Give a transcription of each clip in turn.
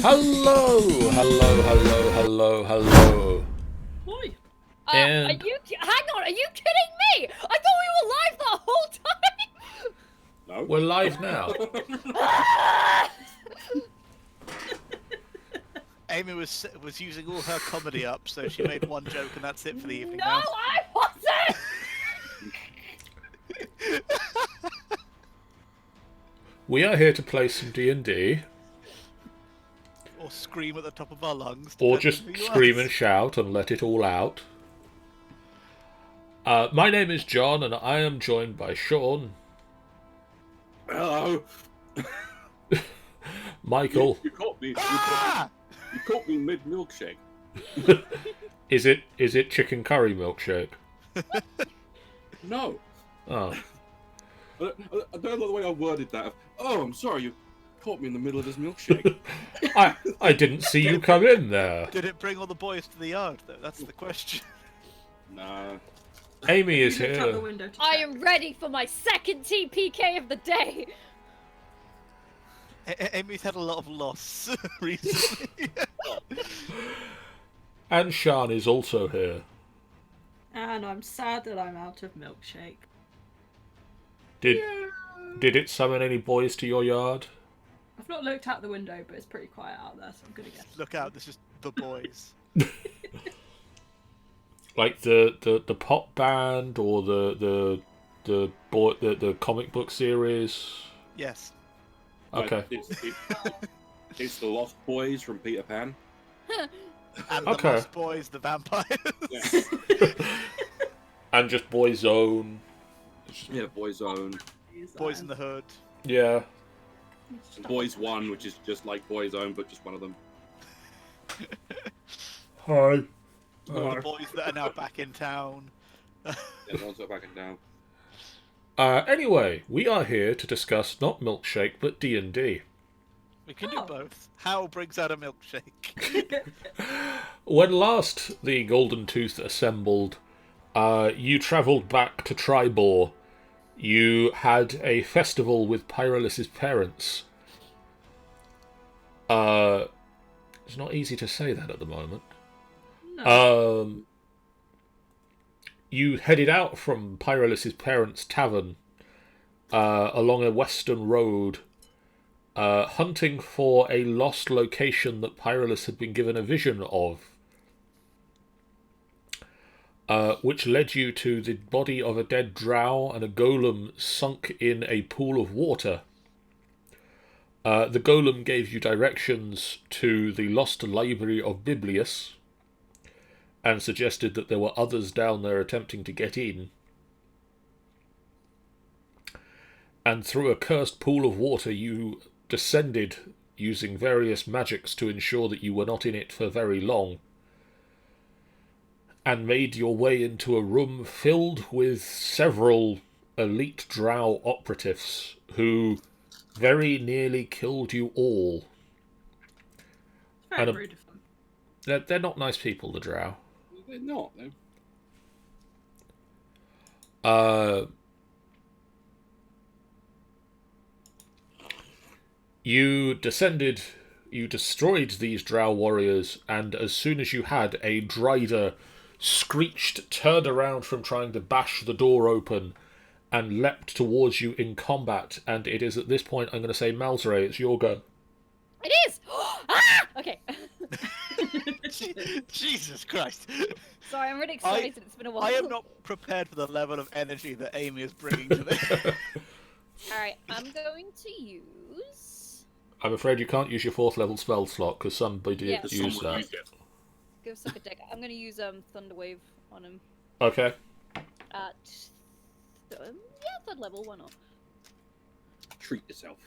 Hello, hello, hello, hello, hello. Oi. And Hang on, are you kidding me? I thought we were live the whole time! No. we're live now. Amy was using all her comedy up, so she made one joke and that's it for the evening No, now. I wasn't! We are here to play some D&D, Or scream at the top of our lungs. or depending just who you scream ask. and shout and let it all out. My name is John, and I am joined by Sean, Hello. Michael. You caught me. Ah! You caught me mid milkshake. Is it chicken curry milkshake? No. Oh, I don't know the way I worded that. Oh, I'm sorry. You caught me in the middle of this milkshake. I didn't see you come in there. Did it bring all the boys to the yard, though? That's the question. Nah. Amy is You looked out the here. window to I check. am ready for my second TPK of the day! Amy's had a lot of loss recently. And Sean is also here. And I'm sad that I'm out of milkshake. Did it summon any boys to your yard? I've not looked out the window, but it's pretty quiet out there, so I'm gonna guess. Look out, this is the boys. Like the pop band or the comic book series? Yes. Okay. It's the Lost Boys from Peter Pan. And Okay. the lost boys, the vampires. Yeah. And just Boyzone. Yeah, Boyzone. Boys in the hood. Yeah. And Boys One, which is just like Boyzone, but just one of them. Hi. The boys that are now back in town. Yeah, the ones that are backing down. Anyway, we are here to discuss not milkshake but D&D. We can do Oh. both. Hal brings out a milkshake. When last the Golden Tooth assembled, you travelled back to Tribor. You had a festival with Pyrolus's parents. It's not easy to say that at the moment. No. You headed out from Pyrolus's parents' tavern along a western road, hunting for a lost location that Pyrolus had been given a vision of, which led you to the body of a dead drow and a golem sunk in a pool of water. The golem gave you directions to the lost library of Biblius, and suggested that there were others down there attempting to get in. And through a cursed pool of water you descended using various magics to ensure that you were not in it for very long, and made your way into a room filled with several elite drow operatives who very nearly killed you all. Very and a- rude of them. They're not nice people, the drow. They're not. They're... You descended, you destroyed these drow warriors, and as soon as you had, a Dryder screeched, turned around from trying to bash the door open, and leapt towards you in combat. And it is at this point I'm going to say, Malzray, it's your go. It is! Ah! Okay. Jesus Christ. Sorry, I'm really excited. It's been a while. I am not prepared for the level of energy that Amy is bringing to this. Alright, I'm going to use... I'm afraid you can't use your 4th level spell slot, because somebody Yeah. used Someone that. used it. Go suck a dick. I'm going to use Thunderwave on him Okay. at... yeah, 3rd level, why not? Treat yourself.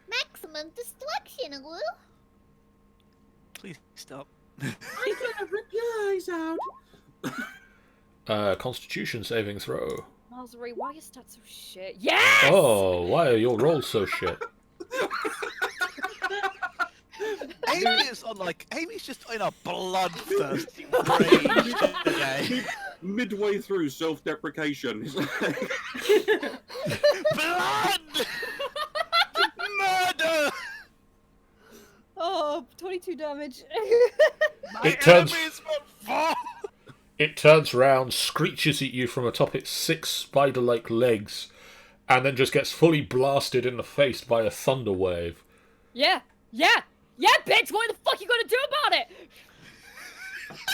Maximum destruction, Lou! Please stop. I'm gonna rip your eyes out. Constitution saving throw. Malzary, why are your stats so shit? Yes! Oh, why are your rolls so shit? Amy is on Amy's just in a bloodthirsty rage today. Midway through self-deprecation. It's like, Blood! Murder! Oh, 22 damage. My It turns- enemies will fall. It turns round, screeches at you from atop its 6 spider-like legs, and then just gets fully blasted in the face by a thunder wave. Yeah, bitch! What the fuck you gonna do about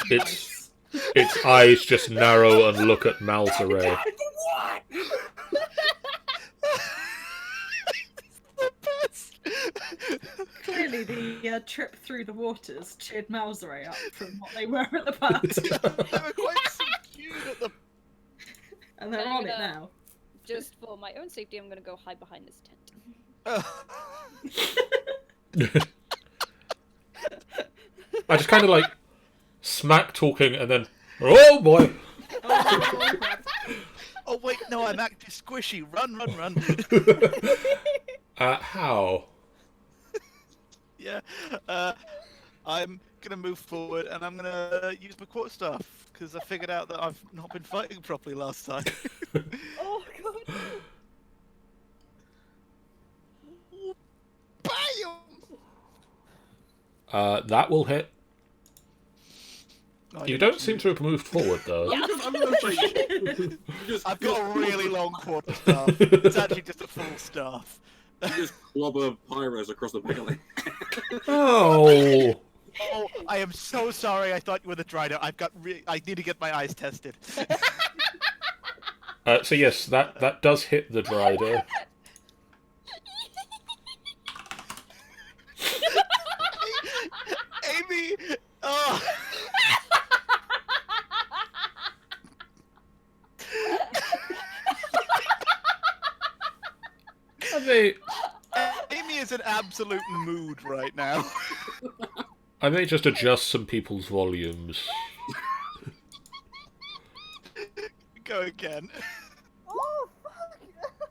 it? Its eyes just narrow and look at Malzare. The best. Clearly, the trip through the waters cheered Malzare up from what they were at the pub. They were quite subdued at the. And they're I'm on it gonna- now. Just for my own safety, I'm gonna go hide behind this tent. I just kind of like smack talking and then, oh boy! Oh wait, no, I'm actually squishy. Run, run, run. How? Yeah. I'm gonna move forward and I'm gonna use my quarter staff because I figured out that I've not been fighting properly last time. Oh god. Bam! That will hit. Oh, I You didn't don't actually seem to have moved forward, though. I'm gonna say, you just, I've got a really long quarter staff. It's actually just a full staff. you just clobber Pyros across the back of the Oh! Oh, I am so sorry. I thought you were the Drider. I need to get my eyes tested. So yes, that does hit the Drider. Amy! Oh! Amy is in absolute mood right now. I may just adjust some people's volumes. Go again. Oh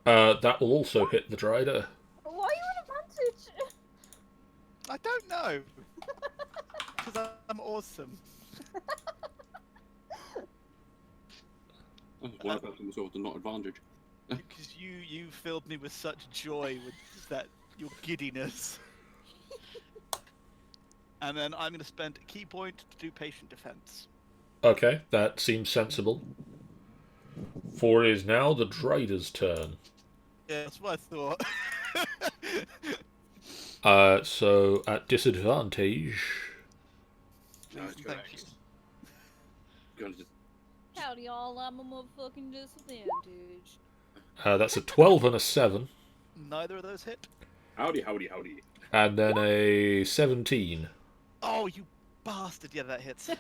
fuck! That will also hit the Drider. Why are you an advantage? I don't know. Because I'm awesome. Why about them sort of the not advantage? Because you filled me with such joy with that your giddiness. And then I'm going to spend a key point to do patient defense. Okay, that seems sensible. For it is now the Drider's turn. Yeah, that's what I thought. So at disadvantage. No, it's Thank correct. you. Gonna just- Howdy, y'all. I'm a motherfucking disadvantage. That's a 12 and a 7. Neither of those hit. Howdy, howdy, howdy. And then a 17. Oh, you bastard! Yeah, that hits.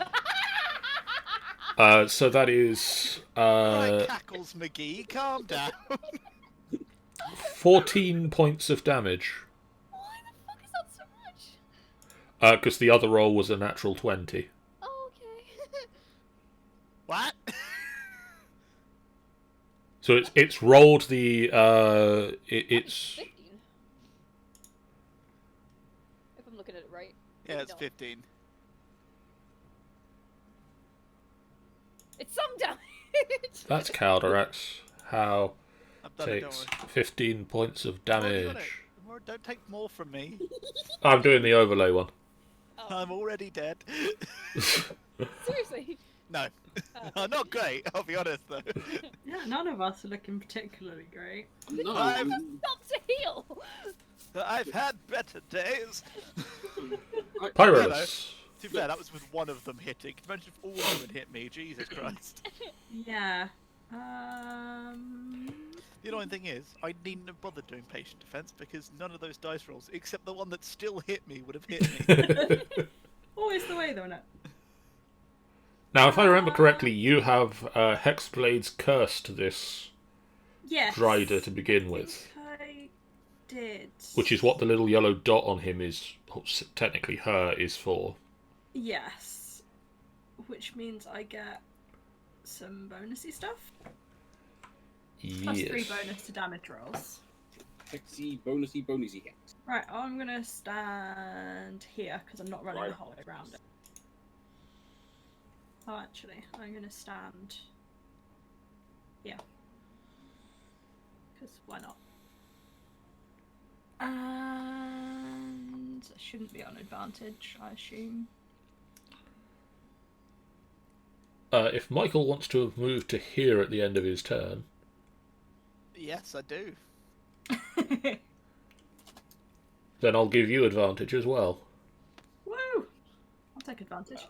So that is Right, Cackles McGee, calm down. 14 points of damage. Why the fuck is that so much? Because the other roll was a natural 20. Oh, okay. What? So it's rolled the it's 15. If I'm looking at it right. Yeah, Maybe it's not. 15. It's some damage. that's Calderax. How I've done it, don't takes worry. 15 points of I've already got damage. it. Don't take more from me. I'm doing the overlay one. Oh, I'm already dead. seriously. No. Not great, I'll be honest though. Yeah, none of us are looking particularly great. No, I'm- Stop to heal. I've had better days. Pyrus. To be fair, that was with one of them hitting. Imagine if all of them had hit me, Jesus Christ. Yeah. The annoying thing is, I needn't have bothered doing patient defense because none of those dice rolls, except the one that still hit me, would have hit me. Always the way, though, isn't it? Now, if I remember correctly, you have Hexblade's Curse to this Yes. Drider to begin with, I did. which is what the little yellow dot on him is, technically her, is for. Yes. Which means I get some bonusy stuff. Plus 3 bonus to damage rolls. Hexy, bonusy hex. Right, I'm gonna stand here because I'm not running the whole way around it. Oh, actually, I'm gonna stand here. Because why not? And shouldn't be on advantage, I assume. If Michael wants to have moved to here at the end of his turn, Yes, I do. then I'll give you advantage as well. Woo! I'll take advantage.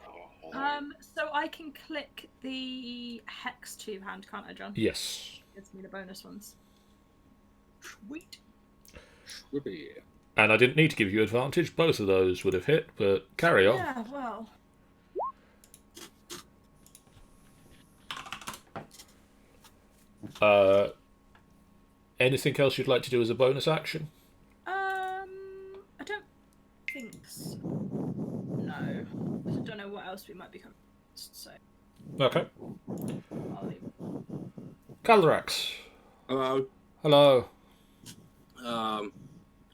So I can click the hex 2-hand, can't I, John? Yes. Gives me the bonus ones. Sweet. Whippy. And I didn't need to give you advantage. Both of those would have hit, but carry on. Yeah, well. Anything else you'd like to do as a bonus action? I don't think so. No. I don't know what else we might become. So Okay. I'll leave. Caldrax. Hello. Hello. I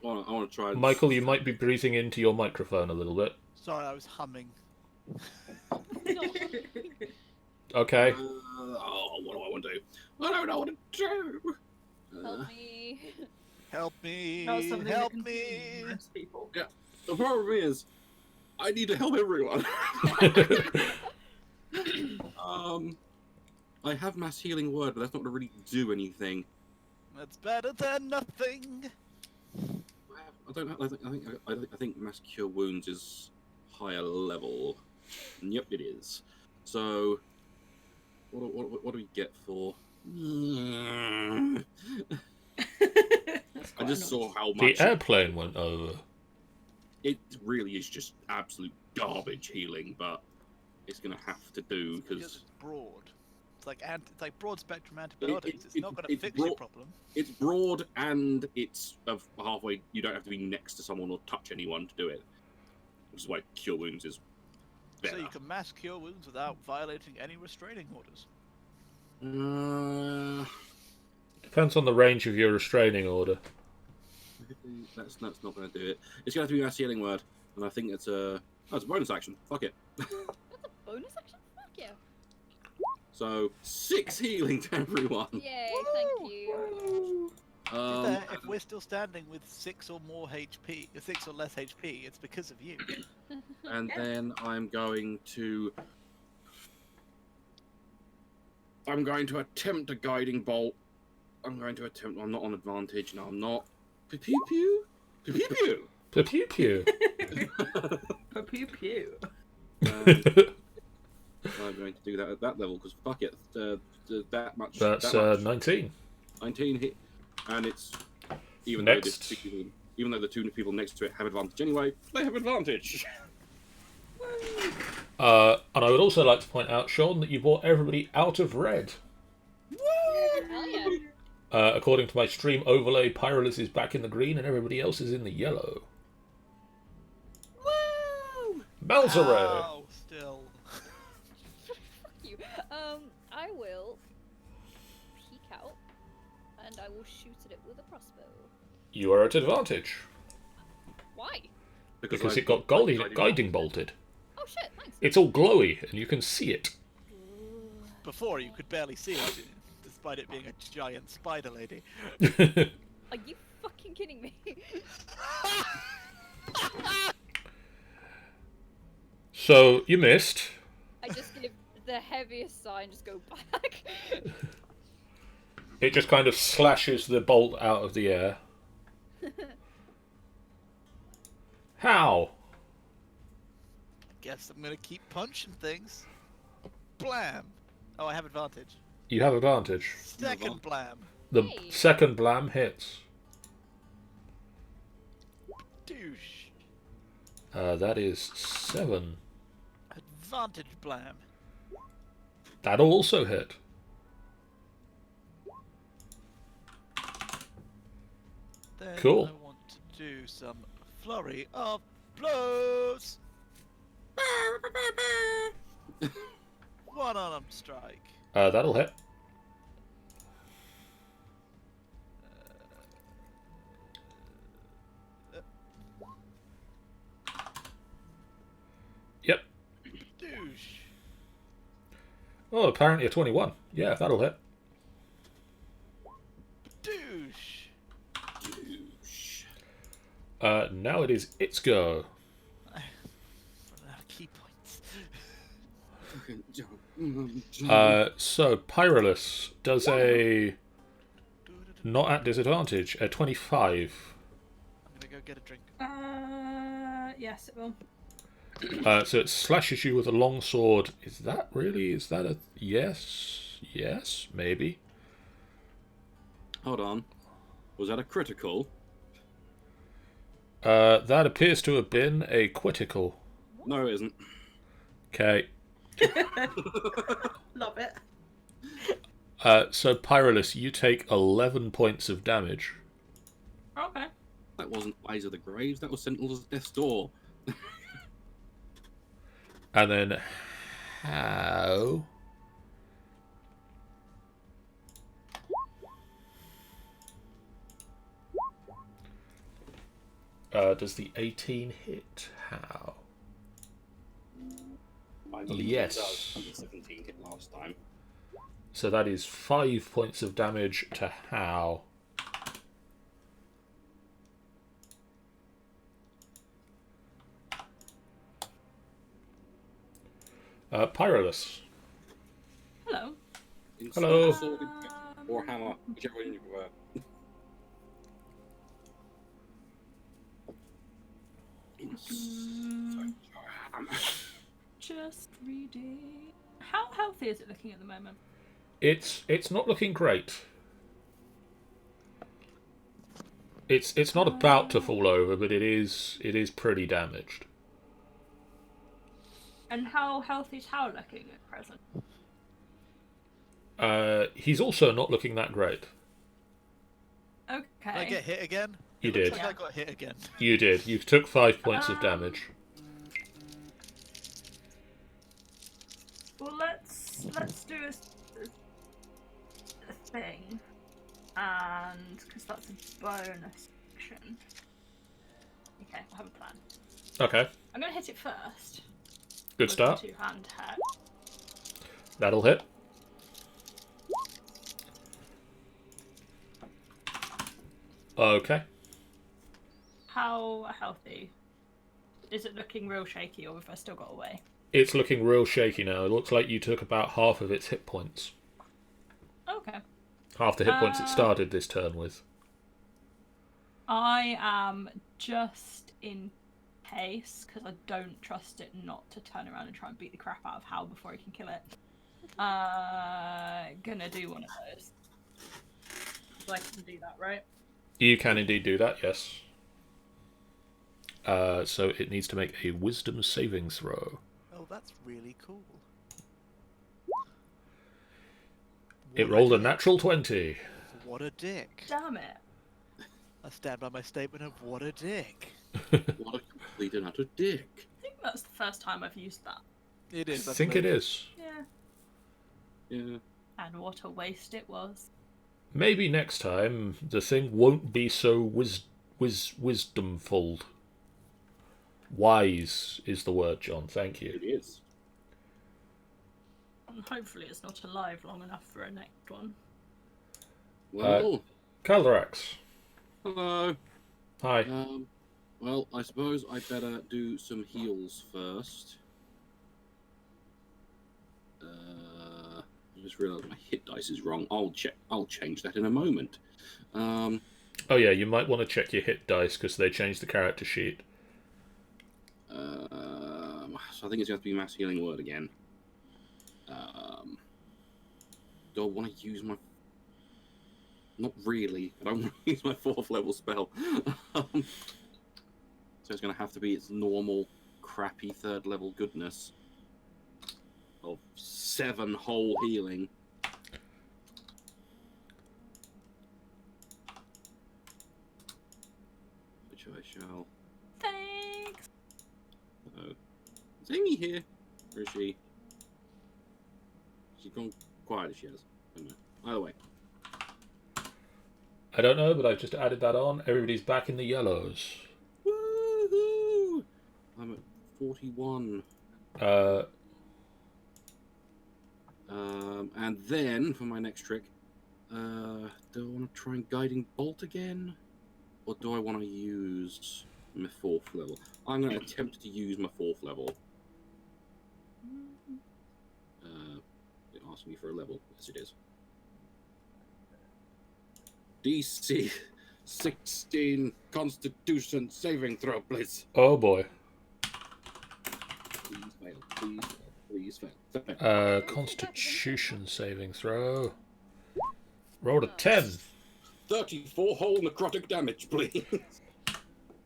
want to try. Michael, you might be breathing into your microphone a little bit. Sorry, I was humming. Okay. What do I want to do? I don't know what to do. Help me. Help me! That was something Help that me! confuses most people. The problem is, I need to help everyone. I have mass healing word, but that's not going to really do anything. That's better than nothing. I don't know. I think mass cure wounds is higher level. And yep, it is. So, what do we get for? I just saw how much The airplane went over. it really is. Just absolute garbage healing, but it's gonna have to do Because because it's broad. It's like broad spectrum antibiotics. It's not going to it's fix your broad. problem. It's broad and it's of halfway. You don't have to be next to someone or touch anyone to do it, which is why cure wounds is better. So you can mass cure wounds without violating any restraining orders. Depends on the range of your restraining order. That's not going to do it. It's going to have to be mass healing word, and I think it's a bonus action. Fuck it. That's a bonus action? Fuck yeah. So 6 healing to everyone. Yay, thank you. If we're still standing with 6 or more HP, 6 or less HP, it's because of you. And then I'm going to attempt a guiding bolt. I'm not on advantage. No, I'm not. Pew pew pew. Pew pew pew. Pew pew. Pew pew. I'm going to do that at that level because fuck it. That much. That's that much. 19. 19 hit, and it's even Next. though the 2 people next to it have advantage anyway, they have advantage. And I would also like to point out, Sean, that you brought everybody out of red. Hell yeah. According to my stream overlay, Pyrolus is back in the green and everybody else is in the yellow. Woo! Malzare! Ow, still. Fuck you. I will peek out and I will shoot at it with a crossbow. You are at advantage. Why? Because it got guiding bolted. Oh shit, thanks. It's all glowy and you can see it. Before you could barely see it, despite it being a giant spider lady. Are you fucking kidding me? So, you missed. I just give the heaviest sigh and just go back. It just kind of slashes the bolt out of the air. How? Guess I'm gonna keep punching things. Blam! Oh, I have advantage. You have advantage. Second blam. The Hey. second blam hits. Douche. That is 7. Advantage blam. That'll also hit. Then Cool. I want to do some flurry of blows. One unarmed strike. That'll hit. Yep. Douche. Oh, apparently a 21. Yeah, that'll hit. Douche. Douche. Now it is its go. Key points. So Pyrolus does a not at disadvantage, a 25. I'm gonna go get a drink. Yes, it will. So it slashes you with a long sword. Is that a yes? Yes, maybe. Hold on. Was that a critical? That appears to have been a critical. No, it isn't. Okay. Love it. So Pyrolus, you take 11 points of damage. Okay. That wasn't Eyes of the Graves. That was Sentinels of Death's Door. And then how? Does the 18 hit? How? Yes. 17 hit last time. So that is 5 points of damage to how? Pyrolus. Hello. Hello. Sword or hammer, whichever one you prefer. Just reading. How healthy is it looking at the moment? It's not looking great. It's not about to fall over, but it is pretty damaged. And how healthy is Hal looking at present? He's also not looking that great. Okay. Did I get hit again? You It looks did. like I got hit again. You did. You took 5 points of damage. Well, let's do a thing, and because that's a bonus action. Okay, I have a plan. Okay, I'm gonna hit it first. good with start. the two-hand attack. That'll hit. Okay. How healthy? Is it looking real shaky, or have I still got away? It's looking real shaky now. It looks like you took about half of its hit points. Okay. Half the hit points it started this turn with. I am just in case, because I don't trust it not to turn around and try and beat the crap out of Hal before he can kill it. Gonna do one of those. So I can do that, right? You can indeed do that, yes. So it needs to make a wisdom saving throw. Oh, that's really cool. It rolled a natural 20. What a dick. Damn it. I stand by my statement of what a dick. What a complete and utter dick. I think that's the first time I've used that. It I is. think it is. Yeah. Yeah. And what a waste it was. Maybe next time the thing won't be so wisdomful. Wise is the word, John. Thank you. It is. And hopefully it's not alive long enough for a next one. Well, Caldrax. hello. Hi. Well, I suppose I better do some heals first. I just realised my hit dice is wrong. I'll change that in a moment. Oh yeah, you might want to check your hit dice because they changed the character sheet. So I think it's going to be mass healing word again. Do I want to use my? Not really. I don't want to use my 4th level spell. So it's going to have to be its normal, crappy 3rd level goodness of 7 whole healing. Which I shall. Thanks! Is Amy here? Or is she? She's gone quiet as she has. I don't know. Either way. I don't know, but I've just added that on. Everybody's back in the yellows. Woohoo! I'm at 41. And then for my next trick, do I want to try and guiding bolt again, or do I want to use My 4th level. I'm going to attempt to use my 4th level. It asks me for a level. Yes, it is. DC 16 Constitution saving throw, please. Oh boy. Please fail. Please fail. Please fail. Constitution saving throw. Rolled a 10. 34 whole necrotic damage, please.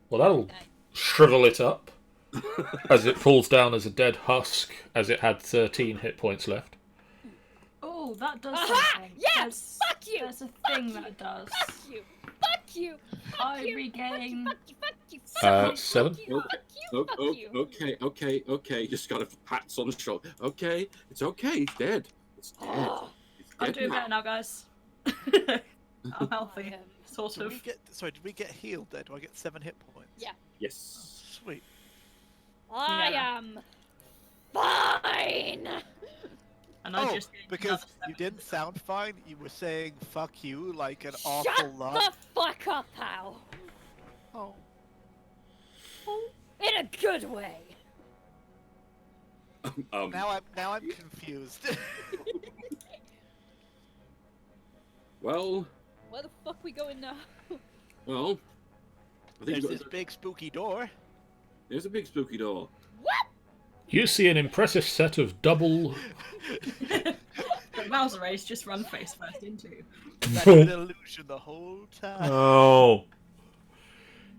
Well, that'll shrivel it up as it falls down as a dead husk, as it had 13 hit points left. Oh, that does Aha! something. Yes! Fuck you! There's a thing that does. Fuck you! Fuck you! I regain. Fuck you! Fuck you! Fuck you! 7. Fuck you! Fuck you! Okay. Just got a pats on the shoulder. Okay, it's okay. It's dead. It's dead. Oh, It's I'm dead doing now. better now, guys. I'm healthy, sort Did of. we get, sorry, did we get healed there? Do I get 7 hit points? Yeah. Yes. Sweet. I Yeah. am fine. And I Oh, just gained because another you 7. didn't sound fine. You were saying "fuck you" like an Shut awful lot. the fuck up, pal. Oh. In a good way. Now I'm confused. Well, Where the fuck we going now? I think There's you this got, big spooky door. there's a big spooky door. What? You see an impressive set of double... The mouse race just run face first into. That's an illusion the whole time. Oh.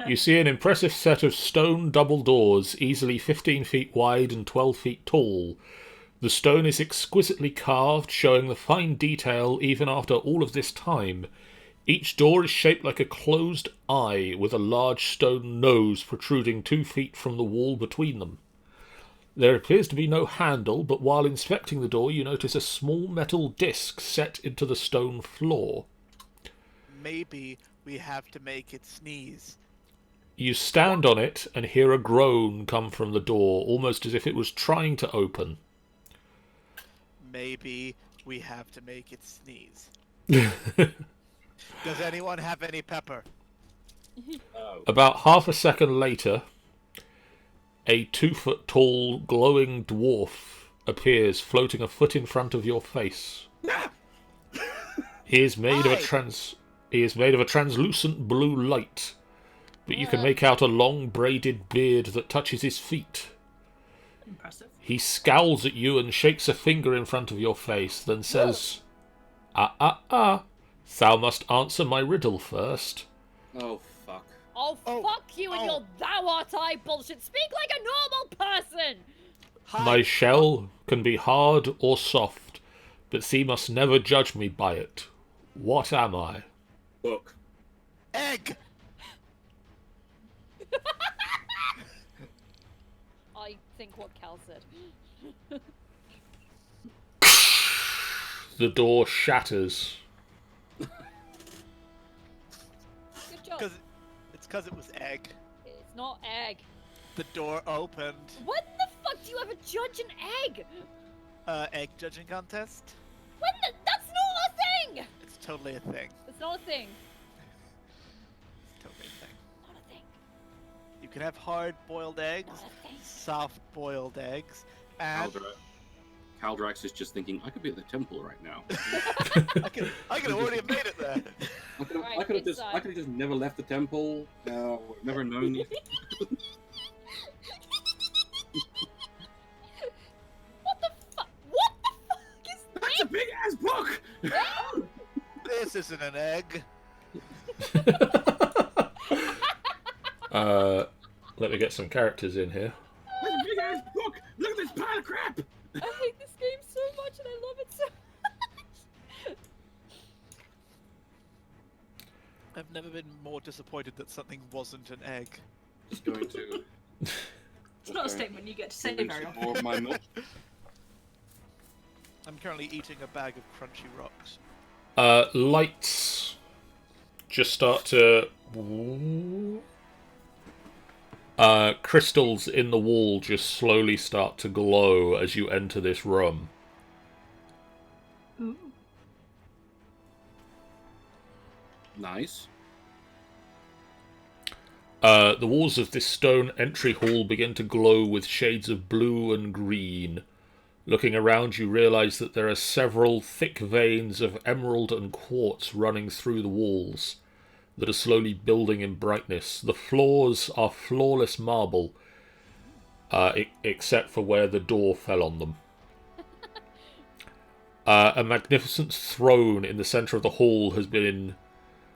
You see an impressive set of stone double doors, easily 15 feet wide and 12 feet tall. The stone is exquisitely carved, showing the fine detail even after all of this time. Each door is shaped like a closed eye, with a large stone nose protruding 2 feet from the wall between them. There appears to be no handle, but while inspecting the door you notice a small metal disc set into the stone floor. Maybe we have to make it sneeze. You stand on it and hear a groan come from the door, almost as if it was trying to open. Maybe we have to make it sneeze. Does anyone have any pepper? About half a second later, a 2-foot-tall glowing dwarf appears, floating a foot in front of your face. He is made of a translucent blue light, but you can make out a long braided beard that touches his feet. Impressive. He scowls at you and shakes a finger in front of your face, then says, Thou must answer my riddle first. Oh, fuck. Oh, Oh, fuck you and oh. your thou art I bullshit. Speak like a normal person. Hi. My shell can be hard or soft, but thee must never judge me by it. What am I? Book. Egg. I think what Cal said. The door shatters. Good job. It's because it was egg. It's not egg. The door opened. When the fuck do you ever judge an egg? Egg judging contest. That's not a thing. It's totally a thing. It's not a thing. It's totally a thing. Not a thing. You can have hard-boiled eggs, Not a thing. soft-boiled eggs, and Caldrax is just thinking, I could be at the temple right now. I could have already have made it there. Right, I could have inside. just never left the temple. Never known you. What the fuck? What the fuck is That's a big ass book. This isn't an egg. Let me get some characters in here. That's a big ass book. Look at this pile of crap. I hate this game so much and I love it so much. I've never been more disappointed that something wasn't an egg. Just going to. It's not a statement you get to say very often. More of my milk. I'm currently eating a bag of crunchy rocks. Lights just start to... crystals in the wall just slowly start to glow as you enter this room. Ooh. Nice. The walls of this stone entry hall begin to glow with shades of blue and green. Looking around, you realise that there are several thick veins of emerald and quartz running through the walls that are slowly building in brightness. The floors are flawless marble, except for where the door fell on them. A magnificent throne in the centre of the hall has been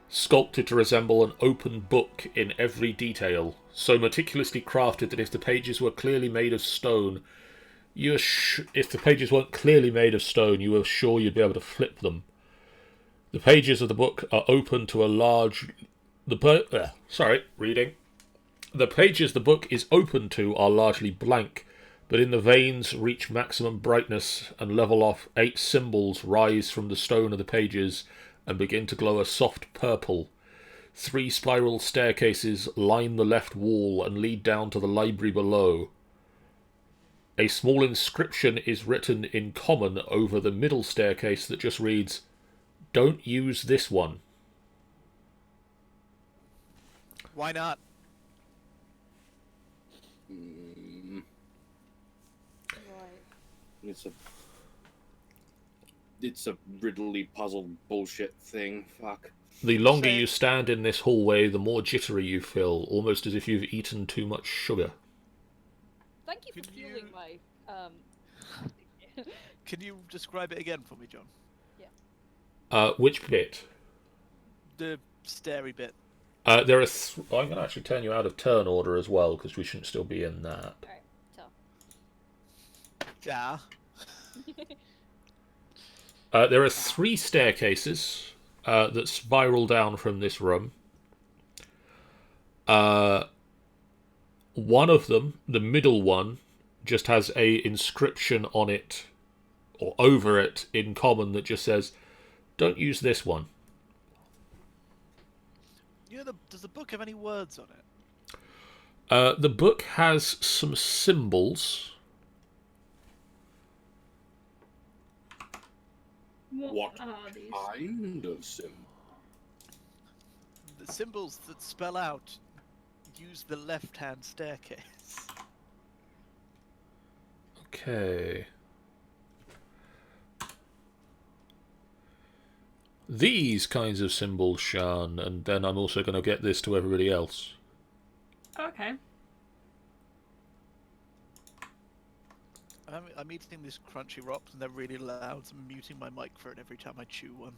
sculpted to resemble an open book in every detail, so meticulously crafted that if the pages were clearly made of stone, if the pages weren't clearly made of stone, you were sure you'd be able to flip them. The pages of the book are open to a large... The pages the book is open to are largely blank, but in the veins reach maximum brightness and level off 8 symbols rise from the stone of the pages and begin to glow a soft purple. 3 spiral staircases line the left wall and lead down to the library below. A small inscription is written in common over the middle staircase that just reads, "Don't use this one." Why not? Right. It's a riddly puzzle bullshit thing. Fuck. The longer you stand in this hallway, the more jittery you feel, almost as if you've eaten too much sugar. Thank you for Can fueling you- my Can you describe it again for me, John? Which bit? The starey bit. There are. I'm going to actually turn you out of turn order as well because we shouldn't still be in that. Alright, so. Yeah. There are 3 staircases that spiral down from this room. One of them, the middle one, just has a inscription on it or over it in common that just says, "Don't use this one." You know, does the book have any words on it? The book has some symbols. What are these? kind of symbol? The symbols that spell out, use the left-hand staircase. Okay. These kinds of symbols, Shan, and then I'm also going to get this to everybody else. Okay. I'm eating these crunchy rocks and they're really loud, so I'm muting my mic for it every time I chew one.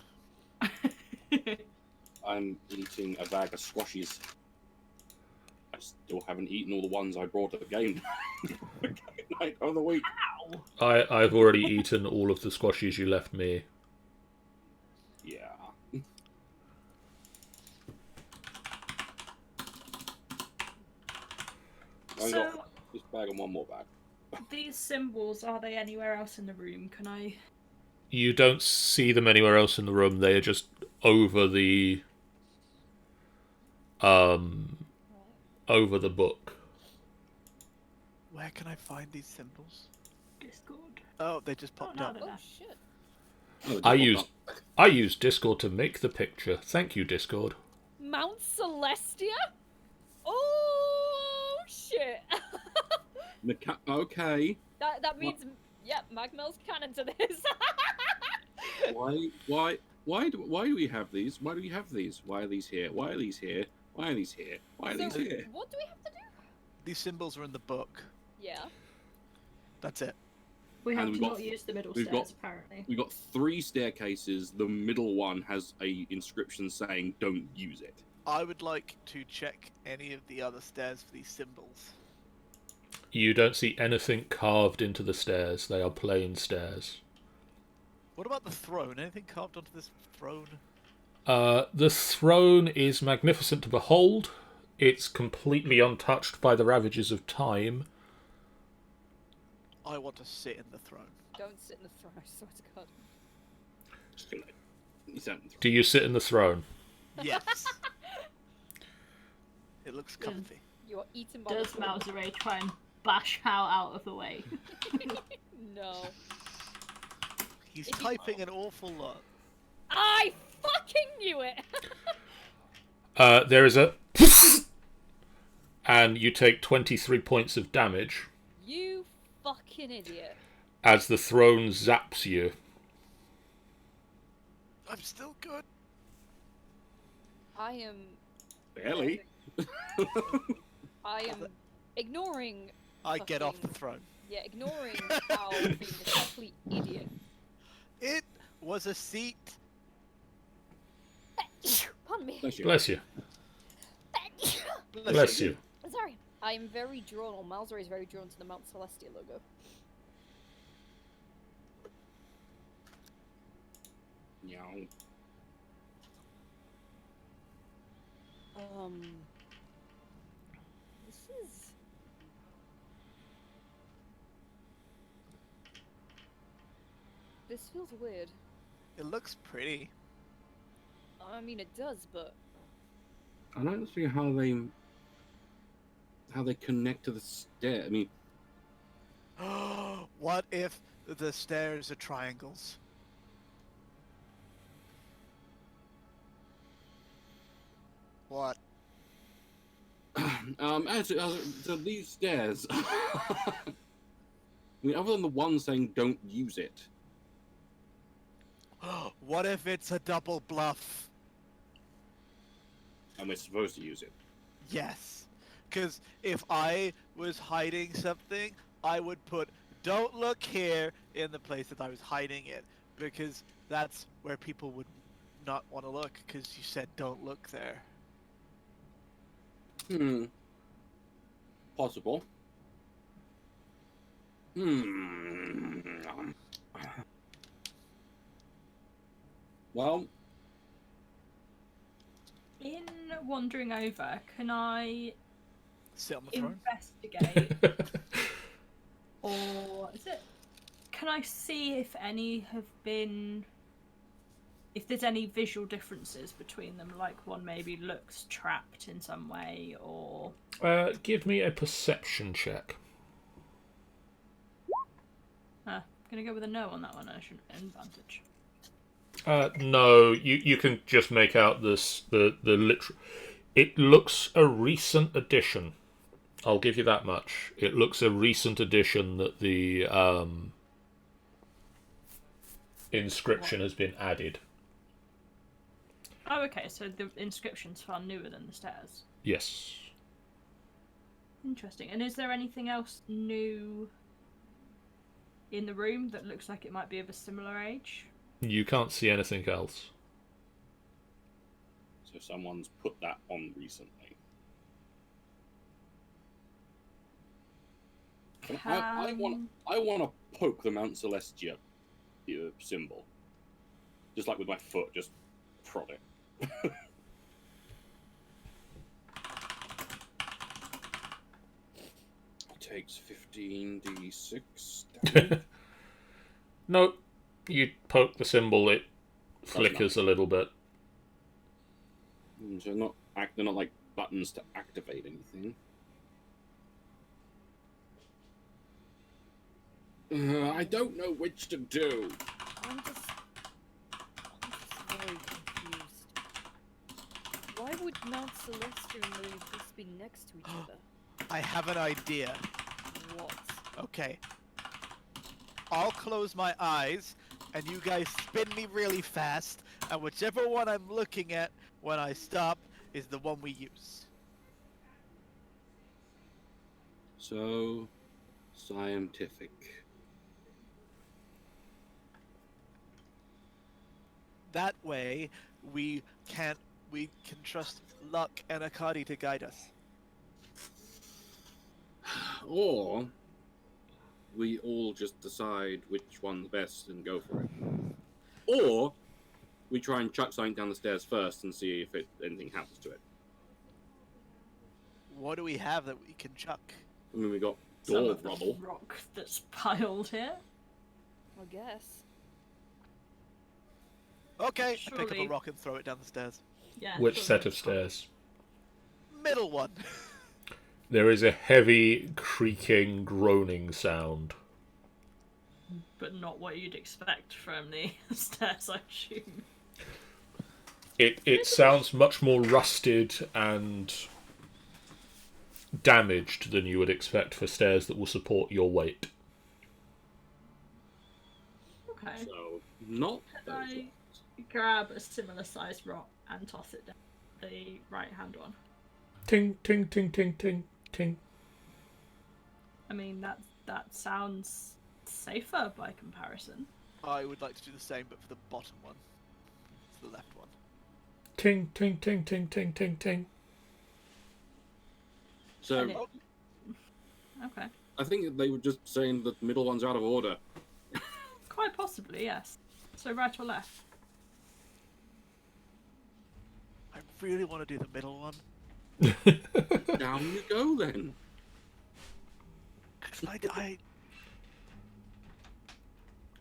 I'm eating a bag of squashies. I still haven't eaten all the ones I brought at the game night of the week. I've already eaten all of the squashies you left me. Yeah. I got So, this bag and one more bag. these symbols, are they anywhere else in the room? Can I... You don't see them anywhere else in the room. They are just over the over the book. Where can I find these symbols? Discord? Oh, they just popped no, up. they're Oh there. shit. Oh, it I just used popped up. I used Discord to make the picture. Thank you, Discord. Mount Celestia? Oh shit. Okay. that means yeah, Magmel's canon to this. Why do we have these? Why do we have these? Why are these here? Why are these here? Why are these here? Why are these So, here? what do we have to do? These symbols are in the book. Yeah. That's it. We have And to we've not got- use the middle we've stairs, got- apparently. We got 3 staircases. The middle one has a inscription saying "Don't use it." I would like to check any of the other stairs for these symbols. You don't see anything carved into the stairs. They are plain stairs. What about the throne? Anything carved onto this throne? The throne is magnificent to behold. It's completely untouched by the ravages of time. I want to sit in the throne. Don't sit in the throne, I swear to God. Just gonna- you don't- Do you sit in the throne? Yes. It looks comfy. You are eaten by Does the throne. Malzere try and bash Hal out of the way? No. He's If you- typing an awful lot. I fucking knew it! There is a and you take 23 points of damage You fucking idiot. as the throne zaps you. I'm still good. I am. Barely. I am ignoring. I get off the Fucking- throne. Yeah, ignoring Al being a complete idiot. It was a seat. Pardon me. Bless you. Bless you. Bless you. Sorry. I am very drawn, or Malzar is very drawn to the Mount Celestia logo. Yeah. This is. This feels weird. It looks pretty. I mean, it does, but I don't see how they connect to the stair. I mean, What if the stairs are triangles? What? actually, so these stairs. I mean, other than the one saying "don't use it," What if it's a double bluff? and we're supposed to use it. Yes. Because if I was hiding something, I would put "don't look here" in the place that I was hiding it. Because that's where people would not want to look, because you said "don't look there." Possible. Well, In wandering over, can I Sit on the throne? investigate, or is it? Can I see if any have been? If there's any visual differences between them, like one maybe looks trapped in some way, or Give me a perception check. I'm gonna go with a no on that one. I shouldn't advantage. No, you can just make out this the literal. It looks a recent addition. I'll give you that much. It looks a recent addition that the inscription has been added. Oh, okay. So the inscription's far newer than the stairs. Yes. Interesting. And is there anything else new in the room that looks like it might be of a similar age? You can't see anything else. so someone's put that on recently. I want to poke the Mount Celestia symbol, just like with my foot, just prod it. Takes 15d6 damage. No, you poke the symbol, it flickers a little bit. So they're not like buttons to activate anything. I don't know which to do. I'm just very confused. Why would Mount Celestia and Olympus be next to each other? I have an idea. What? Okay. I'll close my eyes, and you guys spin me really fast, and whichever one I'm looking at when I stop is the one we use. So scientific. That way, we can trust Luck and Akadi to guide us. Or we all just decide which one's best and go for it. Or we try and chuck something down the stairs first and see if anything happens to it. What do we have that we can chuck? I mean, we got Some door of the rubble. rock that's piled here. I guess. Okay, I pick up a Surely- rock and throw it down the stairs. Yeah. Which sure, set of that's fine. stairs? Middle one. There is a heavy, creaking, groaning sound. But not what you'd expect from the stairs, I assume. It sounds much more rusted and damaged than you would expect for stairs that will support your weight. Okay. So, not Can those I ones. grab a similar sized rock and toss it down the right hand one? Ting, ting, ting, ting, ting, ting. I mean, that sounds safer by comparison. I would like to do the same, but for the bottom one. It's the left one. Ting, ting, ting, ting, ting, ting, ting. So, And it- Okay. I think they were just saying that the middle one's out of order. Quite possibly, yes. So right or left? I really want to do the middle one. Down you go then. 'Cause I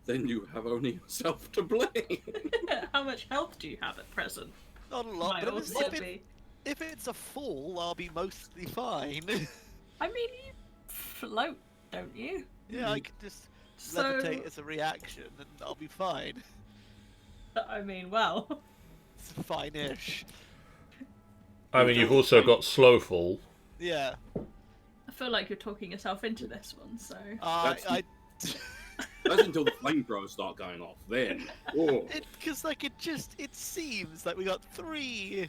Then you have only yourself to blame. How much health do you have at present? not a lot, Might but also be. if it's a fall, I'll be mostly fine. I mean, you float, don't you? Yeah, I can just So, levitate as a reaction, and I'll be fine. I mean, well, It's fine-ish. I mean, you've also got slow fall. Yeah. I feel like you're talking yourself into this one, so. I That's until the flamethrowers start going off. Then, oh, because like it seems like we got three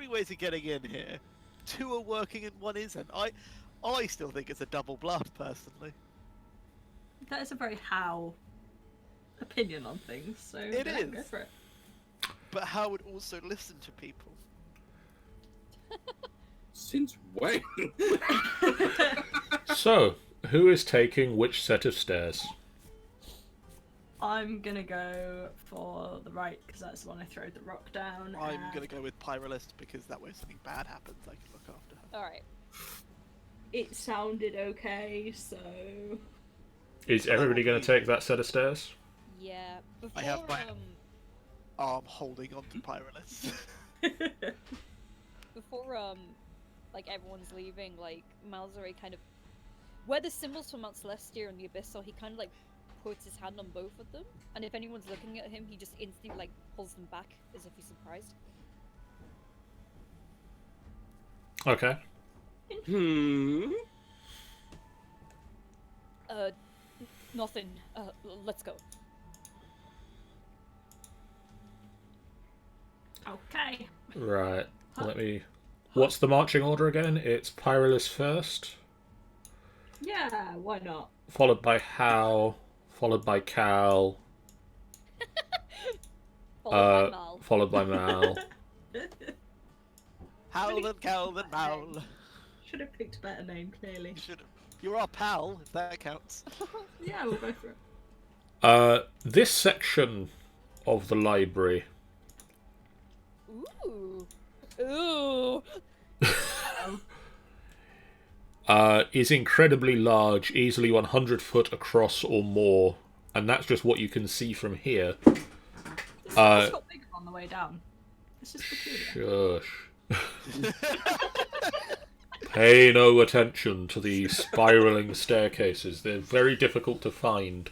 ways of getting in here. Two are working and one isn't. I still think it's a double bluff personally. That is a very how opinion on things, so It yeah, is. go for it. But how would also listen to people. since when? So, who is taking which set of stairs? I'm gonna go for the right because that's the one I throw the rock down. I'm and gonna go with Pyrolist because that way if something bad happens I can look after her. Alright. It sounded okay, so Is everybody going to take that set of stairs? Yeah. Before, I have my arm holding on to Pyrolist. before like everyone's leaving, like Malzare kind of where the symbols for Mount Celestia and the Abyss are, he kind of like puts his hand on both of them, and if anyone's looking at him, he just instantly like pulls them back as if he's surprised. Okay. Nothing. Let's go. okay. Right. Let me... What's the marching order again? It's Pyrolus first, Yeah, why not? followed by Hal, followed by Cal, Followed by Mal. followed by Mal. Howl and Cowl and Mowl. Should have picked a better name, clearly. Should've. You're our pal, if that counts. Yeah, we'll go for it. This section of the library Ooh. Ooh. is incredibly large, easily 100 foot across or more, and that's just what you can see from here. This got bigger on the way down. This is peculiar. Shush. Pay no attention to the spiraling staircases. They're very difficult to find.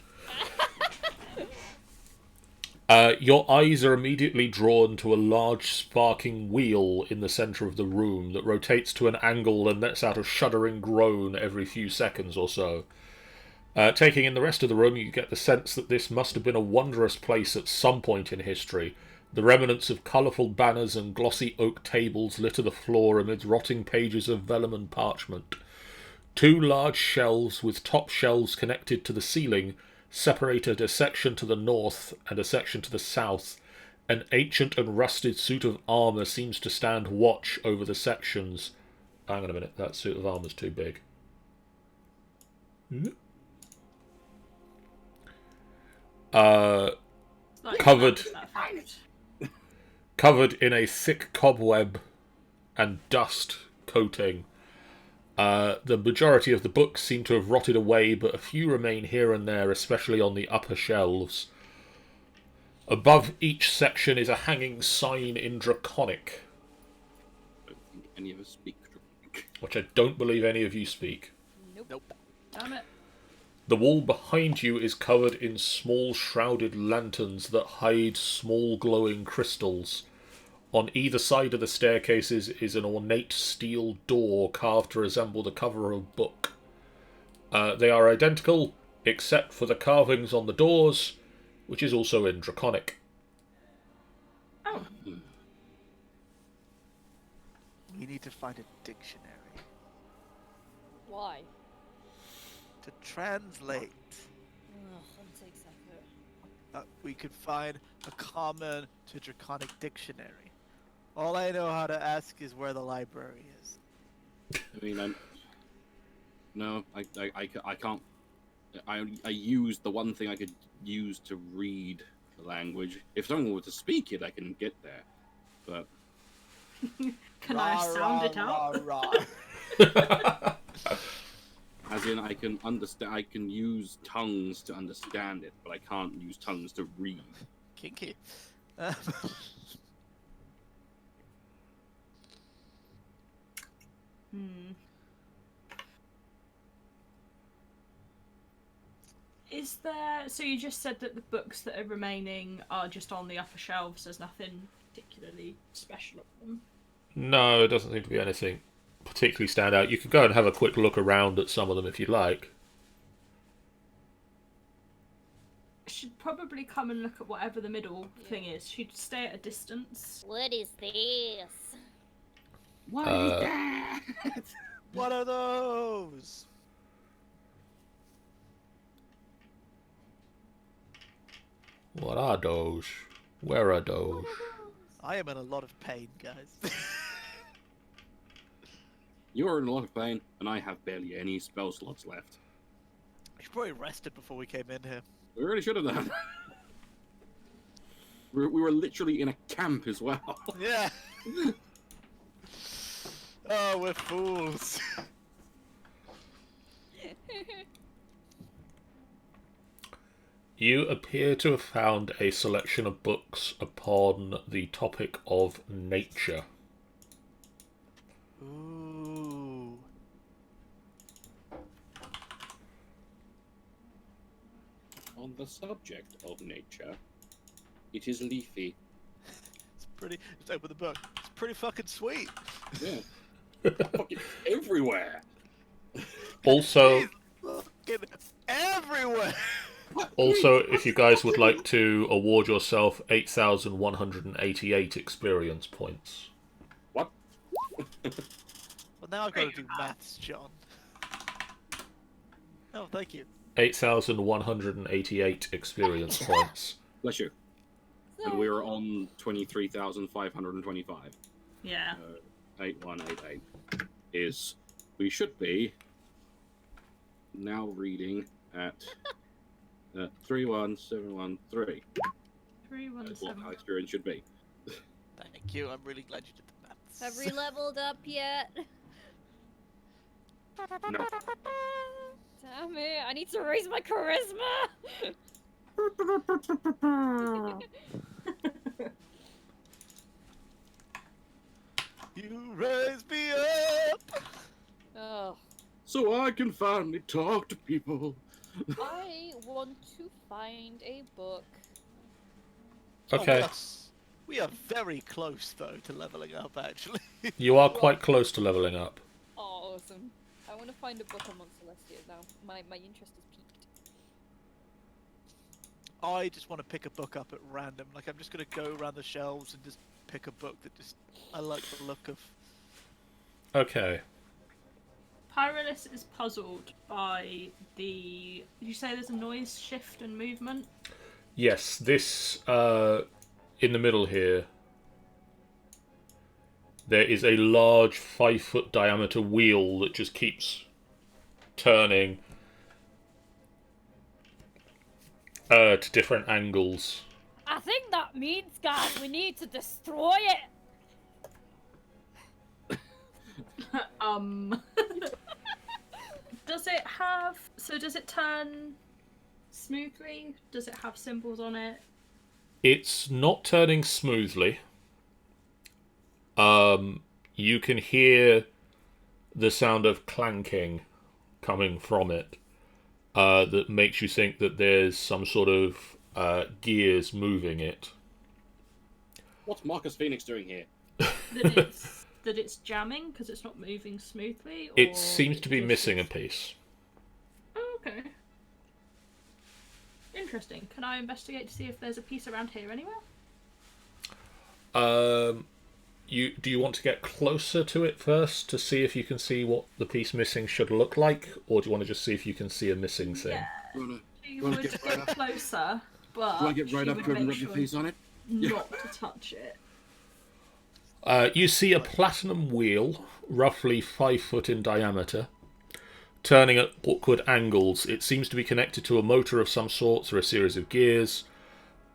Your eyes are immediately drawn to a large sparking wheel in the centre of the room that rotates to an angle and lets out a shuddering groan every few seconds or so. Taking in the rest of the room, you get the sense that this must have been a wondrous place at some point in history. The remnants of colourful banners and glossy oak tables litter the floor amid rotting pages of vellum and parchment. Two large shelves with top shelves connected to the ceiling separated a section to the north and a section to the south. An ancient and rusted suit of armour seems to stand watch over the sections. Hang on a minute, that suit of armour's too big. Like, Covered. that fact. Covered in a thick cobweb and dust coating. The majority of the books seem to have rotted away, but a few remain here and there, especially on the upper shelves. Above each section is a hanging sign in Draconic, I don't think any of us speak Draconic. which I don't believe any of you speak. Nope. Damn it. The wall behind you is covered in small shrouded lanterns that hide small glowing crystals. On either side of the staircases is an ornate steel door carved to resemble the cover of a book. They are identical, except for the carvings on the doors, which is also in Draconic. Oh, We need to find a dictionary Why? to translate. Ugh, that takes effort. We could find a common to Draconic dictionary. All I know how to ask is where the library is. I mean, no, I can't. I used the one thing I could use to read the language. If someone were to speak it, I can get there. But can I sound it out? Rah. as in, I can understand. I can use tongues to understand it, but I can't use tongues to read. Kinky. Hmm. Is there... So you just said that the books that are remaining are just on the upper shelves. There's nothing particularly special about them. No, it doesn't seem to be anything particularly stand out. You can go and have a quick look around at some of them if you like. I should probably come and look at whatever the middle thing is. She'd stay at a distance. What is this? What is that? What are those? What are those? Where are those? I am in a lot of pain, guys. You're in a lot of pain, and I have barely any spell slots left. We probably rested before we came in here. We really should have done. We were literally in a camp as well. Yeah. Oh, we're fools. You appear to have found a selection of books upon the topic of nature. Ooh. On the subject of nature, it is leafy. It's pretty. Let's open the book. It's pretty fucking sweet. Yeah. Fucking everywhere. Also, Fucking everywhere. if you guys would like to award yourself 8,188 experience points. What? Well, now I've got to do maths, John. Oh, thank you. 8,188 experience points. Bless you. And we are on 23,525. Yeah. 8188 is we should be now reading at 31713. 317. That's what my experience should be. Thank you. I'm really glad you did the maths. Have we leveled up yet? No. Damn it, I need to raise my charisma! You raise me up. Oh, So I can finally talk to people. I want to find a book. Okay, We are very close, though, to leveling up, actually. you are quite close to leveling up. Oh, awesome. I want to find a book on Celestia now. My interest is peaked. I just want to pick a book up at random. Like, I'm just going to go around the shelves and just pick a book that just I like the look of. Okay. Pyrolis is puzzled by the... Did you say there's a noise shift and movement? Yes, this, in the middle here, there is a large 5-foot diameter wheel that just keeps turning to different angles. I think that means, guys, we need to destroy it! Does it have... So does it turn smoothly? Does it have symbols on it? It's not turning smoothly. You can hear the sound of clanking coming from it that makes you think that there's some sort of gears moving it. What's Marcus Phoenix doing here? That it's jamming because it's not moving smoothly? Or It seems to be just- missing a piece. Oh, okay. Interesting. Can I investigate to see if there's a piece around here anywhere? Do you want to get closer to it first to see if you can see what the piece missing should look like, or do you want to just see if you can see a missing thing? Yeah. She wanna would get go right up? closer, but Do I get right she up would here and make rub the sure piece on it? not to touch it. You see a platinum wheel, roughly 5 foot in diameter, turning at awkward angles. It seems to be connected to a motor of some sort through a series of gears.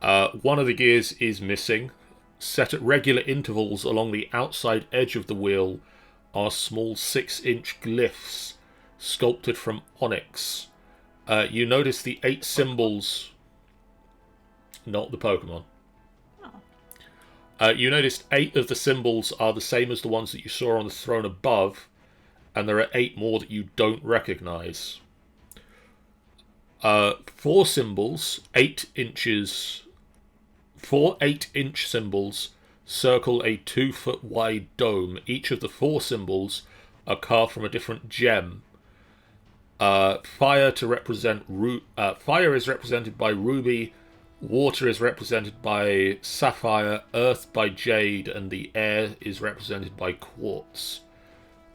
One of the gears is missing. Set at regular intervals along the outside edge of the wheel are small 6-inch glyphs sculpted from onyx. You notice the 8 symbols... Not the Pokemon. You noticed 8 of the symbols are the same as the ones that you saw on the throne above, and there are 8 more that you don't recognize. 4 symbols, 8 inches... 4 8-inch symbols circle a 2-foot wide dome. Each of the 4 symbols are carved from a different gem. Fire is represented by ruby, water is represented by sapphire, earth by jade, and the air is represented by quartz.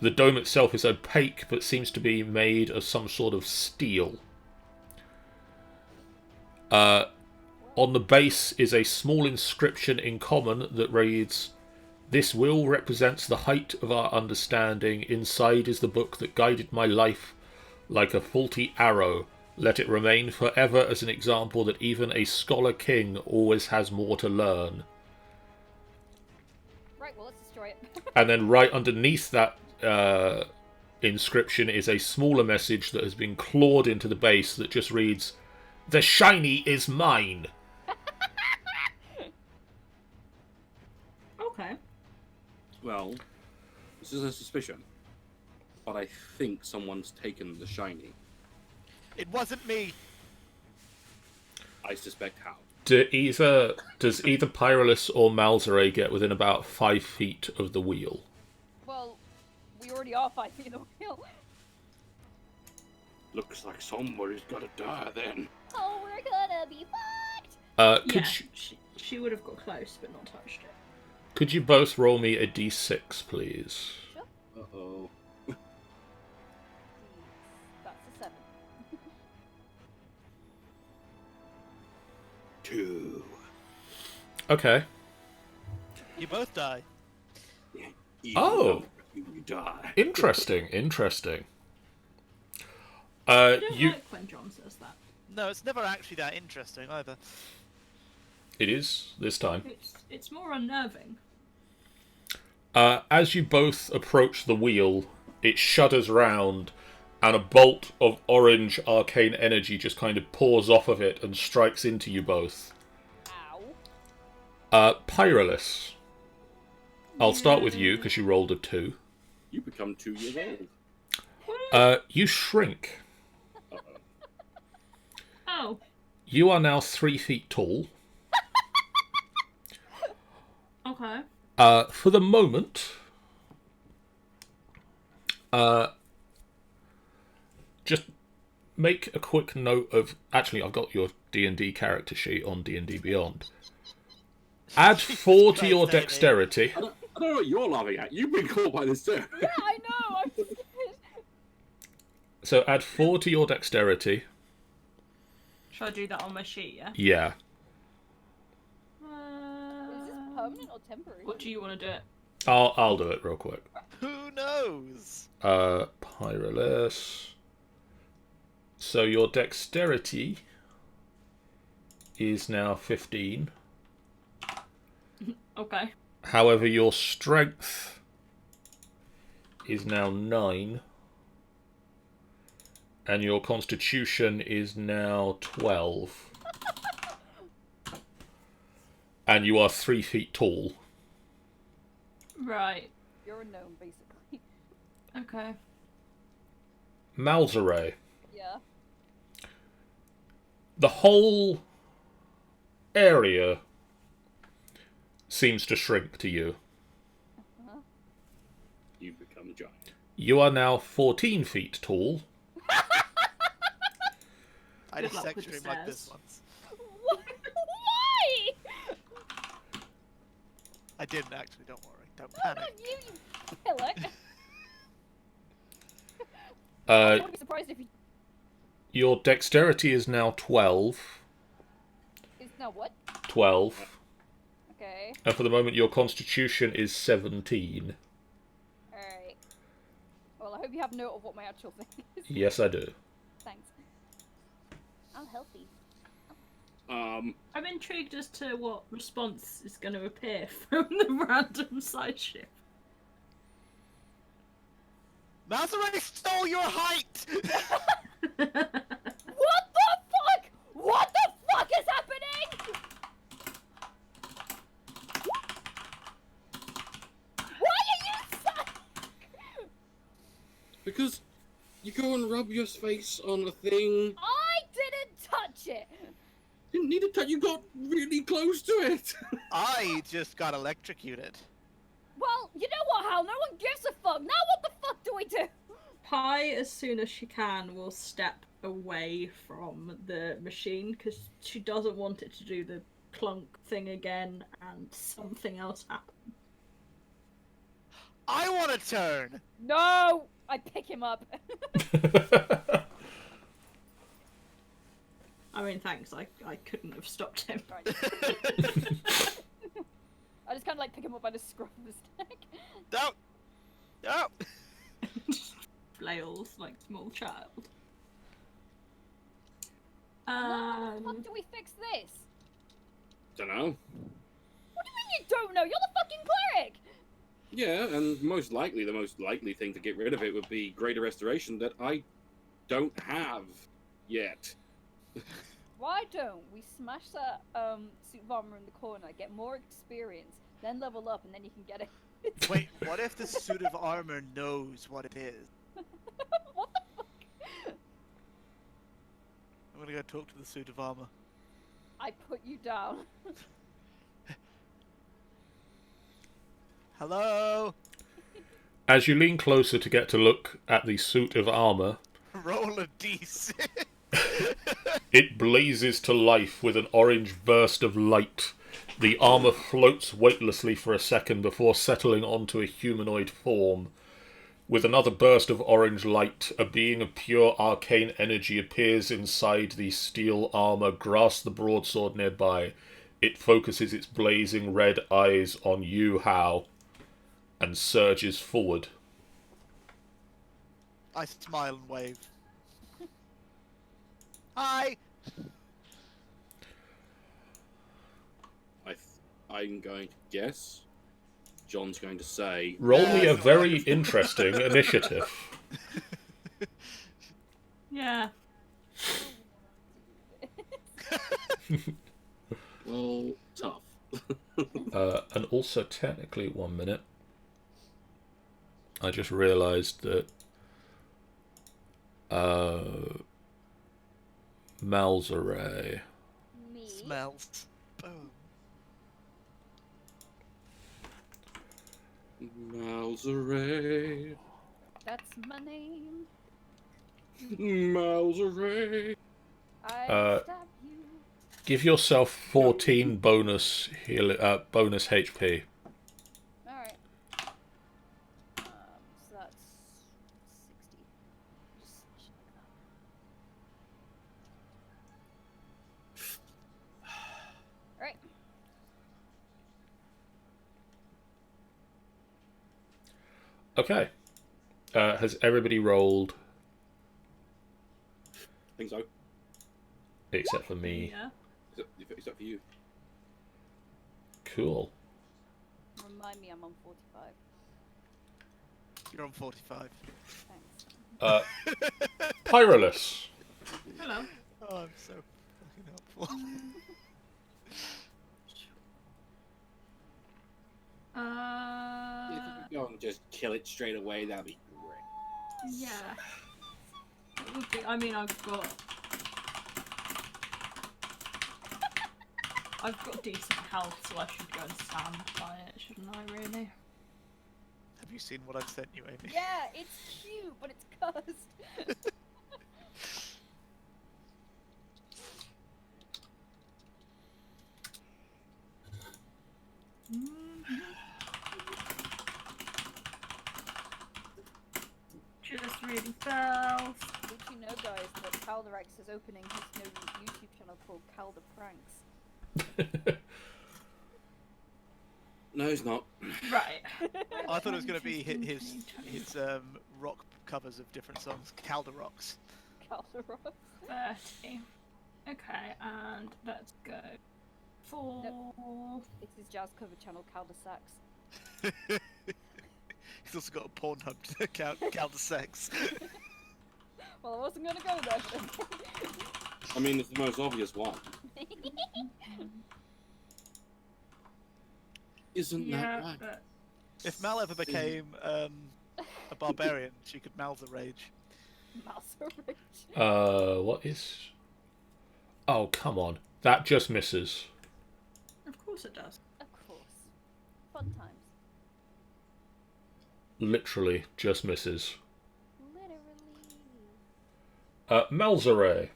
The dome itself is opaque, but seems to be made of some sort of steel. On the base is a small inscription in common that reads, "This will represents the height of our understanding. Inside is the book that guided my life like a faulty arrow. Let it remain forever as an example that even a scholar king always has more to learn." Right, well, let's destroy it. And then right underneath that inscription is a smaller message that has been clawed into the base that just reads, "The shiny is mine." Okay. Well, this is a suspicion, but I think someone's taken the shiny. It wasn't me. I suspect how. Does either Pyrolus or Malzere get within about 5 feet of the wheel? Well, we already are 5 feet in the wheel. Looks like somebody's gotta die then. Oh, we're gonna be fucked! Could Yeah, you, she would have got close but not touched it. could you both roll me a d6, please? Uh-oh. That's a 7. 2. Okay. You both die. Oh. You die. Interesting. I don't You. like when John says that. No, it's never actually that interesting either. It is this time. It's more unnerving. As you both approach the wheel, it shudders round, and a bolt of orange arcane energy just kind of pours off of it and strikes into you both. Ow. Pyrolus. I'll start with you because you rolled a 2. You become 2 years old. You shrink. Oh, You are now 3 feet tall. okay. For the moment, just make a quick note of... Actually, I've got your D&D character sheet on D&D Beyond. Add 4 to your Christ, David. dexterity. I don't know what you're laughing at. You've been caught by this too. Yeah, I know. I'm scared. So add 4 to your dexterity. Should I do that on my sheet, yeah? Yeah. Is this permanent or temporary? What do you want to do it? I'll do it real quick. Who knows? Pyrolus. So your dexterity is now 15. Okay. However, your strength is now 9. And your constitution is now 12. And you are 3 feet tall. Right. You're a gnome, basically. Okay. Malzere. Yeah. The whole area seems to shrink to you. You become a giant. You are now 14 feet tall. I Good had a luck sex with the dream like this stairs. once. Why? I didn't actually. Don't worry. Don't No, panic. not you, you pillock. I Uh, wouldn't be surprised if you. your dexterity is now 12. It's now what? 12. Okay. And for the moment, your constitution is 17. Alright. Well, I hope you have note of what my actual thing is. Yes, I do. Thanks. I'm healthy. I'm intrigued as to what response is going to appear from the random side ship. Maserati stole your height! What the fuck? What the fuck is happening? Why are you so... Because you go and rub your face on a thing. I didn't touch it. Didn't need to touch. You got really close to it. I just got electrocuted. Well, you know what, Hal? No one gives a fuck. Now what the fuck do we do? Pi, as soon as she can, will step away from the machine because she doesn't want it to do the clunk thing again and something else happen. I want to turn. No! I pick him up. I mean, thanks. I couldn't have stopped him. Right. I just kind of like pick him up by the scruff of his neck. No. No. Flails like small child. How the fuck do we fix this? Dunno. What do you mean you don't know? You're the fucking cleric! Yeah, and most likely, the most likely thing to get rid of it would be Greater Restoration that I don't have yet. Why don't we smash that suit of armor in the corner, get more experience, then level up, and then you can get it? Wait, what if the suit of armor knows what it is? What the fuck? I'm gonna go talk to the suit of armor. I put you down. Hello? As you lean closer to get to look at the suit of armor, Roll a d6. it blazes to life with an orange burst of light. The armor floats weightlessly for a second before settling onto a humanoid form. With another burst of orange light, a being of pure arcane energy appears inside the steel armor, grasps the broadsword nearby. It focuses its blazing red eyes on you, Hal, and surges forward. I smile and wave. Hi! I'm going to guess. John's going to say. Roll me a very interesting initiative. Yeah. Well, tough. And also, technically, 1 minute. I just realised that Malzare. Me? Smells. Boom. Malzare. That's my name. Malzare. I stab you. Give yourself 14 bonus bonus HP. Alright. So that's 60. Just slash it like that. Alright. Okay. Has everybody rolled I think so. except for me? Yeah. Is that for you? Cool. Remind me I'm on 45. You're on 45. Thanks. Pyrolus. Hello. Oh, I'm so fucking helpful. If you go and just kill it straight away, that'd be great. Yeah. It would be, I mean, I've got. I've got decent health, so I should go and stand by it, shouldn't I, really? Have you seen what I've sent you, Amy? Yeah, it's cute, but it's cursed. Just really fast. Did you know, guys, that Calderex is opening his new YouTube channel called Calder Pranks? No, it's not. Right. I thought it was going to be 15, his 20, his rock covers of different songs, Calder Rocks. Calder Rocks. 30. Okay, and let's go for... It's his jazz cover channel, Calder Sax. He's also got a Pornhub account, Calder Sex. Well, I wasn't gonna go there. I mean, it's the most obvious one. Isn't Yeah, that right? but... If Mal ever became a barbarian, she could Malza rage. Mouse Rage. What is... Oh, come on. That just misses. Of course it does. Of course. Fun times. Literally just misses. Literally. Malzare.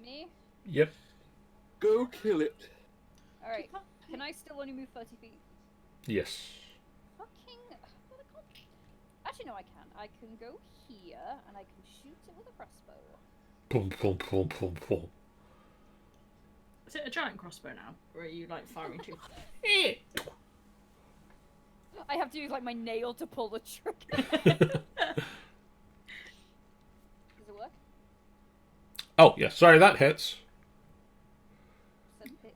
Me? Yep. Go kill it. Alright. Can I still only move 30 feet? Yes. Fucking... well, I can't... Actually, no, I can. I can go here, and I can shoot it with a crossbow. Boom, boom, boom, boom, boom. Is it a giant crossbow now? Or are you, like, firing too... I have to use, like, my nail to pull the trigger. Does it work? Oh, yeah. Sorry, that hits. 7 hits.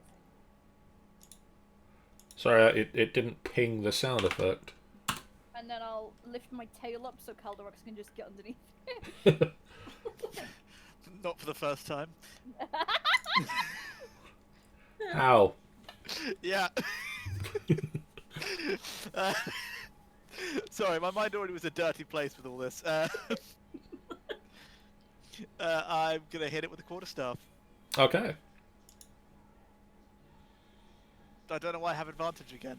Sorry, it didn't ping the sound effect. And then I'll lift my tail up so Calderox can just get underneath it. Not for the first time. Ow. Yeah. Sorry, my mind already was a dirty place with all this. I'm gonna hit it with a quarterstaff. Okay. I don't know why I have advantage again.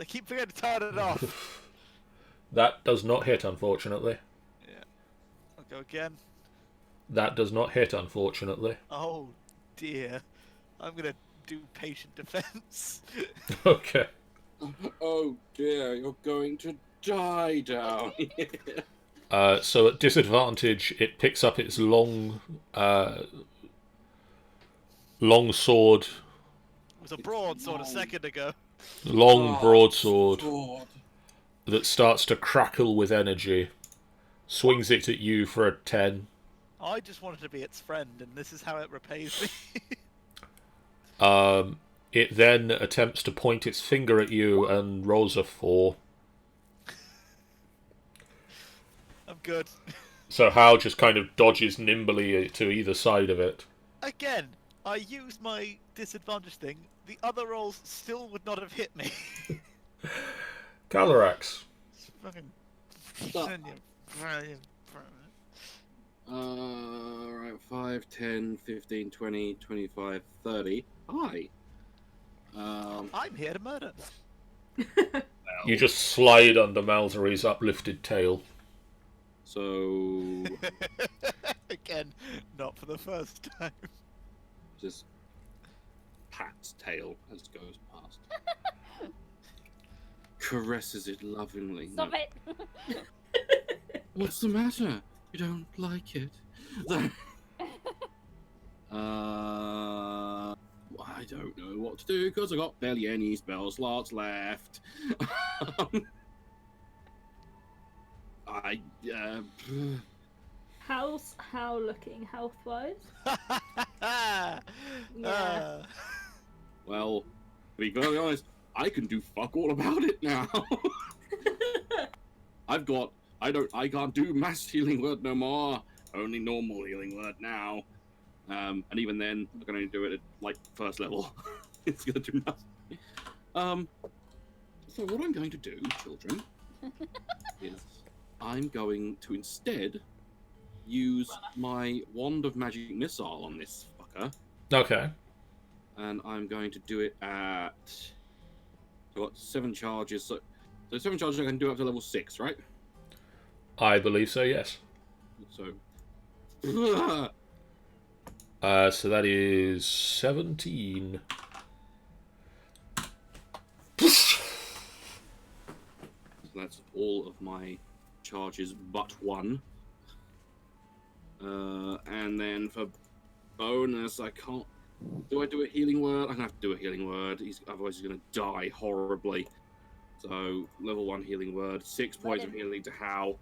I keep forgetting to turn it off. That does not hit, unfortunately. Yeah. I'll go again. That does not hit, unfortunately. Oh dear. I'm gonna do patient defense. Okay. Oh dear, you're going to die down here. So at disadvantage, it picks up its long sword, It was a broadsword a second ago. long broadsword God. that starts to crackle with energy. Swings it at you for a 10. I just wanted to be its friend, and this is how it repays me. It then attempts to point its finger at you and rolls a 4. I'm good. So Hal just kind of dodges nimbly to either side of it. Again, I used my disadvantage thing. The other rolls still would not have hit me. Calyrax. It's fucking... Right, 5, 10, 15, 20, 25, 30. Hi. I'm here to murder. You just slide under Malzary's uplifted tail. So, Again, not for the first time. just pats tail as it goes past. Caresses it lovingly. Stop No. it! What's the matter? You don't like it? I don't know what to do because I got barely any spell slots left. How's How looking health-wise? Yeah. Well, to be very honest, I can do fuck all about it now. I can't do mass healing word no more. Only normal healing word now. And even then, I can only do it at like first level. It's gonna do nothing. So what I'm going to do, children, is I'm going to instead use my wand of magic missile on this fucker. Okay. and I'm going to do it at. I've got 7 charges, so 7 charges I can do up to level 6, right? I believe so, yes. So. So that is 17. That's all of my charges but 1. And then for bonus, I can't. Do I do a healing word? I'm gonna have to do a healing word. Otherwise, he's gonna die horribly. So level 1 healing word, 6 points of healing to Hal.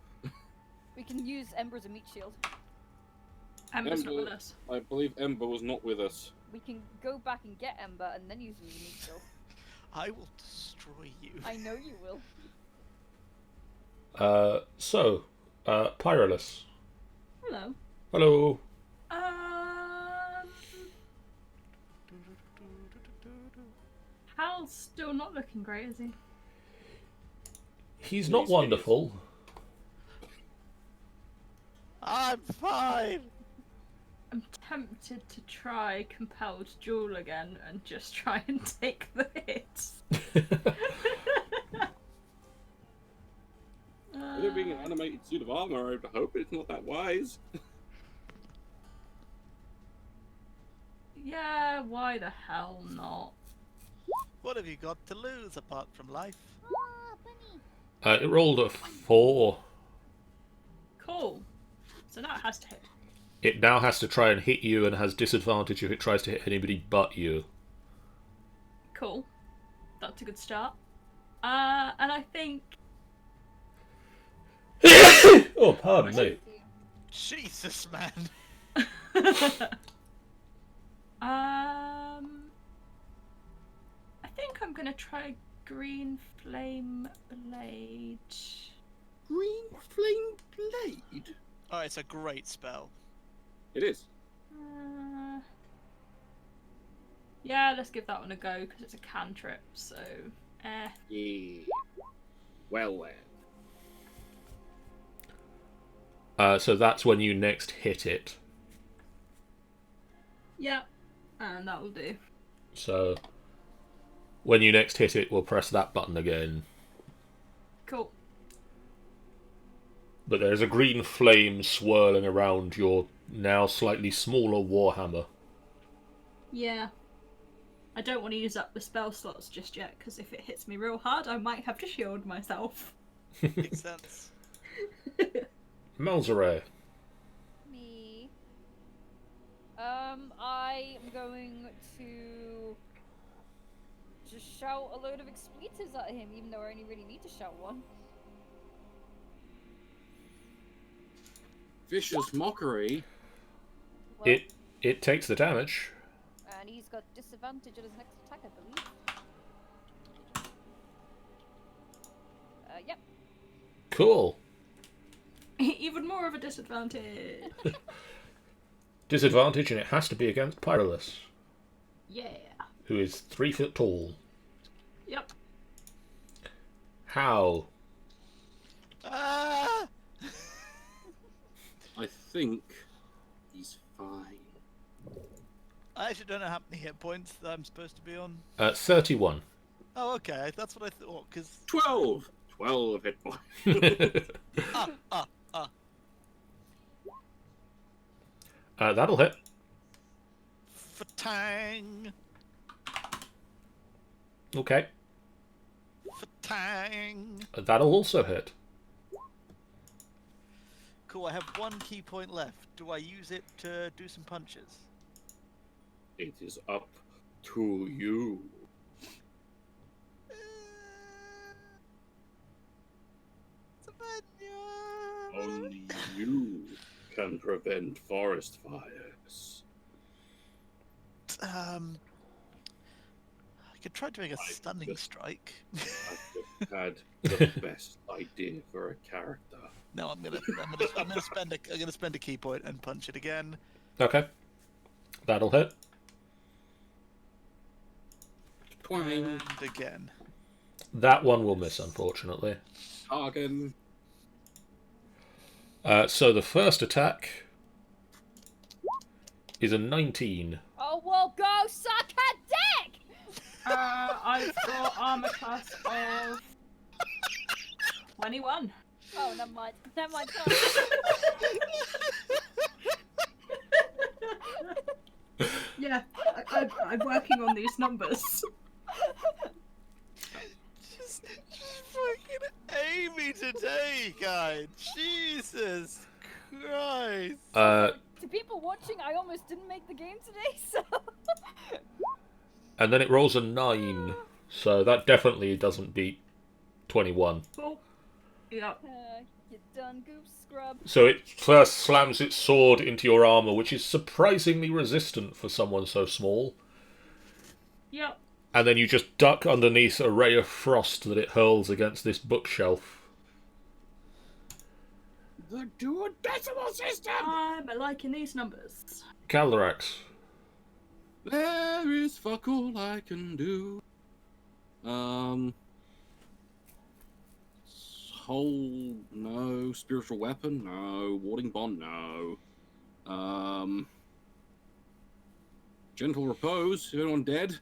We can use Ember as a meat shield. Ember's not with us. I believe Ember was not with us. We can go back and get Ember and then use him as a meat shield. I will destroy you. I know you will. Pyrolus. Hello. Hello. Hal's still not looking great, is he? He's not wonderful. I'm fine. I'm tempted to try Compelled Duel again and just try and take the hits. With it being an animated suit of armor, I hope it's not that wise. Yeah, why the hell not? What have you got to lose apart from life? It rolled a 4. Cool. So now it has to hit. It now has to try and hit you and has disadvantage if it tries to hit anybody but you. Cool. That's a good start. And I think... Oh, pardon me. Jesus, man. I think I'm gonna try Green Flame Blade. Green Flame Blade? Oh, it's a great spell. It is. Yeah, let's give that one a go because it's a cantrip. So, Yeah. Well then. So that's when you next hit it. yeah, and that will do. So when you next hit it, we'll press that button again. Cool. But there's a green flame swirling around your now slightly smaller warhammer. Yeah. I don't want to use up the spell slots just yet because if it hits me real hard, I might have to shield myself. Makes sense. Malzere. Me. I am going to just shout a load of expletives at him, even though I only really need to shout one. Vicious Mockery. Well, It takes the damage. and he's got disadvantage on his next attack, I believe. Yep. Cool. Even more of a disadvantage. Disadvantage, and it has to be against Pyrolus, Yeah. who is 3 foot tall. Yep. How? Ah! I think he's fine. I actually don't know how many hit points that I'm supposed to be on. 31. Oh, okay. That's what I thought. Because 12! 12 hit points. That'll hit. Fatang, Okay. fatang. That'll also hit. Cool. I have 1 key point left. Do I use it to do some punches? It is up to you. Only you can prevent forest fires. I could try doing a stunning strike. I've just had the best idea for a character. No, I'm gonna spend a key point and punch it again. Okay. That'll hit. Twang. And again. That one will miss, unfortunately. Hagen. So the first attack is a 19. Oh, well, go suck a I've got armor class of 21. Oh, never mind. Never mind. Yeah, I'm working on these numbers. Just fucking Amy today, guy. Jesus Christ. To people watching, I almost didn't make the game today, so. And then it rolls a 9, so that definitely doesn't beat 21. Cool. Yep. You done, Goop Scrub. So it first slams its sword into your armor, which is surprisingly resistant for someone so small. Yep. And then you just duck underneath a ray of frost that it hurls against this bookshelf. The duodecimal system! I'm liking these numbers. Caldrax. There is fuck all I can do. Whole, no. Spiritual weapon, no. Warding bond, no. Gentle repose. Is anyone dead?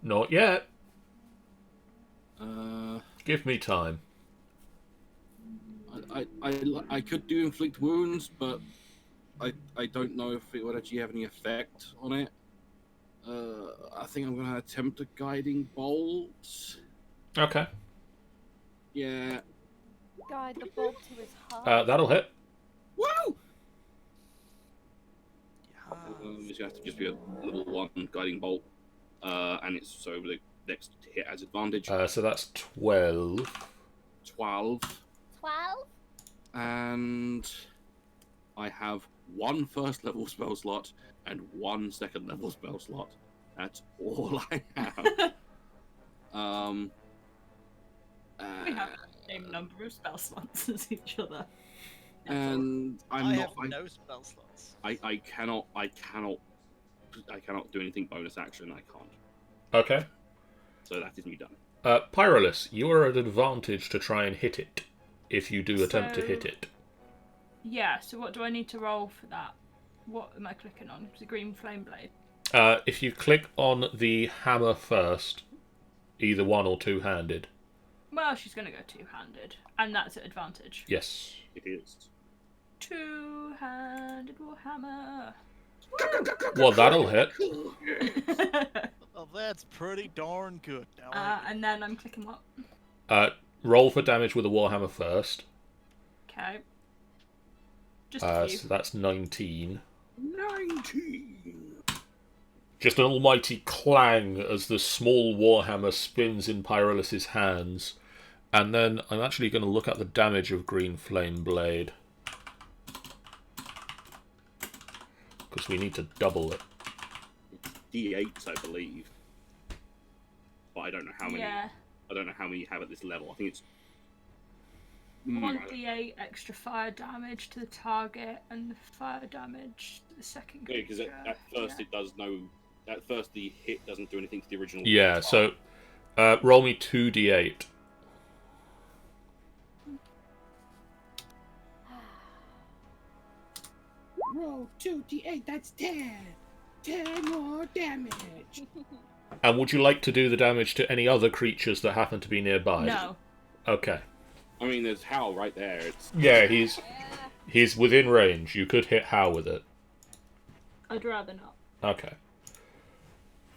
Not yet. uh, Give me time. I could do inflict wounds, but I don't know if it would actually have any effect on it. I think I'm gonna attempt a guiding bolt. Okay. Yeah. Guide the bolt to his heart. That'll hit. Woo! It's gonna have to just be a little one guiding bolt, and it's so the next hit has advantage. So that's 12. 12, 12? and I have one first level spell slot and one second level spell slot. That's all I have. We have the same number of spell slots as each other. And I'm I not. have no spell slots. I cannot do anything bonus action. I can't. Okay. So that is me done. Pyrolus, you are at advantage to try and hit it, if you do attempt to So- hit it. Yeah, so what do I need to roll for that? What am I clicking on? The green flame blade. If you click on the hammer first, either one or two-handed. Well, she's going to go two-handed, and that's at advantage. Yes. It is. Two-handed warhammer. Well, that'll hit. Well, that's pretty darn good. Now And then I'm clicking what? Roll for damage with a warhammer first. Okay. Just a few. So that's 19. 19. Just an almighty clang as the small warhammer spins in Pyrolus's hands. And then I'm actually going to look at the damage of Green Flame Blade. Because we need to double it. D8s, I believe. But I don't know how many. Yeah. I don't know how many you have at this level. I think it's 1d8 extra fire damage to the target and the fire damage to the second yeah, because creature. at first it does no. At first the hit doesn't do anything to the original. Yeah, so roll me 2d8. Roll 2d8. That's 10. 10 more damage. And would you like to do the damage to any other creatures that happen to be nearby? No. Okay. I mean, there's Hal right there. It's Yeah, he's within range. You could hit Hal with it. I'd rather not. Okay.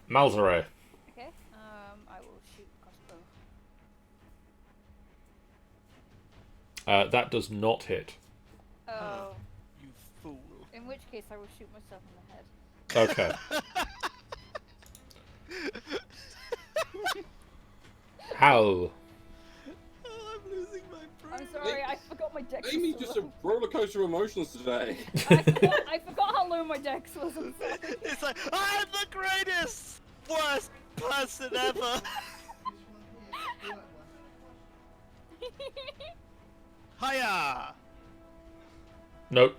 Malzare. Okay, I will shoot crossbow. That does not hit. Oh, you fool. in which case I will shoot myself in the head. Okay. Hal. Oh, I'm losing my brain. I'm sorry, I forgot my dex. Amy was just so a low. roller coaster of emotions today. I forgot how low my dex was. I'm sorry. It's like, I'm the greatest, worst person ever. Hiya! Nope.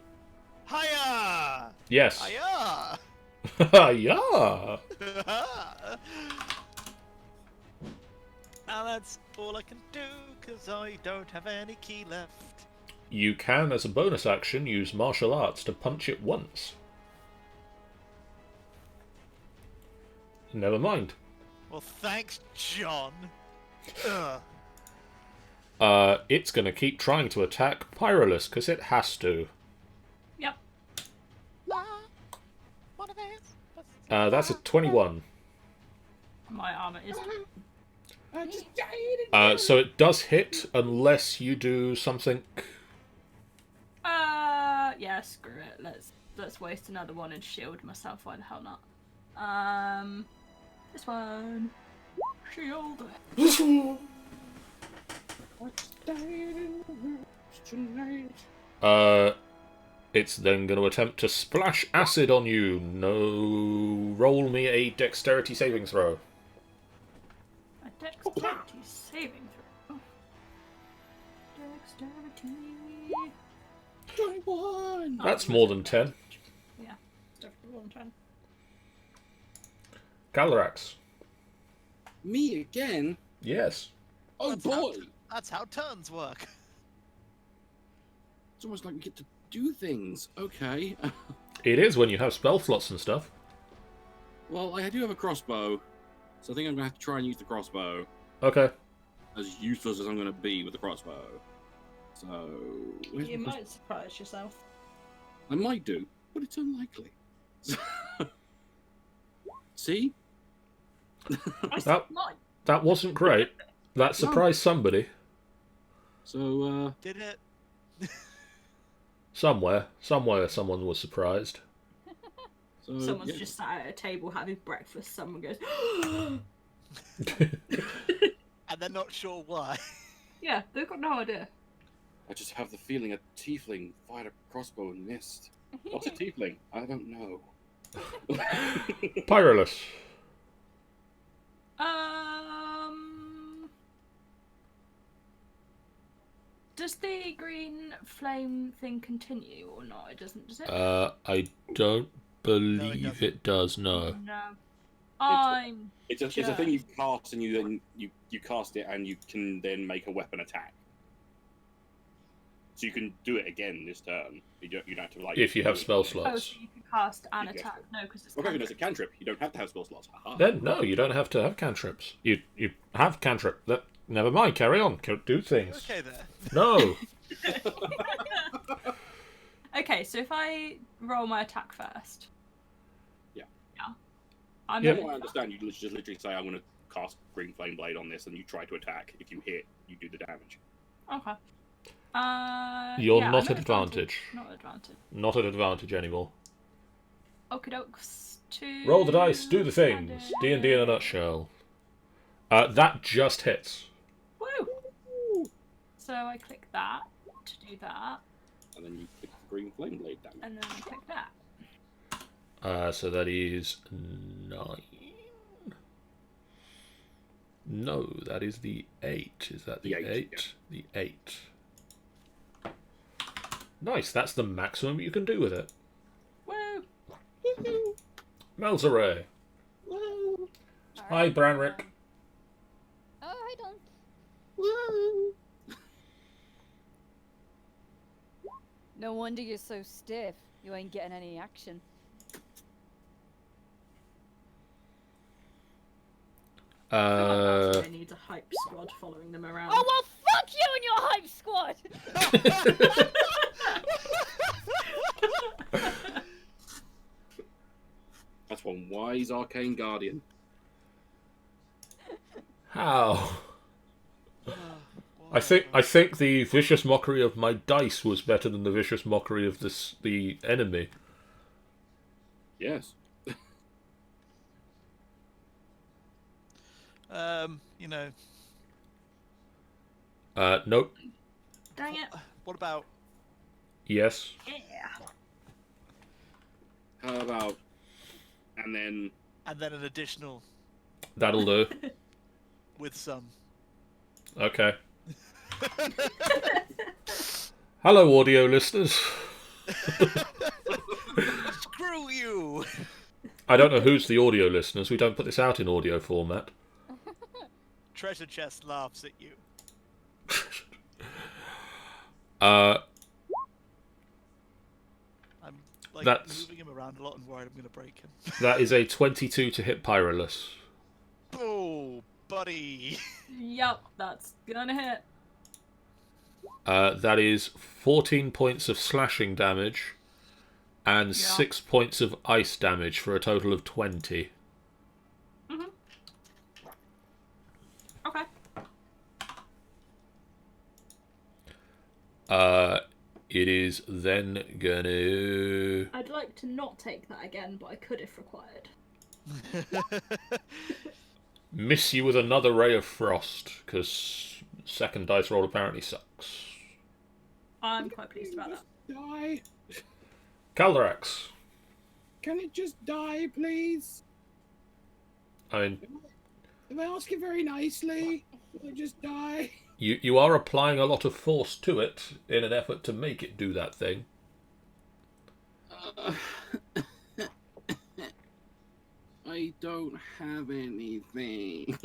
Hiya! Yes. Hiya! Yeah. And that's all I can do, because I don't have any key left. You can, as a bonus action, use martial arts to punch it once. Never mind. Well, thanks, John. Ugh. It's gonna keep trying to attack Pyrolus, because it has to. Yep. What are these? That's a 21. My armor is. So it does hit, unless you do something... Yeah, screw it. Let's waste another one and shield myself. Why the hell not? This one. Shield. It's then going to attempt to splash acid on you. No... Roll me a dexterity saving throw. A dexterity saving throw. Dexterity. 21! That's more than 10. Yeah, it's definitely more than 10. Calyrax. Me again? Yes. Oh That's boy! That's how turns work. It's almost like we get to do things. Okay. It is when you have spell slots and stuff. Well, I do have a crossbow, so I think I'm going to have to try and use the crossbow. Okay. As useless as I'm going to be with the crossbow. So... where's You my might surprise yourself. I might do, but it's unlikely. See? I That- might. That wasn't great. That surprised somebody. So, Did it? Somewhere. Somewhere someone was surprised. Someone's yeah. just sat at a table having breakfast. Someone goes, And they're not sure why. yeah, they've got no idea. I just have the feeling a tiefling fired a crossbow and missed. What's a tiefling? I don't know. Pyrolus. Does the green flame thing continue or not? It doesn't, does it? I don't believe doesn't. it does, no. No. I'm. It's a thing you cast and you cast it and you can then make a weapon attack. So you can do it again this turn. You don't have to like. If you have spell Oh, slots. so you can cast an Yes. attack. No, because it's. Okay, cantrip. it's a cantrip. You don't have to have spell slots. Haha. Then, no, you don't have to have cantrips. You have cantrip. Never mind, carry on. Do things. Okay then. No. Okay, so if I roll my attack first. Yeah. Yeah. I'm Yeah. From what I understand, you just literally say, "I'm going to cast Green Flame Blade on this," and you try to attack. If you hit, you do the damage. Okay. You're yeah, not I'm at advantage. Not advantage. Not at advantage anymore. Okie dokes. Roll the dice, do the things. D&D in a nutshell. That just hits. Woo! So I click that to do that, And then you click the Green Flame Blade damage. and then I click that. So that is 9. No, that is the 8. Is that the The 8? eight, The 8. Nice, that's the maximum you can do with it. Woo! Malzaray. Hi, Branrick. Oh, I don't. No wonder you're so stiff. You ain't getting any action. They need a hype squad following them around. Oh well, fuck you and your hype squad. That's one wise arcane guardian. How? I think the vicious mockery of my dice was better than the vicious mockery of the enemy. Yes. You know, Nope. Dang it! what about Yes. Yeah. How about, and then and then an additional That'll do. with some. Okay. Hello, audio listeners. Screw you! I don't know who's the audio listeners. We don't put this out in audio format. Treasure chest laughs at you. I'm like That's- moving him around a lot and worried I'm gonna break him. That is a 22 to hit Pyrolus. Oh, buddy. Yup, that's gonna hit. That is 14 points of slashing damage and 6 points of ice damage for a total of 20. Okay. It is then gonna I'd like to not take that again, but I could if required. miss you with another ray of frost, because second dice roll apparently sucks. I'm quite pleased about that. Die. Caldrax. Can it just die, please? I mean, If I ask it very nicely, will it just die? you are applying a lot of force to it in an effort to make it do that thing. I don't have anything.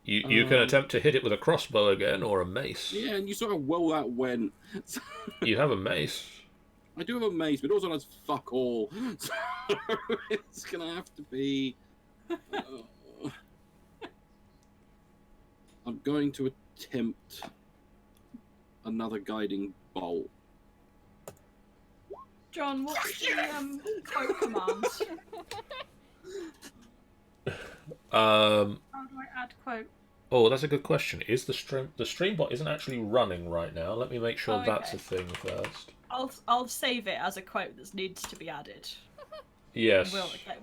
You can attempt to hit it with a crossbow again or a mace. Yeah, and you saw how well that went. You have a mace. I do have a mace, but it also does fuck all. So it's gonna have to be. I'm going to attempt another guiding bolt. John, what's the quote command? How do I add quote? Oh, that's a good question. Is the streambot isn't actually running right now? Let me make sure Oh, that's a okay. thing first. I'll save it as a quote that needs to be added. Yes.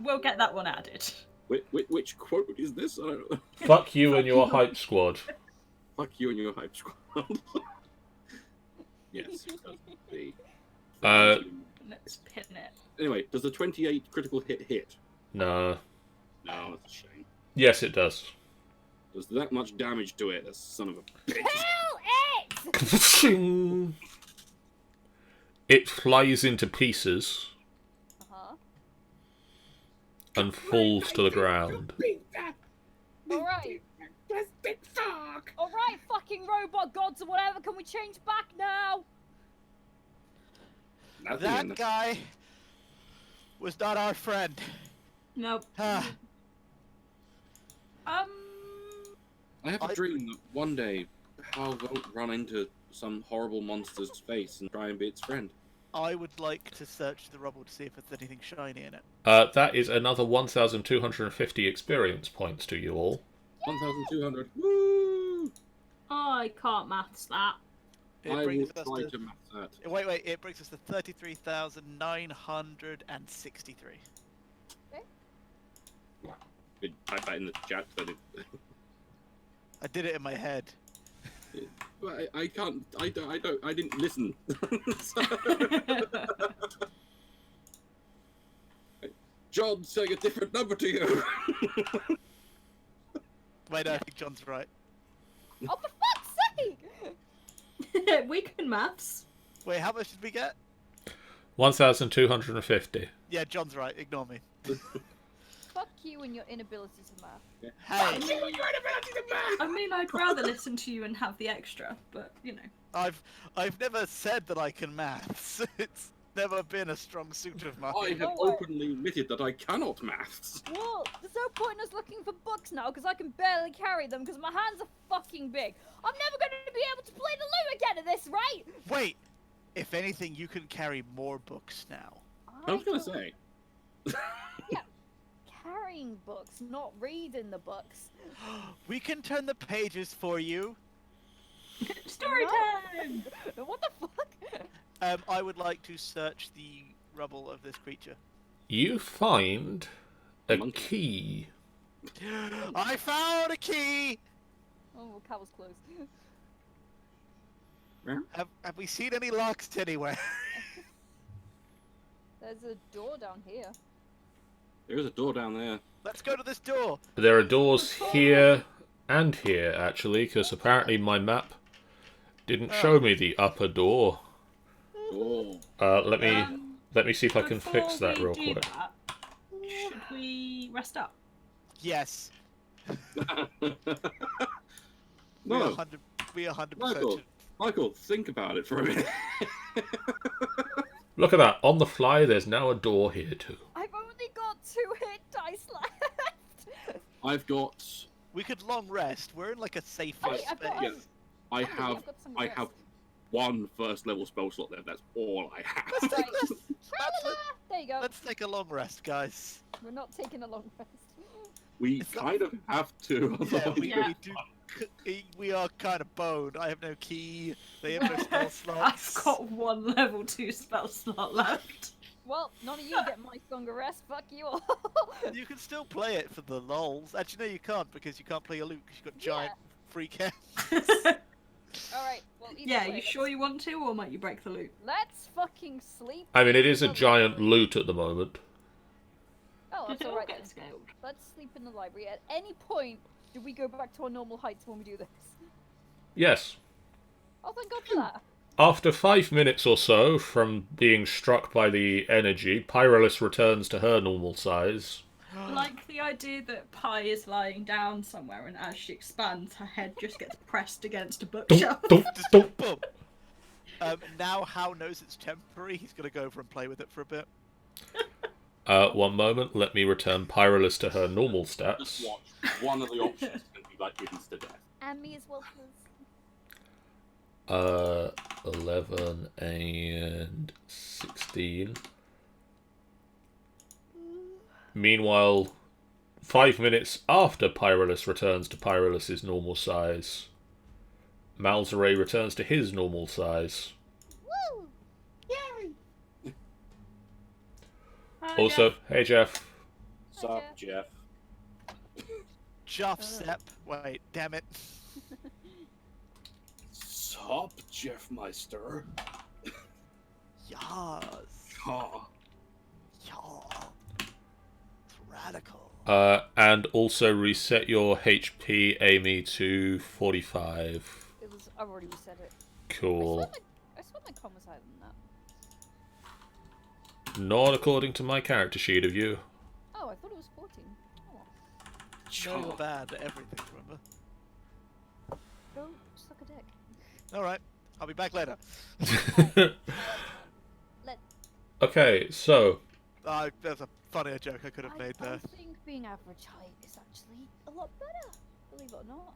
We'll get that one added. Which quote is this? I don't know. Fuck you and your hype squad. Fuck you and your hype squad. Yes. It does be. Let's pin it. Anyway, does the 28 critical hit? No. No, that's a shame. Yes, it does. Does that much damage to it? That son of a bitch. Kill it! It flies into pieces Uh-huh. and falls to the ground. Alright. Plastic fuck. Alright, fucking robot gods or whatever, can we change back now? That guy was not our friend. Nope. Ah, I have a dream that one day Hal won't run into some horrible monster's face and try and be its friend. I would like to search the rubble to see if there's anything shiny in it. That is another 1,250 experience points to you all. 1,200. Woo! I can't maths that. It I will brings us try to... to match that. Wait, it brings us to 33,963. Type that in the chat. But I did it in my head. I can't. I didn't listen. John's saying a different number to you. Wait, no, I think John's right. Oh, for fuck's sake! We can maths. Wait, how much did we get? 1,250. Yeah, John's right. Ignore me. Fuck you and your inability to math. Hey, I mean, I'd rather listen to you and have the extra, but you know. I've never said that I can maths. It's never been a strong suit of mine. I have Don't worry. openly admitted that I cannot maths. Well, there's no point in us looking for books now because I can barely carry them because my hands are fucking big. I'm never going to be able to play the lute again at this rate! Wait, if anything, you can carry more books now. I was gonna don't- say. Carrying books, not reading the books. We can turn the pages for you. Story No. time. What the fuck? I would like to search the rubble of this creature. You find a Monkey. key. I found a key. Oh, cat was closed. Have we seen any locks anywhere? There's a door down here. There is a door down there. Let's go to this door. There are doors here and here, actually, because apparently my map didn't show me the upper door. Oh. Let me see if I can fix Before that we real do quick. that, should we rest up? Yes. No, 100%. Michael. Michael, think about it for a minute. Look at that. On the fly, there's now a door here too. I've only got 2 hit dice left. I've got. We could long rest. We're in like a safe Wait, space. I've got, Yeah. I Somebody, have. I've got some I rest. have one first level spell slot there. That's all I have. Right. Let's- There you go. Let's take a long rest, guys. We're not taking a long rest. We It's not- kind of have to. Yeah, otherwise we, Yeah. we do. We are kind of boned. I have no key. They have no spell slots. I've got 1 level 2 spell slot left. Well, none of you get my stronger rest. Fuck you all. You can still play it for the lols. Actually, no, you can't because you can't play a loot because you've got giant free care. Alright, well, either Yeah, way, you sure you want to, or might you break the loop? Let's fucking sleep. I mean, it is a in the giant library. loot at the moment. Oh, Did that's it all alright get then. scaled? Let's sleep in the library. At any point, do we go back to our normal heights when we do this? Yes. Oh, thank God for that. After 5 minutes or so from being struck by the energy, Pyrolis returns to her normal size. Like the idea that Pi is lying down somewhere, and as she expands, her head just gets pressed against a bookshelf. Dunk, Just dunk. boom. Now Hal knows it's temporary. He's gonna go over and play with it for a bit. One moment, let me return Pyrolis to her normal Just stats. watch. One of the options can be like insta death. And me as well, please. 11 and 16. Meanwhile, 5 minutes after Pyrolis returns to Pyrolis' normal size, Malzere returns to his normal size. Woo! Also, hey Jeff. Sup, Jeff? Juff Sep. Wait, damn it. Sup, Jeff Meister? Yas. Oh, Yaw. It's radical. And also reset your HP, Amy, to 45. It was. I've already reset it. Cool. I swear my com was higher than that. Not according to my character sheet of you. Oh, I thought it was 14. Oh, well. No, you're bad at everything, remember? Go suck a dick. Alright, I'll be back later. Let. Okay, so There's a funnier joke I could have made I there. think being average height is actually a lot better. Believe it or not.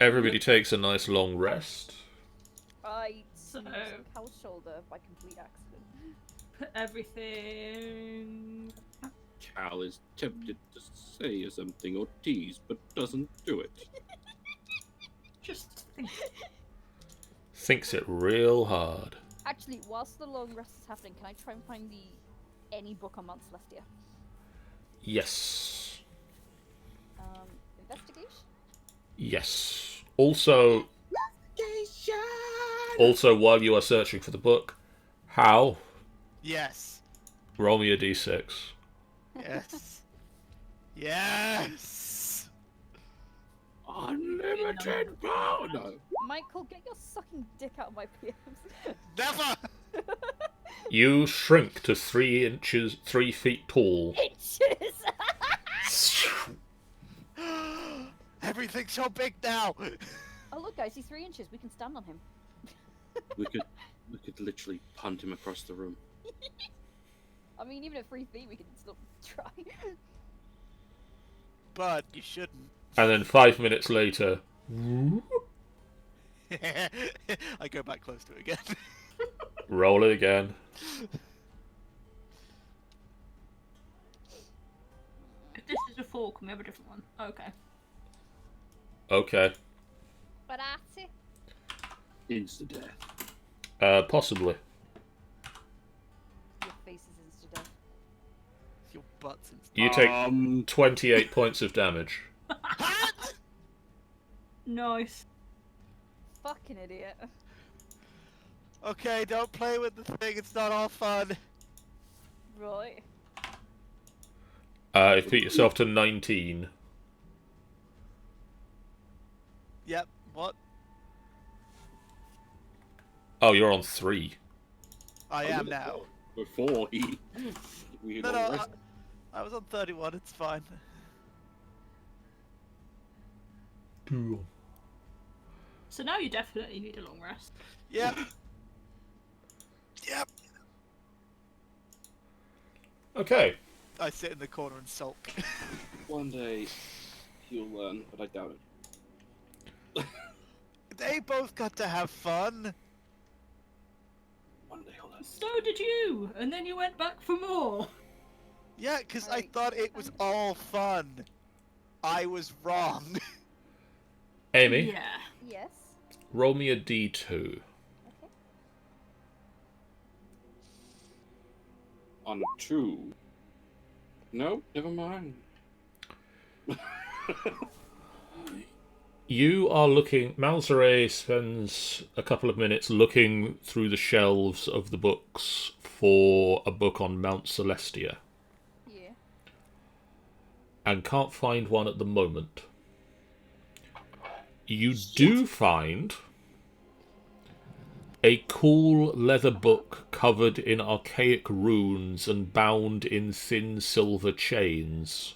everybody takes a nice long rest. I So- smoothed Cal's shoulder by complete accident. Put everything. Cal is tempted to say something or tease, but doesn't do it. Just think. Thinks it real hard. Actually, whilst the long rest is happening, can I try and find any book on Mount Celestia? Yes. Investigation? Yes. Also, while you are searching for the book, Hal, Yes. roll me a d6. Yes. Yes. Unlimited power. No. Michael, get your sucking dick out of my PMs. Never. You shrink to 3 feet tall. Inches! Everything's so big now. Oh look guys, he's 3 inches, we can stand on him. We could literally punt him across the room. I mean, even at 3 feet we can still try. But you shouldn't. And then 5 minutes later, I go back close to it again. roll it again. If this is a 4, can we have a different one? Okay. Okay. But that's it. Insta death. Possibly. Your face is insta death. Your butt's in. You take 28 points of damage. Nice. Fucking idiot. Okay, don't play with the thing. It's not all fun. Right. You've put yourself to 19. Yep. What? Oh, you're on 3. I am now. Before he. We No, had no. all rest- I was on 31. It's fine. So now you definitely need a long rest. Yep. Yep. Okay. I sit in the corner and sulk. One day he'll learn, but I doubt it. They both got to have fun. One day he'll learn. So did you, and then you went back for more. Yeah, because I Right. thought it was all fun. I was wrong. Amy, Yeah. Yes. roll me a d2. Okay. On 2. No, never mind. You are looking... Malzere spends a couple of minutes looking through the shelves of the books for a book on Mount Celestia, Yeah. and can't find one at the moment. You do find a cool leather book covered in archaic runes and bound in thin silver chains.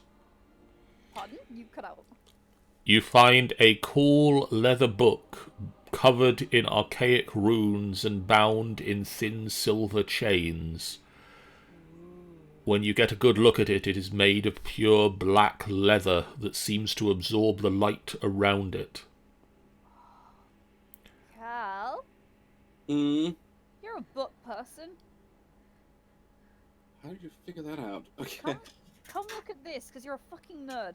Pardon? You cut out. You find a cool leather book covered in archaic runes and bound in thin silver chains. When you get a good look at it, it is made of pure black leather that seems to absorb the light around it. Cal, Hmm. you're a book person. How did you figure that out? Okay. Come look at this, because you're a fucking nerd.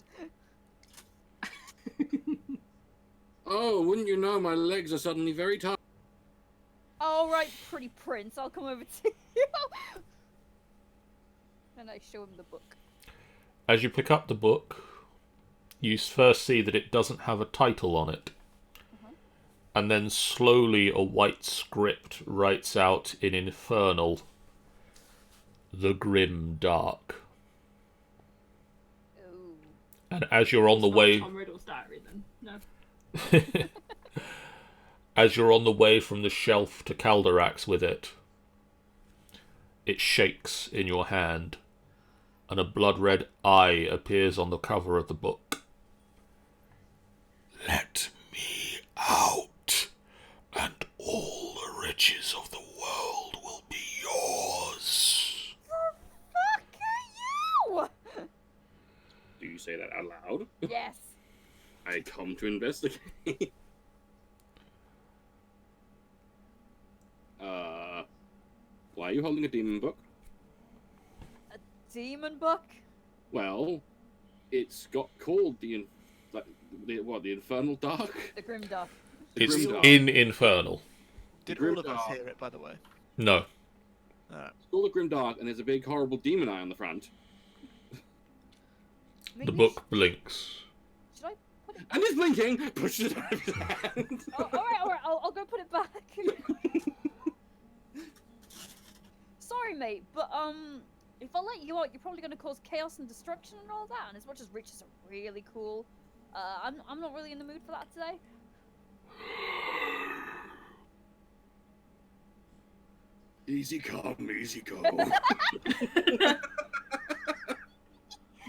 Oh, wouldn't you know, my legs are suddenly very tired. All right, pretty prince, I'll come over to you. And I show him the book. As you pick up the book, you first see that it doesn't have a title on it. And then slowly a white script writes out in Infernal, "The Grim Dark." Ooh. And as you're on the It's not way... Tom Riddle's diary then. No. As you're on the way from the shelf to Calderax with it, it shakes in your hand, and a blood-red eye appears on the cover of the book. "Let me out, and all the riches of the world will be yours." Fuck are you? Do you say that out loud? Yes. I come to investigate. Why are you holding a demon book? Demon book? Well, it's got called the Infernal Dark? The Grim Dark. The It's Grim Dark. in Infernal. Did Grim all of us Dark. hear it, by the way? No. It's called the Grim Dark, and there's a big horrible demon eye on the front. The book blinks. Should I put it And it's blinking! Pushes it out of his hand! Oh, alright, I'll go put it back. Sorry, mate, but, if I let you out, you're probably gonna cause chaos and destruction and all that, and as much as riches are really cool, I'm not really in the mood for that today. Easy come, easy go.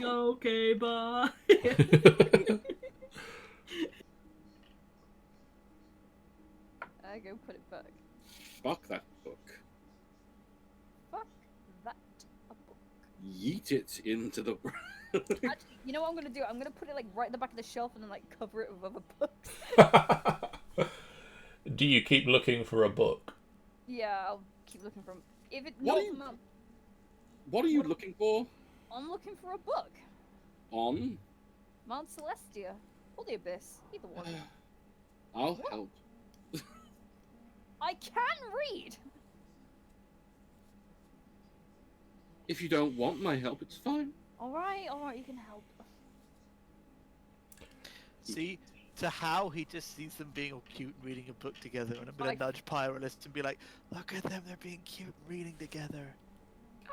Okay, bye. I go put it back. Fuck that book. Fuck that a book. Yeet it into the... Actually, you know what I'm gonna do? I'm gonna put it like right at the back of the shelf and then like cover it with other books. Do you keep looking for a book? Yeah, I'll keep looking for 'em. If it What not do you- from Mount, What are you looking for? I'm looking for a book. On? Mount Celestia or the Abyss, either one. I'll help. I can read. If you don't want my help, it's fine. All right, you can help. See, to how he just sees them being all cute and reading a book together, and I'm gonna Like- nudge Pyrolist and be like, "Look at them, they're being cute and reading together."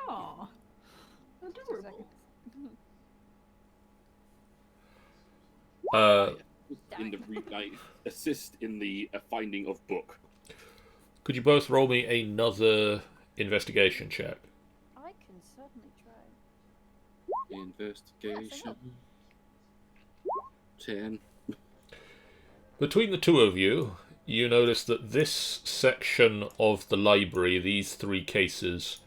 Aw. Just a Adorable. second. In the I assist in the finding of book. Could you both roll me another investigation check? I can certainly try. Investigation. 10. Between the two of you, you notice that this section of the library, these three cases,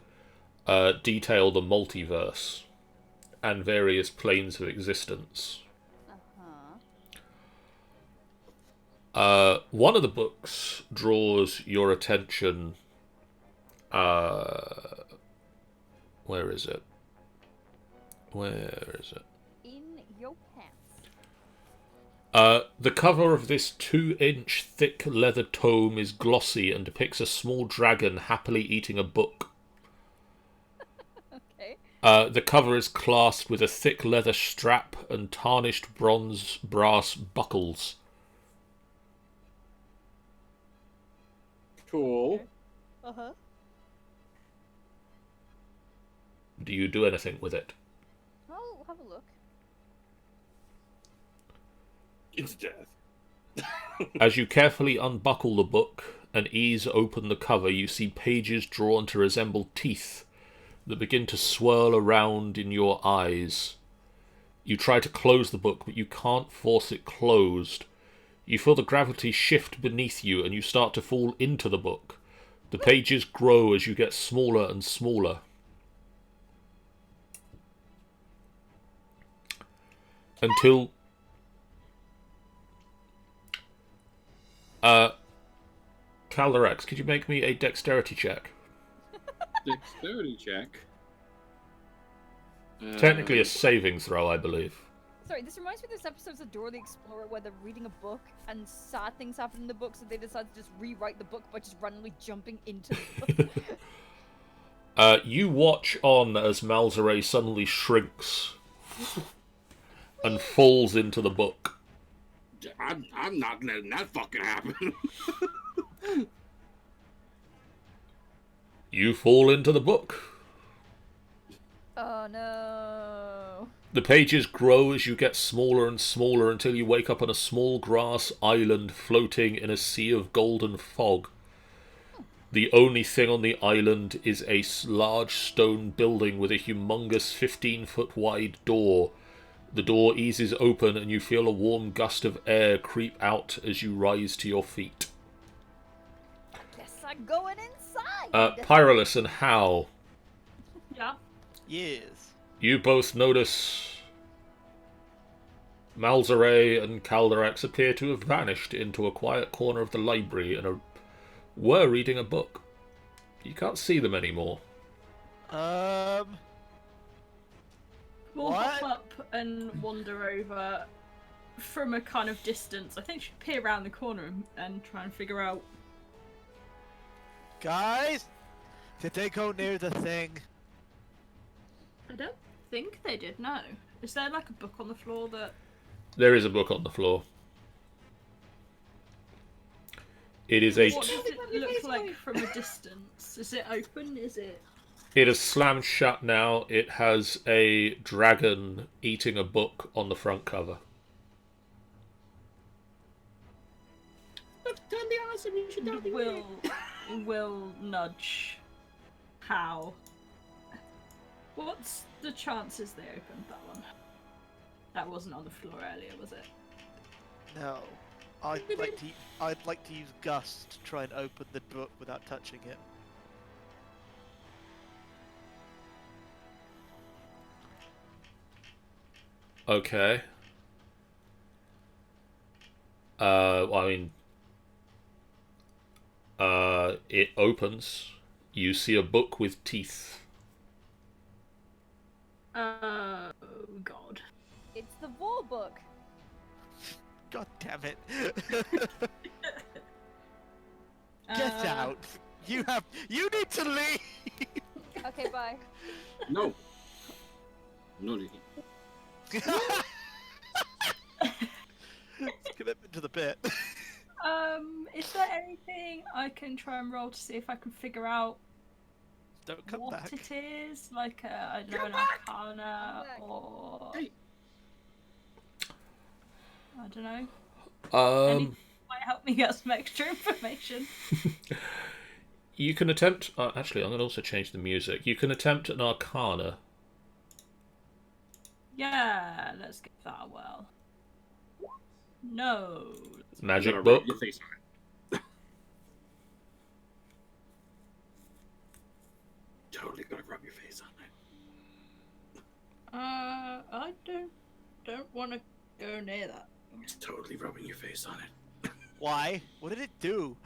detail the multiverse and various planes of existence. One of the books draws your attention. Where is it? In your pants. The cover of this 2-inch thick leather tome is glossy and depicts a small dragon happily eating a book. Okay. The cover is clasped with a thick leather strap and tarnished brass buckles. Cool. Uh-huh. Do you do anything with it? I'll have a look. It's death. As you carefully unbuckle the book and ease open the cover, you see pages drawn to resemble teeth that begin to swirl around in your eyes. You try to close the book, but you can't force it closed. You feel the gravity shift beneath you, and you start to fall into the book. The pages grow as you get smaller and smaller. Until... Calderex, could you make me a dexterity check? Dexterity check. Technically a saving throw, I believe. Sorry, this reminds me of those episodes of Dora the Explorer where they're reading a book and sad things happen in the book, so they decide to just rewrite the book by just randomly jumping into the book. You watch on as Malzere suddenly shrinks and falls into the book. I'm not letting that fucking happen. You fall into the book. Oh no. The pages grow as you get smaller and smaller until you wake up on a small grass island floating in a sea of golden fog. The only thing on the island is a large stone building with a humongous 15-foot wide door. The door eases open and you feel a warm gust of air creep out as you rise to your feet. Guess I'm going inside. Pyrolus and Hal, Yeah. Yes. you both notice Malzere and Calderex appear to have vanished into a quiet corner of the library and were reading a book. You can't see them anymore. We'll What? hop up and wander over from a kind of distance. I think she'd peer around the corner and try and figure out. Guys, did they go near the thing? I don't think they did, no. Is there like a book on the floor that... There is a book on the floor. It is a... What does it look like from a distance? Is it open? Is it... It is slammed shut now. It has a dragon eating a book on the front cover. Will nudge How. What's the chances they opened that one? That wasn't on the floor earlier, was it? No. I'd like to use Gust to try and open the book without touching it. Okay. It opens. You see a book with teeth. Oh, God. It's the War book. God damn it! Get out! You need to leave. Okay, bye. No. No, Nikki. Commitment to the bit. Is there anything I can try and roll to see if I can figure out Don't come what back. it is? Like, I don't know, an arcana or... Hey. I don't know. Um, Might help me get some extra information. you can attempt... actually, I'm going to also change the music. You can attempt an arcana. Yeah, let's get that a whirl. No. Magic Gotta book. rub your face on it. Totally gonna rub your face on it. I don't want to go near that. It's totally rubbing your face on it. Why? What did it do?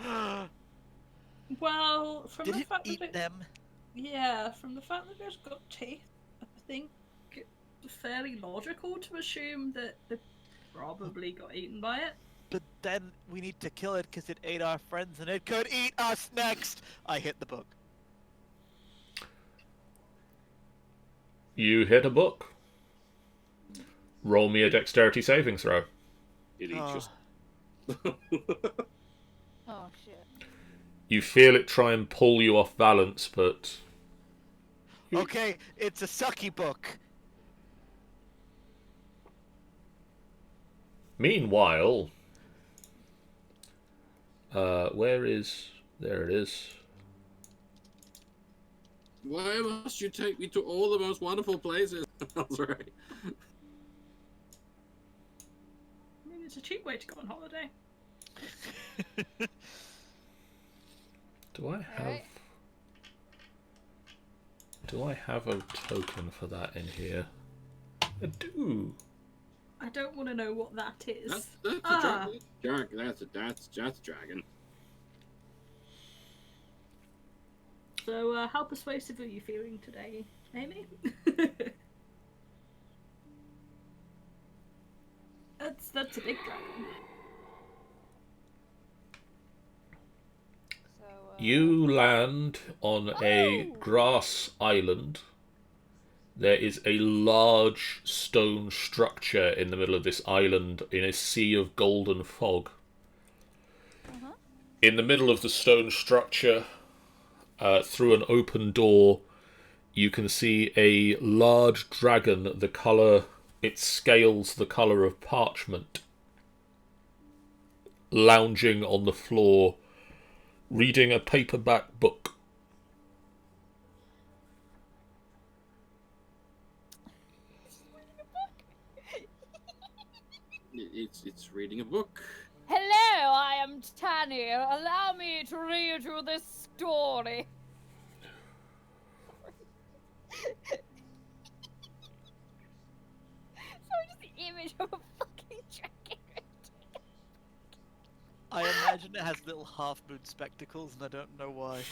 Well, from Did the it fact eat that them? yeah, from the fact that it's got teeth, I think it's fairly logical to assume that they probably got eaten by it. But then we need to kill it because it ate our friends and it could eat us next. I hit the book. You hit a book. Roll me a dexterity saving throw. It eats Oh shit. You feel it try and pull you off balance, but Okay, it's a sucky book. meanwhile, where is... There it is. Why must you take me to all the most wonderful places? That's right. I mean, it's a cheap way to go on holiday. Do I have... Alright. Do I have a token for that in here? I do. I don't want to know what that is. That's Ah. a dragon. That's a dragon. So, how persuasive are you feeling today, Amy? That's a big dragon. So, You land on a Oh! grass island. There is a large stone structure in the middle of this island in a sea of golden fog. Uh-huh. In the middle of the stone structure, through an open door, you can see a large dragon, the colour, its scales the colour of parchment, lounging on the floor, reading a paperback book. It's reading a book. Hello, I am Tanny. Allow me to read you this story. Sorry, just the image of a fucking dragon. I imagine it has little half-moon spectacles, and I don't know why.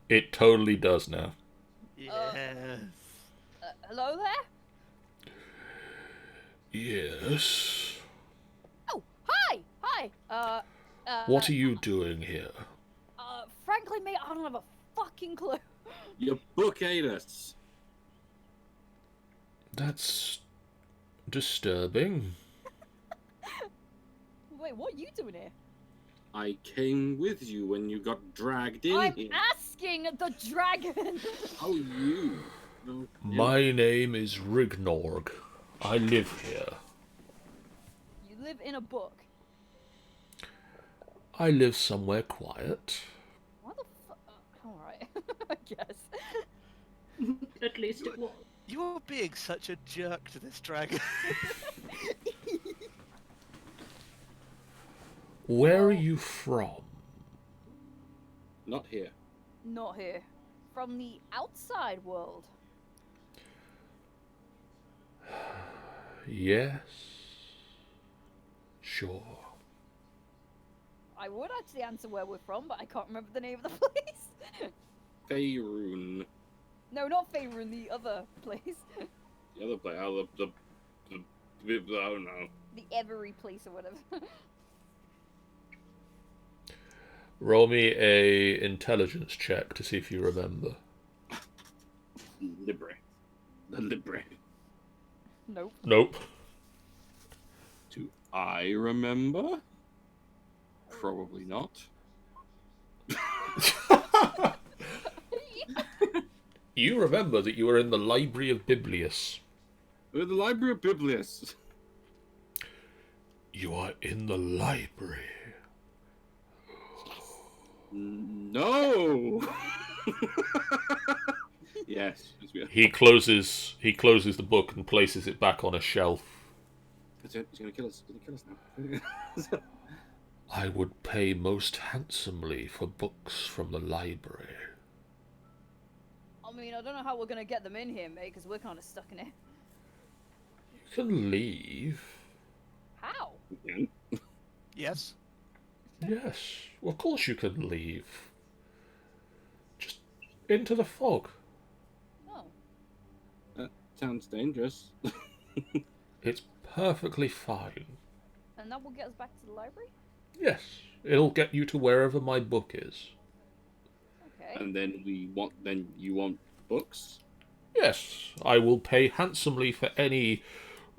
It totally does now. Yes. Hello there? Yes. Oh, hi! What are you doing here? Frankly, mate, I don't have a fucking clue. Your book ate us. That's disturbing. Wait, what are you doing here? I came with you when you got dragged in I'm here. asking the dragon! How you? No, My name is Rignorg. I live here. You live in a book. I live somewhere quiet. What the fuck? Alright, I guess. At least it was. You're being such a jerk to this dragon. Where are you from? Not here. Not here. From the outside world. Yes. Sure. I would actually answer where we're from, but I can't remember the name of the place. Faerun. No, not Faerun, the other place. The other place. Oh, the I don't know. The Every place or whatever. Roll me a intelligence check to see if you remember. Libre. The Libre. Nope. Nope. Do I remember? Probably not. You remember that you were in the Library of Biblius. The Library of Biblius. You are in the library. No. Yes. He closes the book and places it back on a shelf. That's it. He's gonna kill us. He's gonna kill us now. I would pay most handsomely for books from the library. I mean, I don't know how we're gonna get them in here, mate, because we're kind of stuck in it. You can leave. How? Again. Yes. Yes, well, of course you can leave. Just into the fog. Oh. That sounds dangerous. It's perfectly fine. And that will get us back to the library? Yes, it'll get you to wherever my book is. Okay. And then you want books? Yes, I will pay handsomely for any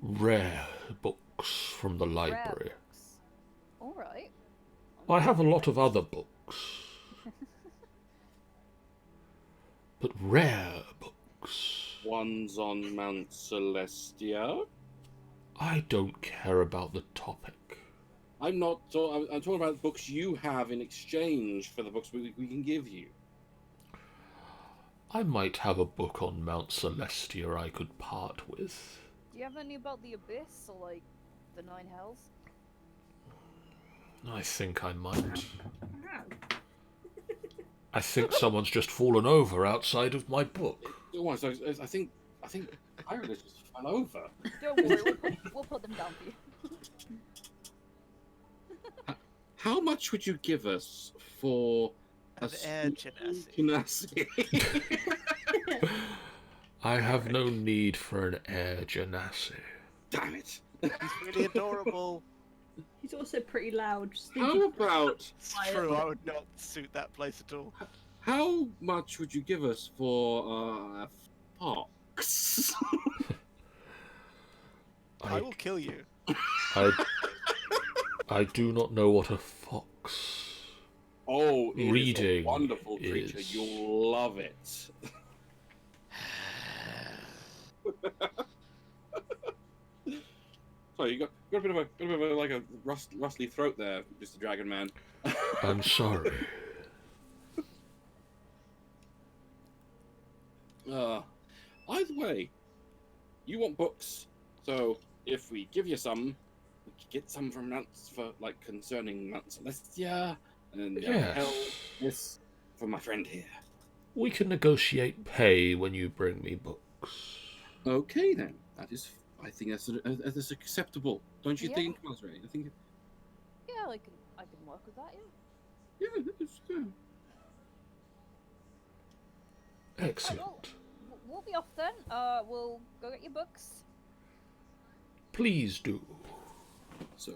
rare books from the library. Alright. I have a lot of other books. But rare books. Ones on Mount Celestia? I don't care about the topic. I'm talking about books you have in exchange for the books we can give you. I might have a book on Mount Celestia I could part with. Do you have any about the Abyss or, like, the Nine Hells? I think I might. I think someone's just fallen over outside of my book. I think Ireland just fell over. Don't worry, we'll put them down for you. How much would you give us for An air genasi. genasi? I have no need for an air genasi. Damn it! He's really adorable. He's also pretty loud. Just How thinking- about It's true, I would not suit that place at all. how much would you give us for a fox? I will kill you. I do not know what a fox. Oh, it is Reading a wonderful creature. is- You'll love it. Sorry, you got a bit of a like a rustly throat there, Mr. Dragon Man. I'm sorry. Either way, you want books, so if we give you some, we could get some from concerning Mount Celestia and Yes. Hell. This for my friend here. We can negotiate pay when you bring me books. Okay then, I think that's acceptable, don't you Yeah. think, Masray? I think Yeah, I can work with that, yeah. yeah, that's good. Excellent. We'll be off then. We'll go get your books. Please do. So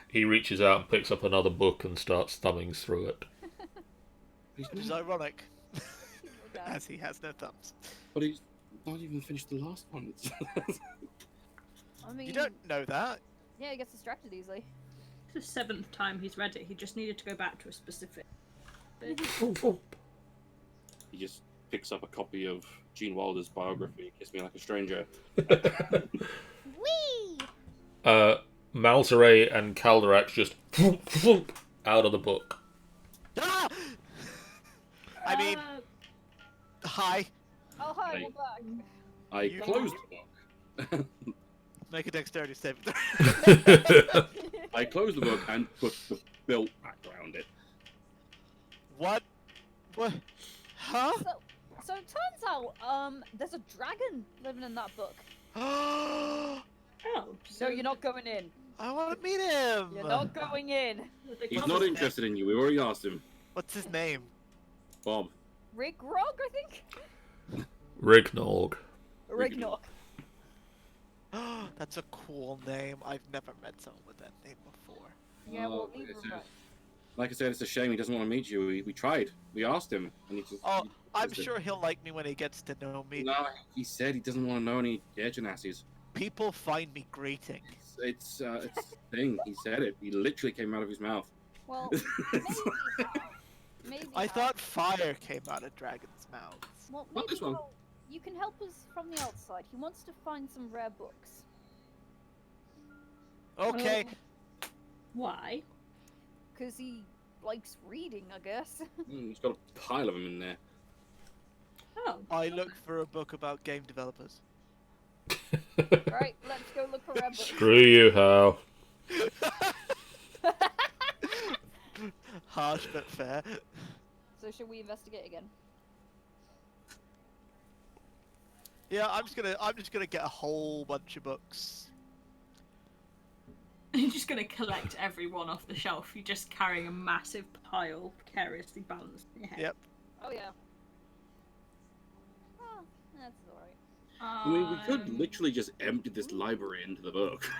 He reaches out and picks up another book and starts thumbing through it. he's Which is not, ironic, Okay. as he has no thumbs. but he's not even finished the last one. I mean, You don't know that. yeah, he gets distracted easily. It's the seventh time he's read it. He just needed to go back to a specific bit. He just picks up a copy of Gene Wilder's biography, Kiss Me Like a Stranger. Whee! Malzere and Calderax just out of the book. Ah! I mean, Uh, hi. Oh, hi, Hey. we're back. I You- closed the book. Make a dexterity save. I closed the book and put the belt back around it. What? What? Huh? So it turns out, there's a dragon living in that book. I oh, So you're not going in. want to meet him. You're not going in. He's not interested in you. We already asked him. What's his name? Bob. Rigrog, I think? Rignog. Rignog. That's a cool name. I've never met someone with that name before. Yeah, we'll Oh, leave it's him a- back. Like I said, it's a shame he doesn't want to meet you. We tried. We asked him, and he just. Oh, he I'm resisted. sure he'll like me when he gets to know me. No, he said he doesn't want to know any air genassis. People find me grating. It's a thing. He said it. He literally came out of his mouth. Well, maybe maybe I thought fire came out of dragons' mouths. Well, Not maybe this one. you can help us from the outside. He wants to find some rare books. Okay. Why? Because he likes reading, I guess. He's got a pile of them in there. Oh, I look for a book about game developers. Right, let's go look for rare books. Screw you, Hal. Harsh but fair. So should we investigate again? Yeah, I'm just gonna get a whole bunch of books. You're just gonna collect every one off the shelf. You're just carrying a massive pile, precariously balanced in your head. Yep. Oh yeah. Oh, that's alright. I mean, we could literally just empty this library into the book.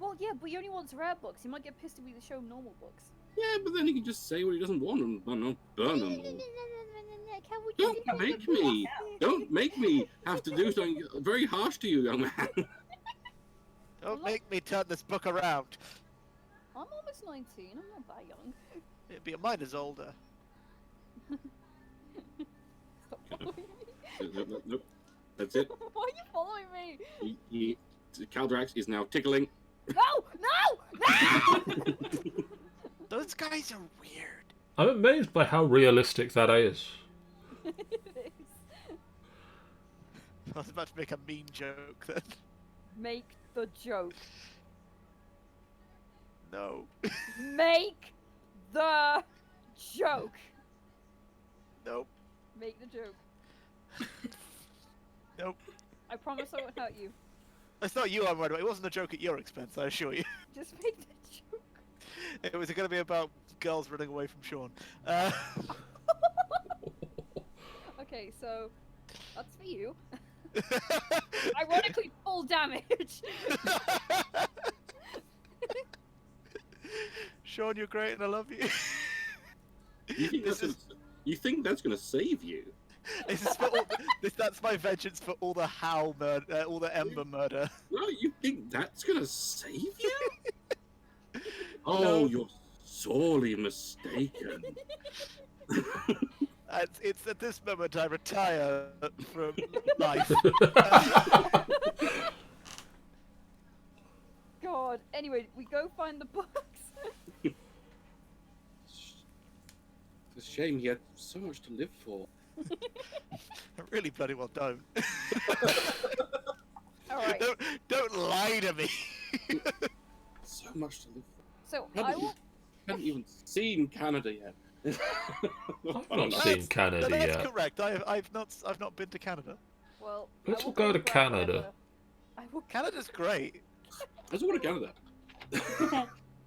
Well, yeah, but he only wants rare books. He might get pissed if we show him normal books. Yeah, but then he can just say what he doesn't want and, I don't know, burn them. Can we Don't make me! Don't make me have to do something very harsh to you, young man. Don't make me turn this book around. I'm almost 19. I'm not that young. It'd be mine is older. Stop following me. Nope. That's it. Why are you following me? Caldrax is now tickling. No! No! No! Those guys are weird. I'm amazed by how realistic that is. It is. I was about to make a mean joke then. Make the joke. No. Make the joke. Nope. Make the joke. Nope. I promise I won't hurt you. It's not you I'm worried about. It wasn't a joke at your expense, I assure you. Just make the joke. It was going to be about girls running away from Sean. Okay, so that's for you. Ironically, full damage. Sean, you're great and I love you. You think that's gonna save you? This is for all, that's my vengeance for all the Hal murder, all the Ember murder. No, you think that's gonna save you? Oh, No. you're sorely mistaken. It's at this moment I retire from life. God. Anyway, we go find the books. It's a shame he had so much to live for. Really bloody well don't. Alright, Don't lie to me. So much to live for. so I will. Haven't even seen Canada yet. I've not seen Canada That's yet. correct. I've not been to Canada. Well, Let's I will go to and grab Canada. whatever- I will. Canada's great. I just want to Canada.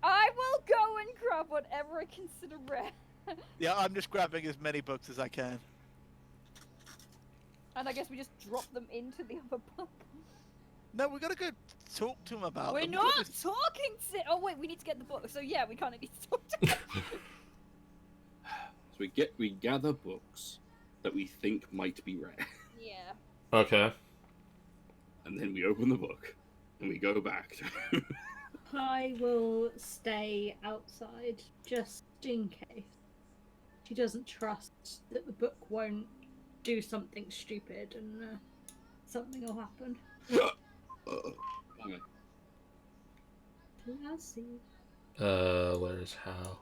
I will go and grab whatever I consider rare. Yeah, I'm just grabbing as many books as I can. And I guess we just drop them into the other book. No, we gotta go talk to him about We're them. not talking to. Oh wait, we need to get the book. So yeah, we kind of need to talk to him. So we gather books that we think might be rare, Yeah. Okay. and then we open the book and we go back. I will stay outside just in case. She doesn't trust that the book won't do something stupid and something will happen. Okay. I'll see. Where is Hal?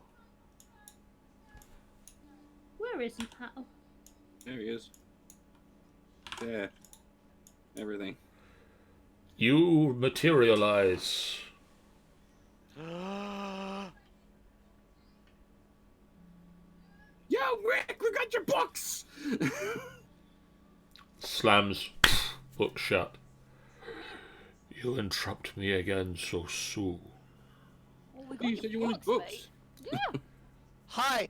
Where is Hal? There he is. There. Everything. You materialize. Yo, Rick, we got your books! Slams book shut. You interrupt me again so soon. Well, we got You the said you wanted books, books. mate. Yeah. Hi.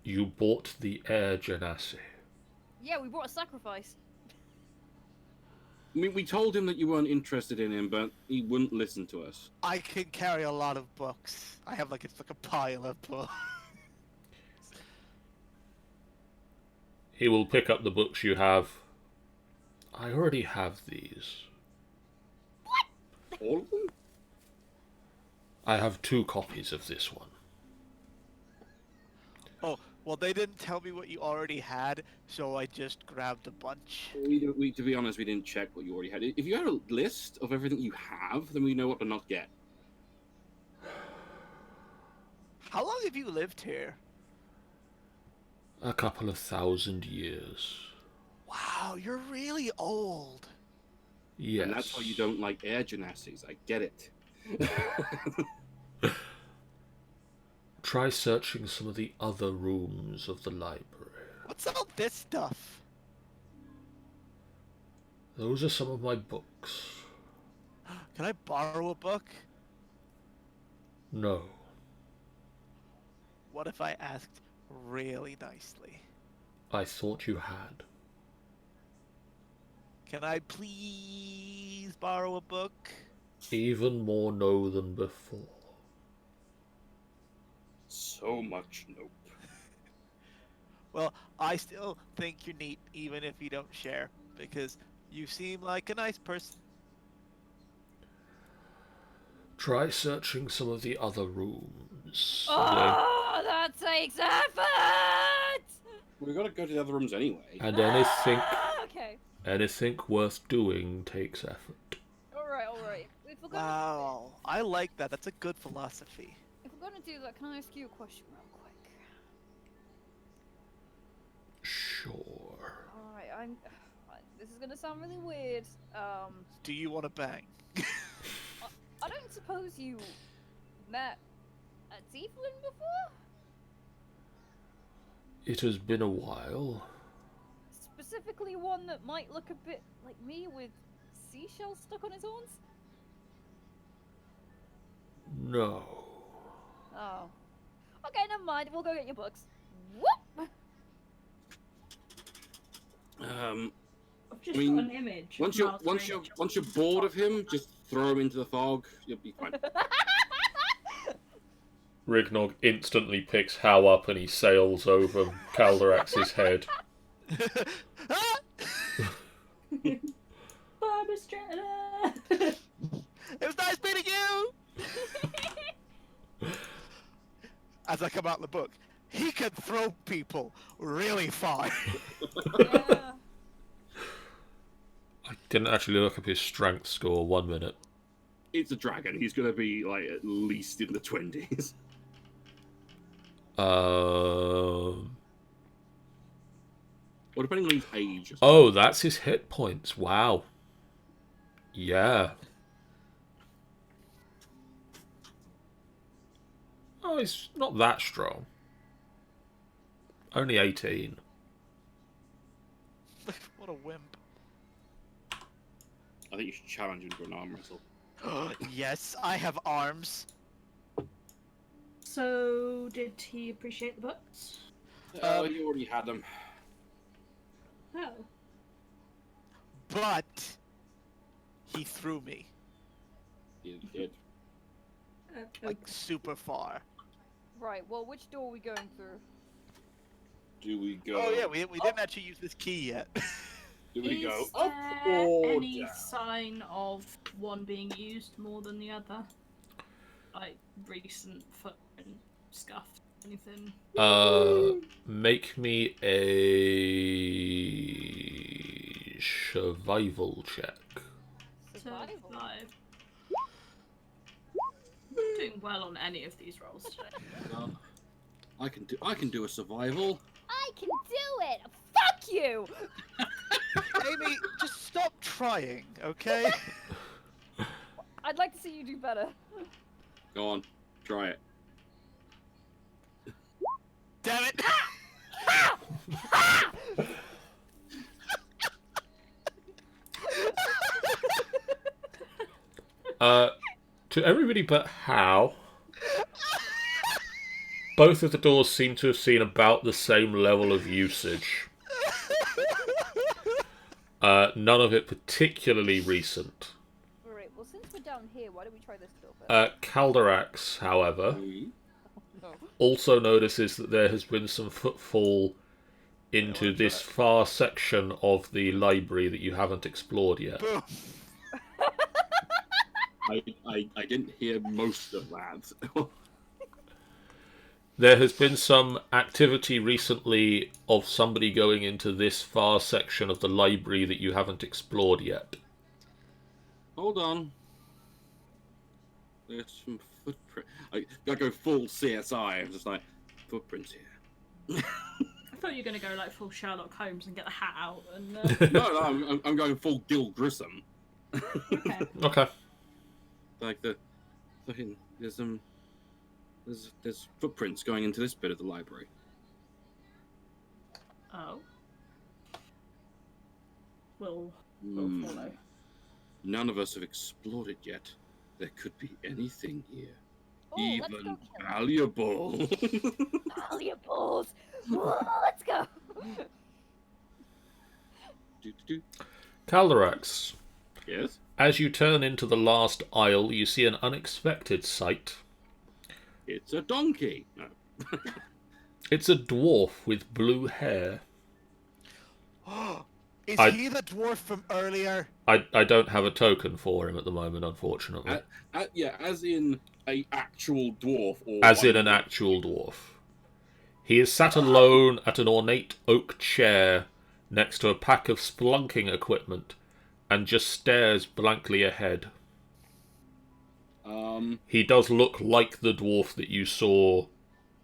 You bought the Air Genasi. Yeah, we brought a sacrifice. I mean, we told him that you weren't interested in him, but he wouldn't listen to us. I can carry a lot of books. I have it's like a pile of books. He will pick up the books you have. I already have these. All of them? I have 2 copies of this one. Oh, well, they didn't tell me what you already had, so I just grabbed a bunch. To be honest, we didn't check what you already had. If you had a list of everything you have, then we know what to not get. How long have you lived here? A couple of 1,000 years. Wow, you're really old. Yes. And that's why you don't like air gymnastics. I get it. Try searching some of the other rooms of the library. What's all this stuff? Those are some of my books. Can I borrow a book? No. What if I asked really nicely? I thought you had. Can I please borrow a book? Even more no than before. So much nope. Well, I still think you're neat, even if you don't share, because you seem like a nice person. Try searching some of the other rooms. Oh, that takes effort! We've got to go to the other rooms anyway. And Okay. anything worth doing takes effort. Alright. If we're gonna, Wow, I like that. That's a good philosophy. if we're gonna do that, can I ask you a question real quick? Sure. Alright, this is gonna sound really weird. Do you want to bang? I don't suppose you met a tiefling before? It has been a while. Specifically one that might look a bit like me with seashells stuck on his horns? No. Oh. Okay, never mind. We'll go get your books. Whoop! I've just I mean, got an image. once you're bored of him, just throw him into the fog. You'll be fine. Rignog instantly picks Hal up and he sails over Calderax's head. Barbara Streisand. It was nice meeting you! As I come out in the book, he can throw people really far. Yeah. I didn't actually look up his strength score 1 minute. It's a dragon. He's going to be like at least in the 20s. Um. Or depending on his age. Oh, that's his hit points. Wow. Yeah. Oh, he's not that strong. Only 18. What a wimp. I think you should challenge him to an arm wrestle. Yes, I have arms. So, did he appreciate the books? Oh, you already had them. Oh. But he threw me You did. like super far. Right, well, which door are we going through? Do we go? Oh yeah, we didn't actually use this key yet. Do we go Is up there or any down? sign of one being used more than the other? Like recent footprint scuff, anything? Make me a survival check. Survival. Survive. Doing well on any of these rolls today. I can do a survival. I can do it! Fuck you! Amy, just stop trying, okay? I'd like to see you do better. Go on, try it. Damn it! To everybody but Hal, both of the doors seem to have seen about the same level of usage. None of it particularly recent. Alright, well, since we're down here, why don't we try this door first? Calderax, however, also notices that there has been some footfall into this far section of the library that you haven't explored yet. Boom. I didn't hear most of that. There has been some activity recently of somebody going into this far section of the library that you haven't explored yet. Hold on. There's some footprint. I go full CSI. I'm just like, footprints here. I thought you were going to go like full Sherlock Holmes and get the hat out and. No, I'm going full Gil Grissom. Okay. Okay. Like the fucking there's footprints going into this bit of the library. Oh. We'll will Hmm. follow. None of us have explored it yet. There could be anything here. Oh, let's Even go kill him. valuable. Valuables! Whoa, let's go! Do. Calderax, Yes? as you turn into the last aisle, you see an unexpected sight. It's a donkey. No. It's a dwarf with blue hair. Is I- he the dwarf from earlier? I don't have a token for him at the moment, unfortunately. Yeah, as in a actual dwarf, or As in an actual dwarf. He is sat alone at an ornate oak chair next to a pack of spelunking equipment and just stares blankly ahead. He does look like the dwarf that you saw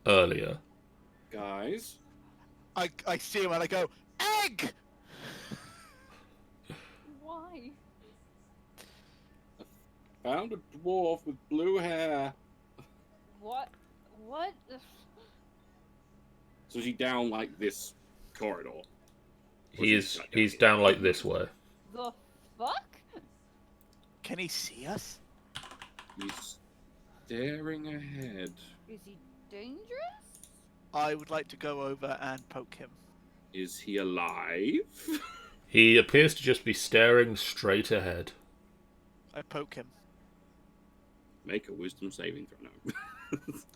earlier. Guys, I see him and I go, egg! Why? found a dwarf with blue hair. What? What? So is he down like this corridor? He's down like this way. The fuck? Can he see us? He's staring ahead. Is he dangerous? I would like to go over and poke him. Is he alive? He appears to just be staring straight ahead. I poke him. Make a wisdom saving throw. No.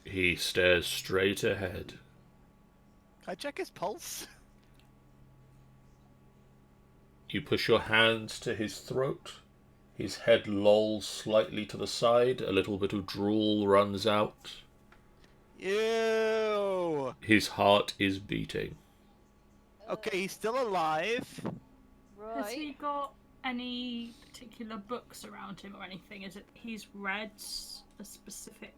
He stares straight ahead. Can I check his pulse? You push your hands to his throat. His head lolls slightly to the side. A little bit of drool runs out. Ew! His heart is beating. Okay, he's still alive. Has he Right. got any particular books around him or anything? Is it he's read a specific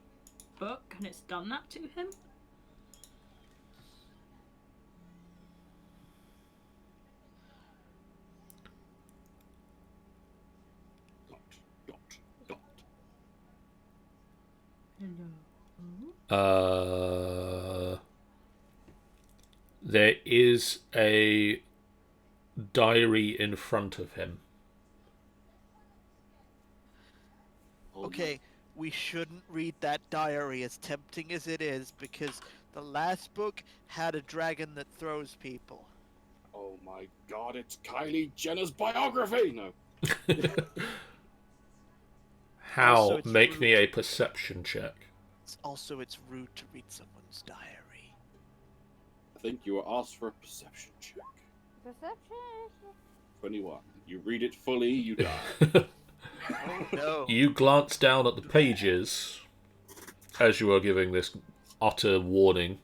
book and it's done that to him? Dot. There is a diary in front of him. Okay, we shouldn't read that diary, as tempting as it is, because the last book had a dragon that throws people. Oh my god, it's Kylie Jenner's biography! No. How? Also, it's Make me rude. a perception check. It's rude to read someone's diary. I think you were asked for a perception check. Perception. 21. You read it fully, you die. Oh no. You glance down at the pages as you are giving this utter warning,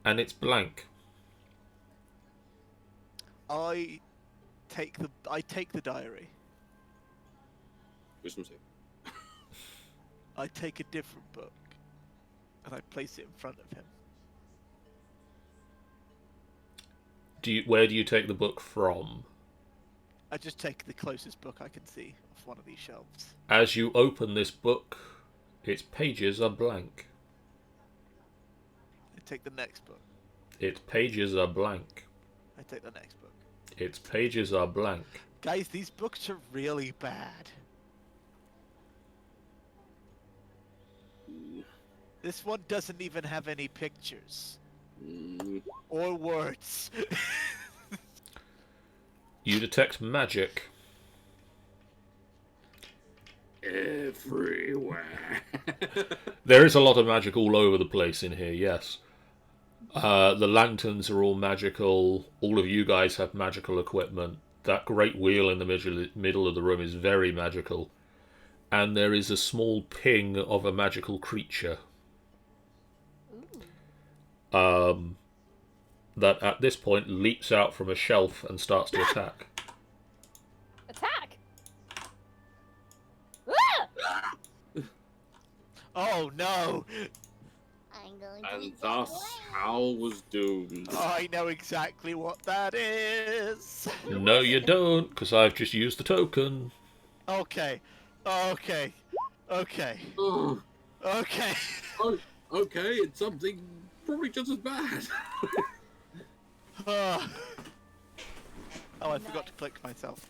and it's blank. I take the diary. Wisdom save. I take a different book and I place it in front of him. Where do you take the book from? I just take the closest book I can see off one of these shelves. As you open this book, its pages are blank. I take the next book. Its pages are blank. I take the next book. Its pages are blank. Guys, these books are really bad. This one doesn't even have any pictures or words. You detect magic. Everywhere. There is a lot of magic all over the place in here, yes. The lanterns are all magical. All of you guys have magical equipment. That great wheel in the middle of the room is very magical. And there is a small ping of a magical creature. That at this point leaps out from a shelf and starts to attack. Attack! Ah! Oh no! I'm going And thus, Hal was doomed. I know exactly what that is. No, you don't, because I've just used the token. Okay. Okay. Okay. Oh, Okay. okay, it's something probably just as bad. Oh, I forgot to click myself.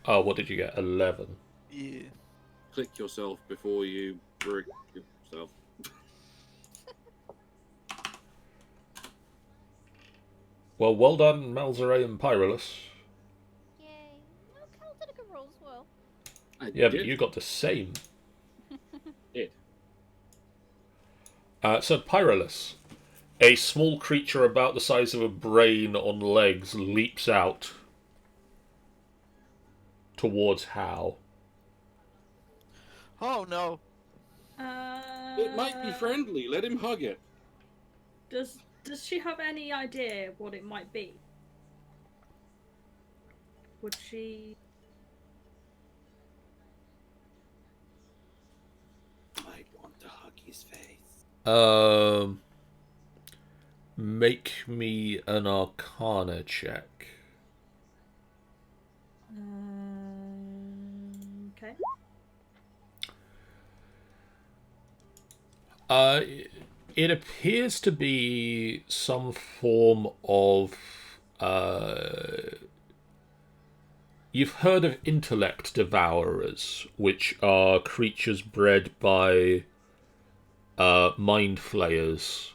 Oh, what did you get? 11. Yeah. Click yourself before you brick yourself. Well done, Malzere and Pyrolus. Yay. No, Cal did a good roll as well. I Yeah, did. but you got the same. Did. So, Pyrolus. A small creature about the size of a brain on legs leaps out towards Hal. Oh no. It might be friendly. Let him hug it. Does she have any idea what it might be? Would she? I want to hug his face. Make me an Arcana check. Okay. It appears to be some form of. You've heard of intellect devourers, which are creatures bred by mind flayers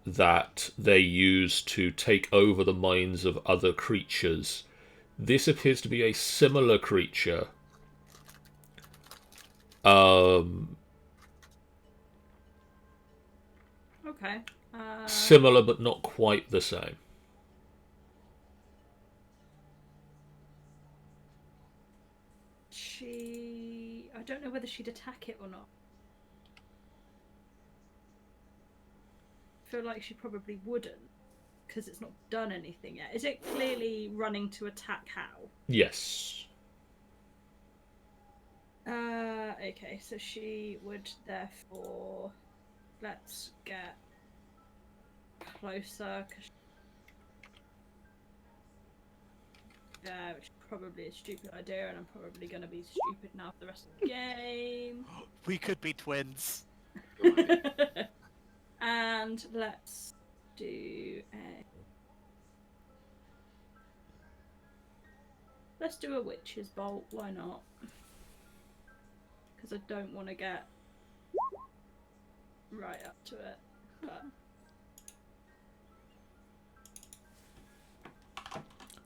that they use to take over the minds of other creatures. This appears to be a similar creature. Okay. Similar, but not quite the same. I don't know whether she'd attack it or not. I feel like she probably wouldn't, because it's not done anything yet. Is it clearly running to attack Hal? Yes. Okay, so she would therefore... Let's get closer, which is probably a stupid idea, and I'm probably going to be stupid now for the rest of the game. We could be twins. And let's do a... Let's do a witch's bolt, why not? Because I don't want to get right up to it. But...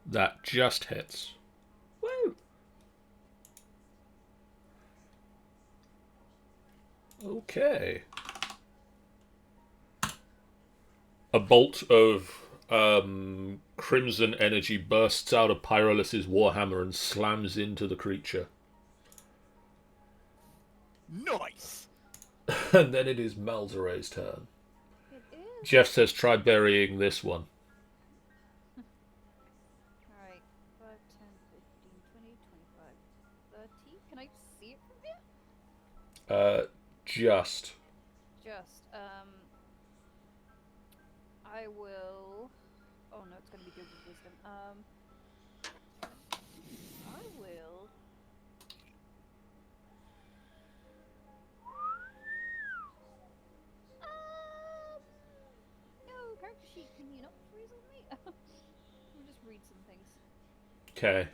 That just hits. Woo! Okay. A bolt of crimson energy bursts out of Pyrolus's warhammer and slams into the creature. Nice. And then it is Malzere's turn. It is. Jeff says try burying this one. Alright. 5, 10, 15, 20, 25, 30. Can I see it from here? Just. I will... Oh no, it's gonna be good with wisdom. I will... No, character sheet, can you not freeze on me? Let me just read some things. Okay.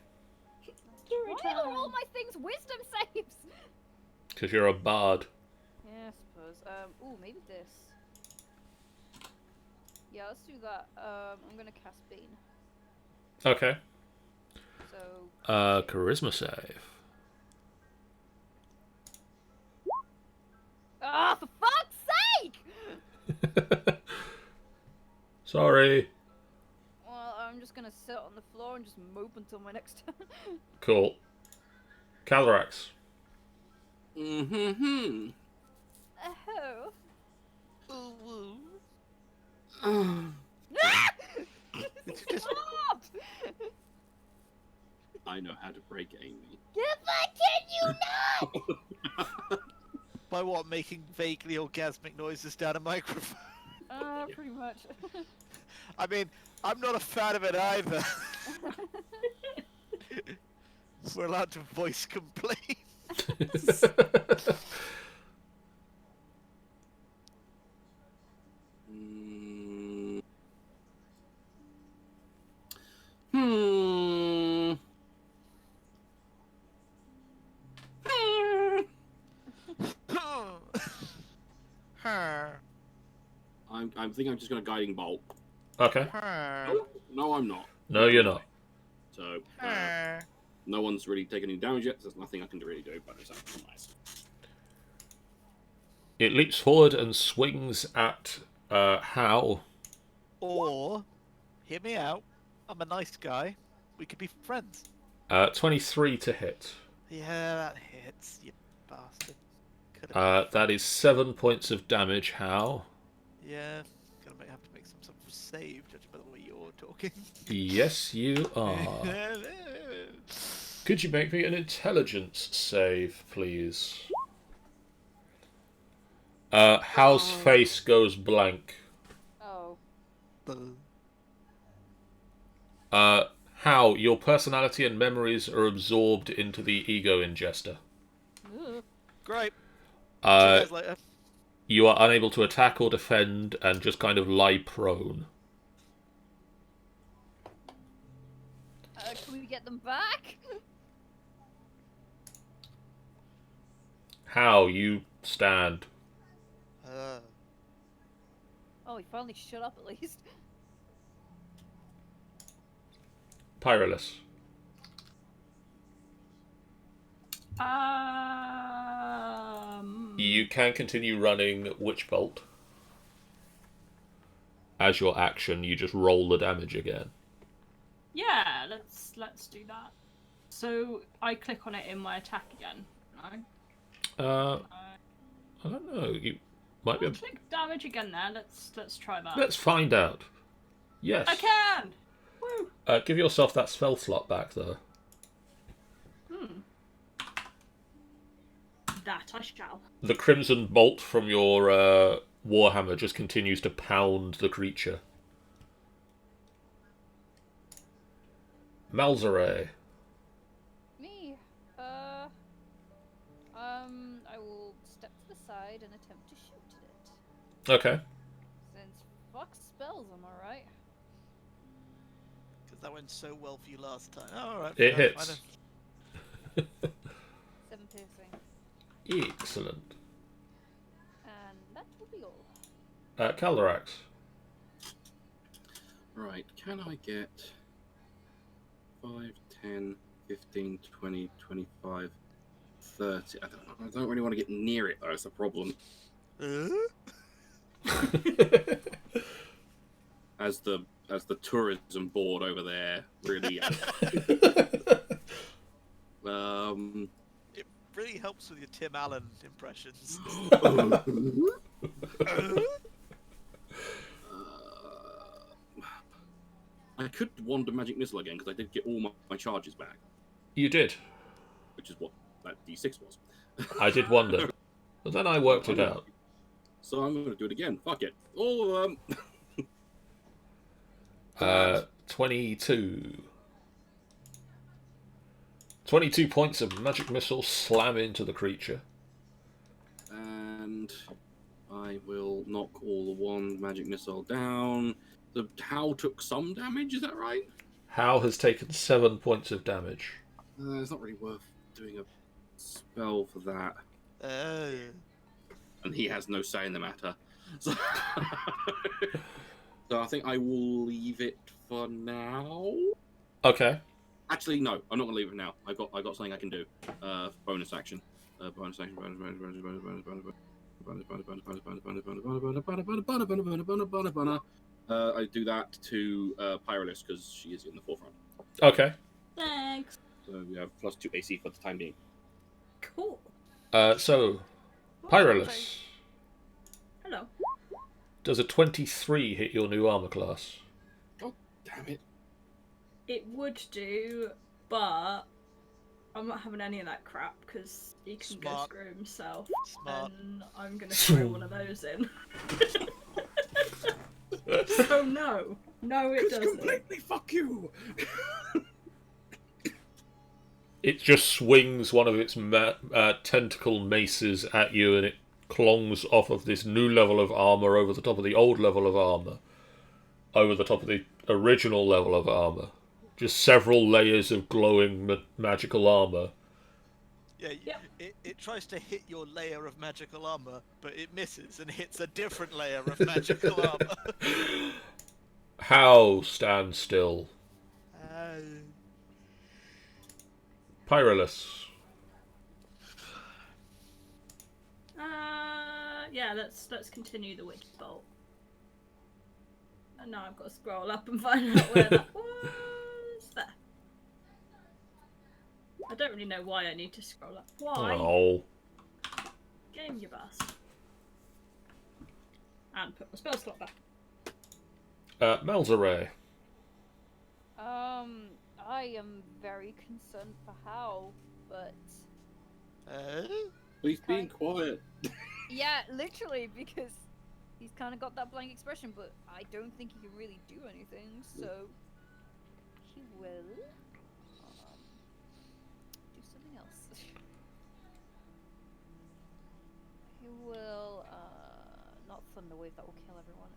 Why are all my things wisdom saves? Because you're a bard. Yeah, I suppose. Ooh, maybe this. Yeah, let's do that. I'm gonna cast Bane. Okay. So. Charisma save. Ah, for fuck's sake! Sorry. Well, I'm just gonna sit on the floor and just mope until my next turn. Cool. Calyrax. Mm-hmm. Oh. Stop! I know how to break Amy. Why can you not? By what? Making vaguely orgasmic noises down a microphone? Pretty much. I mean, I'm not a fan of it either. We're allowed to voice complain. think I'm just going to guiding bolt. Okay. No, I'm not. No, you're not. So no one's really taken any damage yet. So there's nothing I can really do. But it's nice. It leaps forward and swings at Hal. Or, hear me out. I'm a nice guy. We could be friends. 23 to hit. Yeah, that hits, you bastard. That is 7 points of damage, Hal. Yeah, gonna have to make some sort of save, judging by the way you're talking. Yes, you are. Could you make me an intelligence save, please? Hal's face goes blank. Oh. Hal, your personality and memories are absorbed into the ego ingester. Ooh. Great. See you guys later. You are unable to attack or defend and just kind of lie prone. Can we get them back? Hal, you stand. Oh, he finally shut up at least. Pyrolus. You can continue running Witch Bolt. As your action, you just roll the damage again. Yeah, let's do that. So I click on it in my attack again. No. I don't know. You might be. Click damage again there. Let's try that. Let's find out. Yes. I can. Woo. Give yourself that spell slot back, though. That I shall. The crimson bolt from your warhammer just continues to pound the creature. Malzere. Me. I will step to the side and attempt to shoot it. Okay. Since fuck spells, am I right? Because that went so well for you last time. Oh, alright. It hits. 7 piercing. Excellent. And that will be all. Calderax. Right, can I get 5, 10, 15, 20, 25, 30? I don't really want to get near it, though. It's a problem. As the tourism board over there really. It really helps with your Tim Allen impressions. I could wander magic missile again because I did get all my charges back, You did. which is what that D6 was. I did wonder. But then I worked it out. So I'm going to do it again. Fuck it. All of them. 22. 22 points of magic missile slam into the creature. And I will knock all the one magic missile down. The Hal took some damage, is that right? Hal has taken 7 points of damage. It's not really worth doing a spell for that. And he has no say in the matter. So, so I think I will leave it for now. Okay. Actually, no, I'm not gonna leave it now. I got something I can do. Bonus action. Bonus action. I do that to Pyrolus because she is in the forefront. Okay. Thanks. So we have +2 AC for the time being. Cool. So, Pyrolus, Hello. does a 23 hit your new armor class? Oh, damn it. It would do, but I'm not having any of that crap because he can go Smart. screw himself. Smart. And I'm going to throw one of those in. So no. No, it doesn't. Completely fuck you. It just swings one of its tentacle maces at you, and it clongs off of this new level of armor over the top of the old level of armor, over the top of the original level of armor. Just several layers of glowing magical armor. Yeah, Yep. it tries to hit your layer of magical armor, but it misses and hits a different layer of magical armor. How stand still. Pyrolus. Yeah, let's continue the witch bolt. And now I've got to scroll up and find out where that was. There. I don't really know why I need to scroll up. Why? Oh. Game, you bastard. And put my spell slot back. Malzaray. I am very concerned for Hal, but He's being quiet. yeah, literally, because he's kind of got that blank expression, but I don't think he can really do anything, so he will do something else. He will not Thunderwave, that will kill everyone.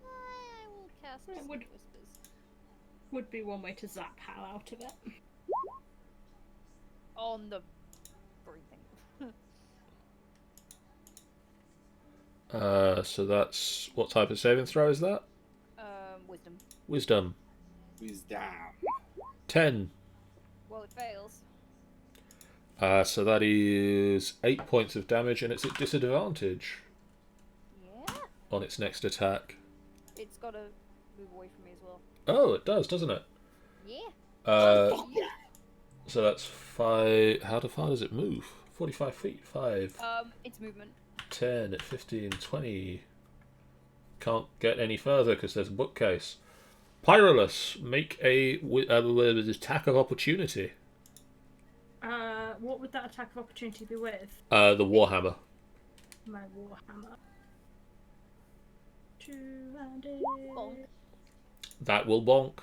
I will cast It Sonic would- Whispers Would be one way to zap Hal out of it. on the breathing. So that's... What type of saving throw is that? Wisdom. Wisdom. Wisdom. 10. Well, it fails. So that is 8 points of damage, and it's at disadvantage Yeah. on its next attack. It's got to move away from me as well. Oh, it does, doesn't it? Yeah. So that's 5... How far does it move? 45 feet. 5, It's movement. 10, 15, 20. Can't get any further because there's a bookcase. Pyrolus, make a attack of opportunity. What would that attack of opportunity be with? The Warhammer. My Warhammer. 2-handed. Bonk. That will bonk.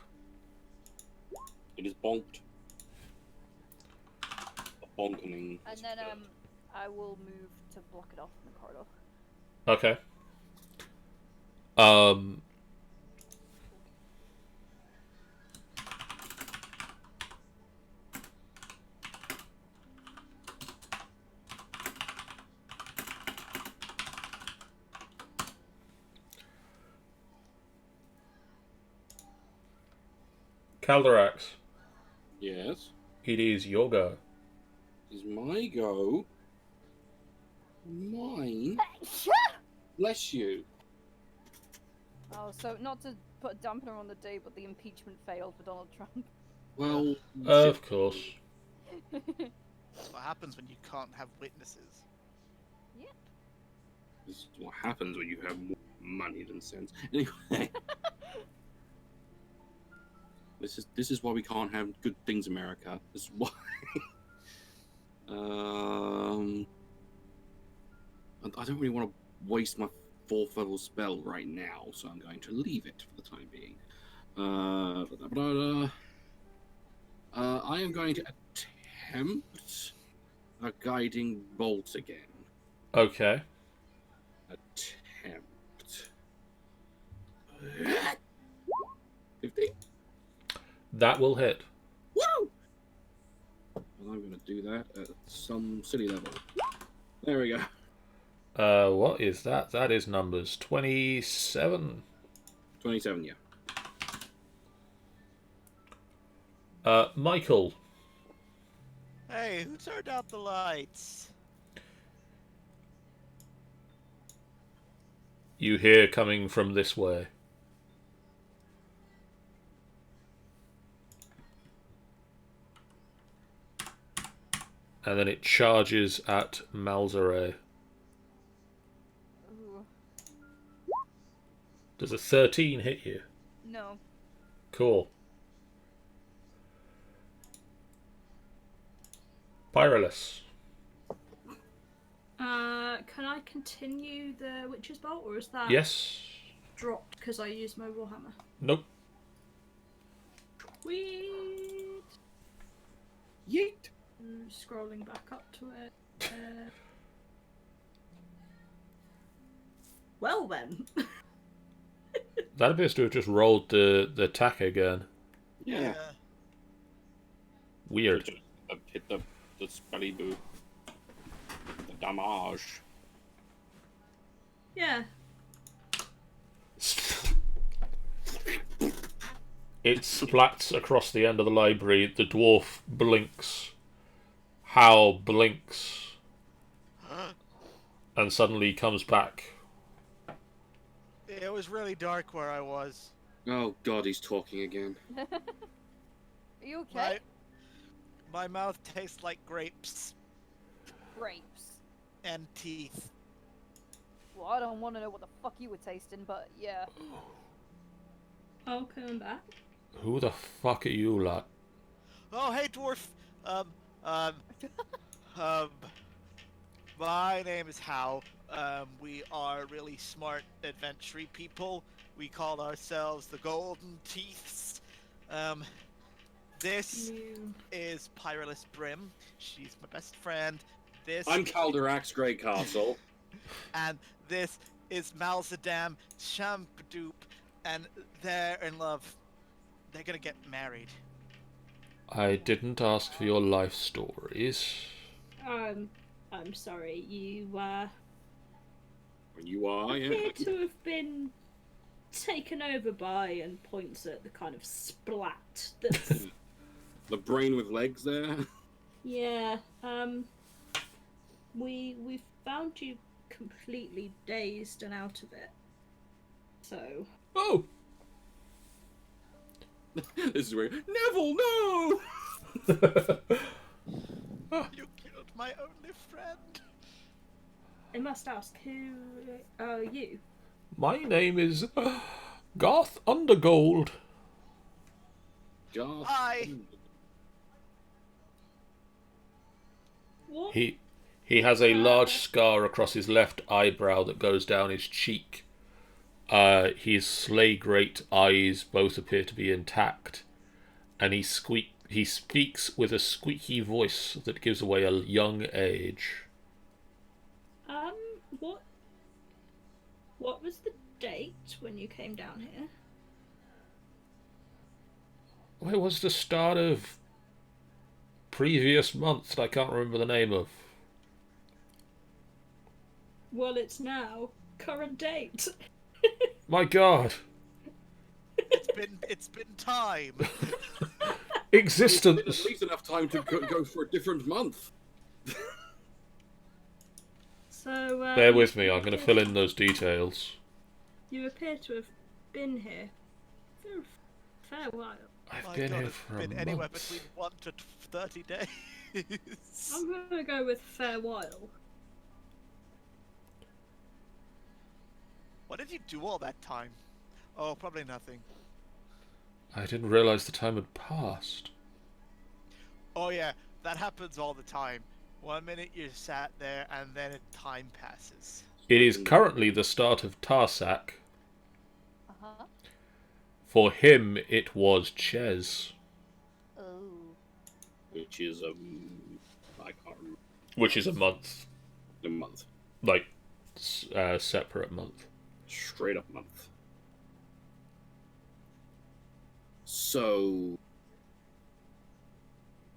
It is bonked. A bonkening. And then I will move to block it off in the corridor. Okay. Calderax, Yes. it is your go. Is my go. Mine. Bless you. Oh, so not to put a dampener on the day, but the impeachment failed for Donald Trump. Well, Of course. That's what happens when you can't have witnesses. Yep. this is what happens when you have more money than sense. Anyway. This is why we can't have good things, America. This is why. I don't really want to waste my 4th level spell right now, so I'm going to leave it for the time being. I am going to attempt a guiding bolt again. Okay. Attempt. 15. That will hit. Woo! And I'm going to do that at some silly level. There we go. What is that? That is numbers 27. 27, yeah. Michael, Hey, who turned out the lights? you hear coming from this way. And then it charges at Malzaray. Ooh. Does a 13 hit you? No. Cool. Pyrolus. Can I continue the Witch's Bolt, or is that Yes. dropped because I used my Warhammer? Nope. Sweet. Yeet! Scrolling back up to it. Well then. That appears to have just rolled the attack again. Yeah. Weird. Just hit the spelly do. The damage. Yeah. It splats across the end of the library. The dwarf blinks. Hal blinks. And suddenly comes back. It was really dark where I was. Oh god, he's talking again. Are you okay? My mouth tastes like grapes Grapes. and teeth. Well, I don't want to know what the fuck you were tasting, but yeah. I'll come back. Who the fuck are you lot? Oh, hey, dwarf. My name is Hal. We are really smart, adventure people. We call ourselves the Golden Teeths. This is Pyrolus Brim. She's my best friend. I'm Calderax Greycastle. And this is Malzadam Shampadoop, and they're in love. They're gonna get married. I didn't ask for your life stories. I'm sorry, you You are, yeah. appear to have been taken over by, and points at the kind of splat that's The brain with legs there. yeah, we found you completely dazed and out of it. So Oh! This is where Neville, no! You killed my only friend. I must ask, who are you? My name is Garth Undergold. Garth. Hi. What? He has a large scar across his left eyebrow that goes down his cheek. His slay-great eyes both appear to be intact, and he speaks with a squeaky voice that gives away a young age. What was the date when you came down here? Well, it was the start of previous month that I can't remember the name of. Well, it's now. Current date. My God. It's been time. Existence. At least enough time to go for a different month. So, Bear with me, I'm going to fill in those details. You appear to have been here for a fair while. I've My been God, here it's for a been anywhere month. between 1 to 30 days. I'm gonna go with fair while. What did you do all that time? Oh, probably nothing. I didn't realise the time had passed. Oh yeah, that happens all the time. 1 minute you're sat there, and then time passes. It is currently the start of Tarsak. Uh-huh. For him, it was Ches. Oh. Which is I can't remember Which is a month. the month. Like, separate month. Straight up month. So,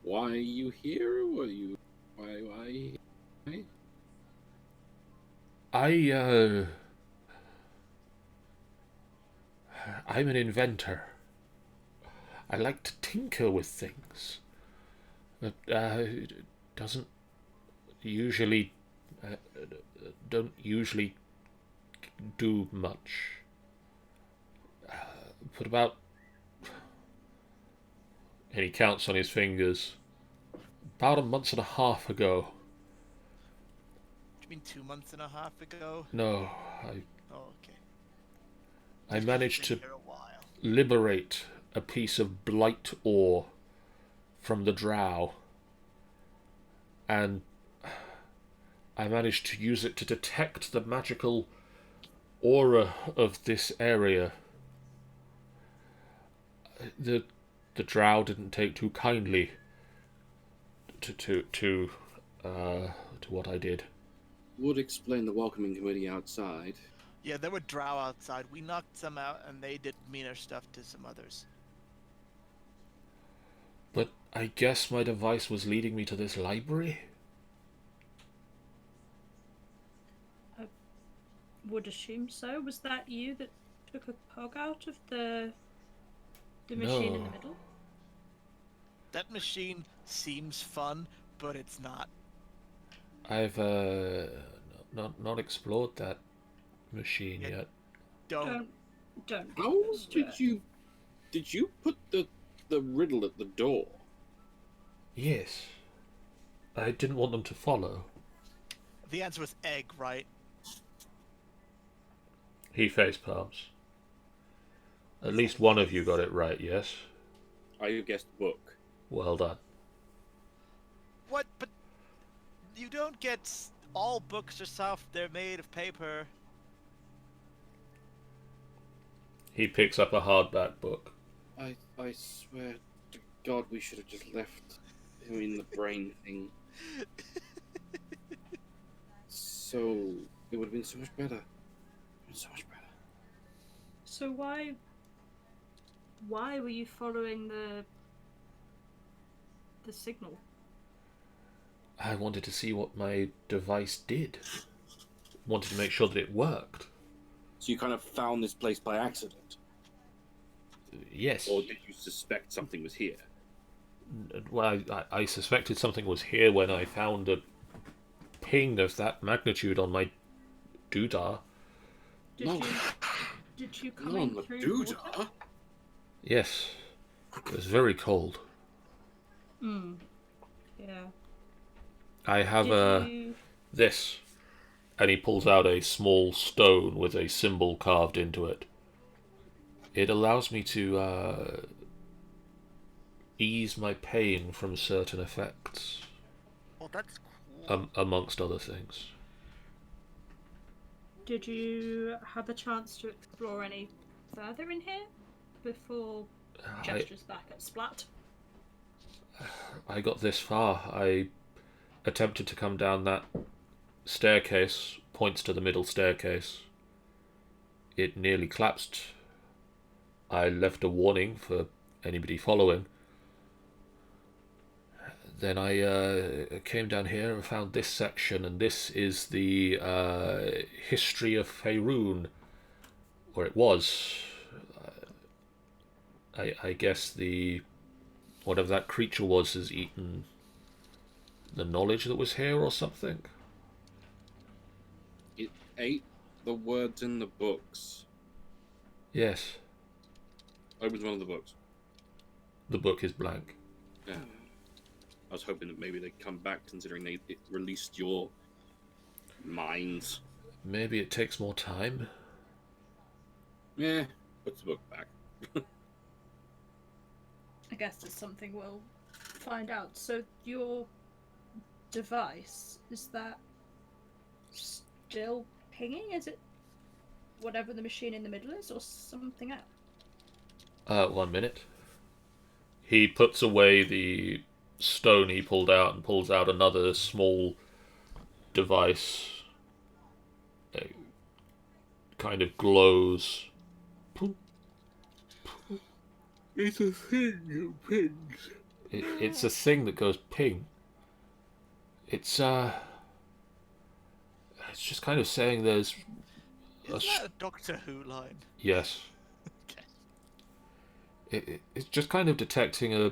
why are you here? Why? I'm an inventor. I like to tinker with things. But, it doesn't usually... don't usually do much. But about... And he counts on his fingers. About a month and a half ago. Do you mean 2 months and a half ago? No, Oh, okay. I managed to Been here a while. liberate a piece of blight ore from the drow. And I managed to use it to detect the magical aura of this area. The drow didn't take too kindly to what I did. Would explain the welcoming committee outside. Yeah, there were drow outside. We knocked some out, and they did meaner stuff to some others. But I guess my device was leading me to this library? Would assume so. Was that you that took a pug out of the machine in the No. middle? That machine seems fun, but it's not. I've not explored that machine Yeah. yet. Don't. How let's do it. did you put the riddle at the door? Yes. I didn't want them to follow. The answer was egg, right? He face palms. At least one of you got it right, yes? I guessed book. Well done. What? But you don't get all books are soft. They're made of paper. He picks up a hardback book. I swear to God we should have just left him in the brain thing. So it would have been so much better. So much better. So why were you following the signal? I wanted to see what my device did. Wanted to make sure that it worked. So you kind of found this place by accident? Yes. Or did you suspect something was here? Well, I suspected something was here when I found a ping of that magnitude on my doodah. Did you come Not in on the through water? doodah. Yes. It was very cold. Yeah. I have Did you... this. And he pulls out a small stone with a symbol carved into it. It allows me to ease my pain from certain effects, Oh, that's cool. amongst other things. Did you have a chance to explore any further in here before gestures back at Splat? I got this far. I attempted to come down that staircase, points to the middle staircase. It nearly collapsed. I left a warning for anybody following. Then I came down here and found this section, and this is the history of Faerun, or it was. I guess the whatever that creature was has eaten the knowledge that was here or something. It ate the words in the books. Yes, Opens one of the books. the book is blank. Yeah. I was hoping that maybe they'd come back, considering it released your minds. Maybe it takes more time. Yeah, puts the book back. I guess it's something we'll find out. So your device, is that still pinging? Is it whatever the machine in the middle is, or something else? 1 minute. He puts away the stone he pulled out and pulls out another small device. It kind of glows. It's a thing that pings. It's a thing that goes ping. It's just kind of saying there's Is that a Doctor Who line? yes. It's just kind of detecting a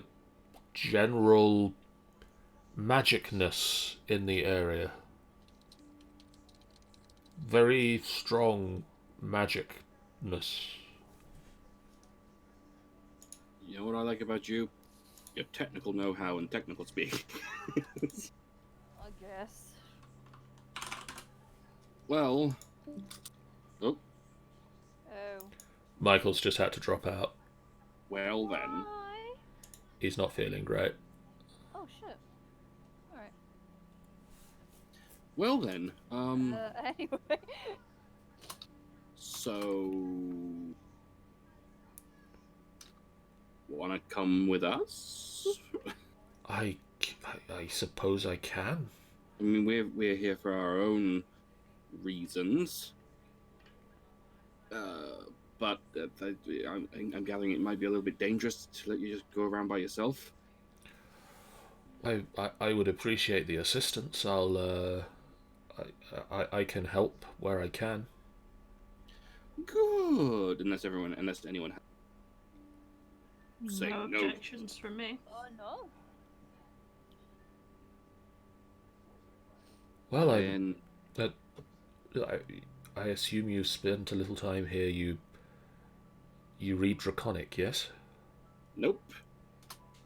general magicness in the area. Very strong magicness. You know what I like about you? Your technical know-how and technical speak. I guess. Well... Oh, Oh. Michael's just had to drop out. well then. Hi. He's not feeling great. Oh shit. Alright. Well then, Anyway. so... Wanna come with us? I suppose I can. I mean, we're here for our own reasons. But I'm gathering it might be a little bit dangerous to let you just go around by yourself. I would appreciate the assistance. I can help where I can. Good. Unless anyone say No no. objections from me. Oh no. Well, Then I assume you spent a little time here. You read Draconic, yes? nope.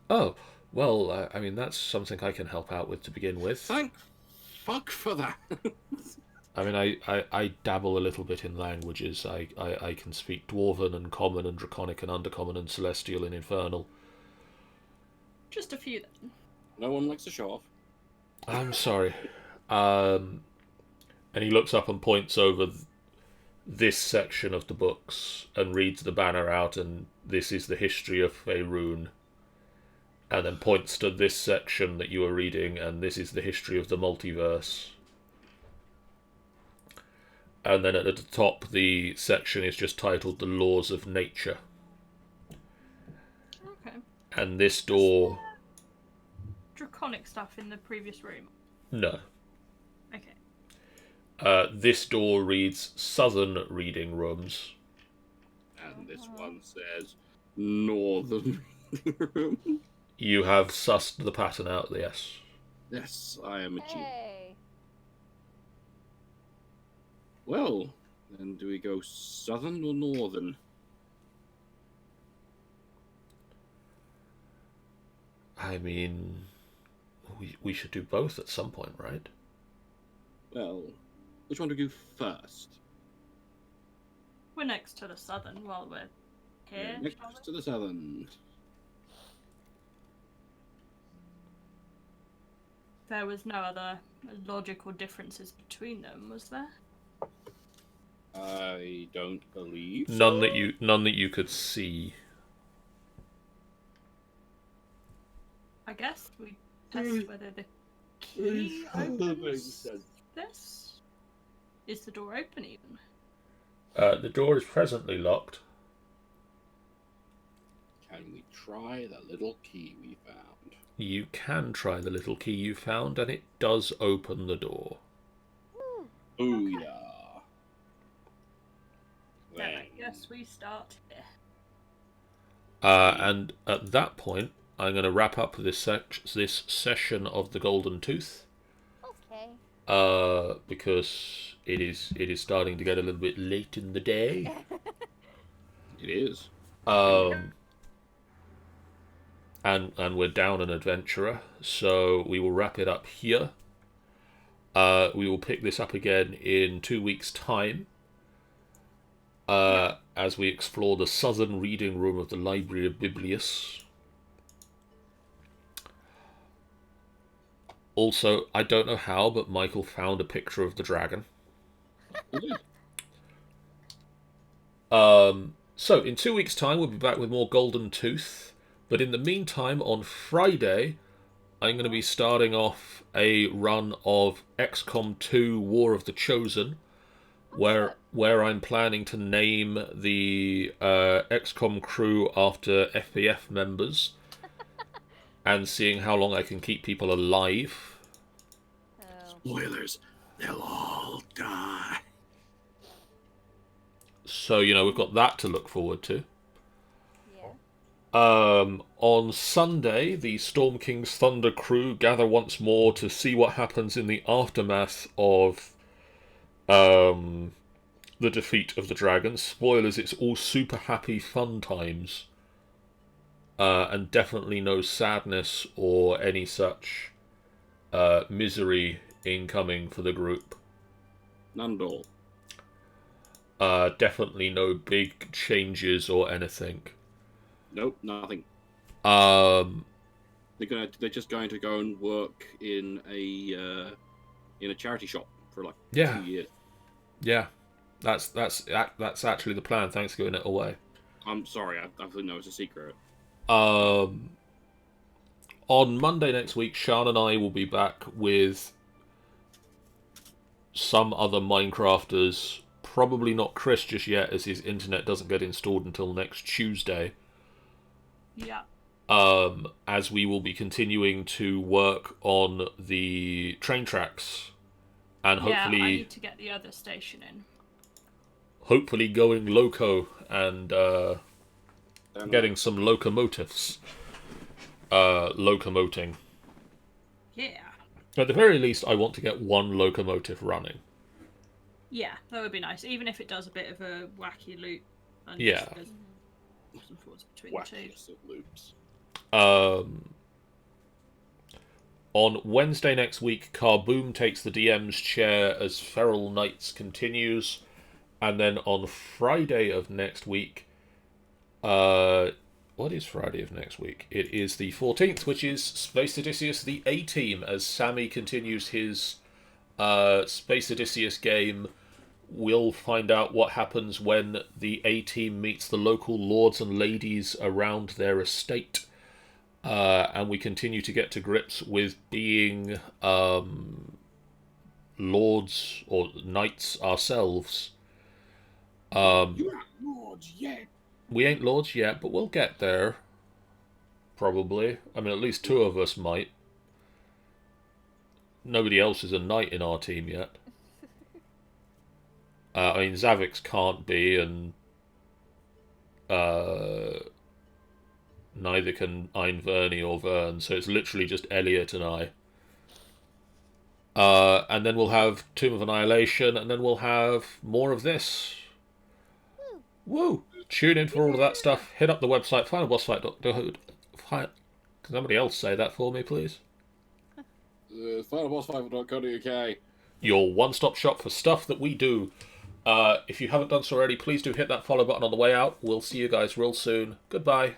Oh, well, I mean, that's something I can help out with to begin with. Thank fuck for that. I mean, I dabble a little bit in languages. I can speak Dwarven and Common and Draconic and Undercommon and Celestial and Infernal. Just a few then. No one likes to show off. I'm sorry. And he looks up and points over this section of the books and reads the banner out, and this is the history of Faerun. And then points to this section that you are reading, and this is the history of the multiverse. And then at the top, the section is just titled The Laws of Nature. Okay. And this door... Draconic stuff in the previous room. No. Okay. This door reads Southern Reading Rooms. And this one says Northern Reading Room. You have sussed the pattern out, yes. Yes, I am a genius. Hey. Well, then do we go southern or northern? I mean, we should do both at some point, right? Well, which one do we do first? We're next to the southern while we're here. Next shall we? to the southern. There was no other logical differences between them, was there? I don't believe so. None that you could see. I guess we test whether the key opens this. Is the door open even? The door is presently locked. Can we try the little key we found? You can try the little key you found, and it does open the door. Booyah. Then I Then guess we start here. And at that point, I'm going to wrap up this session of the Golden Tooth. Okay. Because it is starting to get a little bit late in the day. it is. And we're down an adventurer, so we will wrap it up here. We will pick this up again in 2 weeks' time, as we explore the southern reading room of the Library of Biblius. Also, I don't know how, but Michael found a picture of the dragon. So, in 2 weeks' time, we'll be back with more Golden Tooth. But in the meantime, on Friday, I'm going to be starting off a run of XCOM 2 War of the Chosen, where I'm planning to name the XCOM crew after FPF members, and seeing how long I can keep people alive. Oh. Spoilers. They'll all die. So, we've got that to look forward to. Yeah. On Sunday, the Storm King's Thunder crew gather once more to see what happens in the aftermath of the defeat of the dragon. Spoilers, it's all super happy fun times. And definitely no sadness or any such misery incoming for the group. None at all. Definitely no big changes or anything. Nope, nothing. Um, They're just going to go and work in a charity shop for like 2 years. Yeah, that's actually the plan. Thanks for giving it away. I'm sorry, I didn't know it was a secret. On Monday next week, Sean and I will be back with some other Minecrafters, probably not Chris just yet, as his internet doesn't get installed until next Tuesday. Yeah. As we will be continuing to work on the train tracks, and Yeah, I hopefully, need to get the other station in. hopefully going loco and Don't getting some locomotives, locomoting. Yeah. At the very least, I want to get one locomotive running. Yeah, that would be nice. Even if it does a bit of a wacky loop. And Yeah. just goes backwards and forwards between the two. Wackiest of loops. On Wednesday next week, Carboom takes the DM's chair as Feral Knights continues. And then on Friday of next week, what is Friday of next week? It is the 14th, which is Space Odysseus the A-Team, as Sammy continues his Space Odysseus game. We'll find out what happens when the A-Team meets the local lords and ladies around their estate. And we continue to get to grips with being lords or knights ourselves. You're not lords yet. We ain't lords yet, but we'll get there. Probably. I mean, at least two of us might. Nobody else is a knight in our team yet. I mean, Zavix can't be, and neither can Einverni or Vern, so it's literally just Elliot and I. And then we'll have Tomb of Annihilation, and then we'll have more of this. Woo! Tune in for all of that stuff. Hit up the website, finalbossfight.co. Can somebody else say that for me, please? Finalbossfight.co.uk. Your one-stop shop for stuff that we do. If you haven't done so already, please do hit that follow button on the way out. We'll see you guys real soon. Goodbye.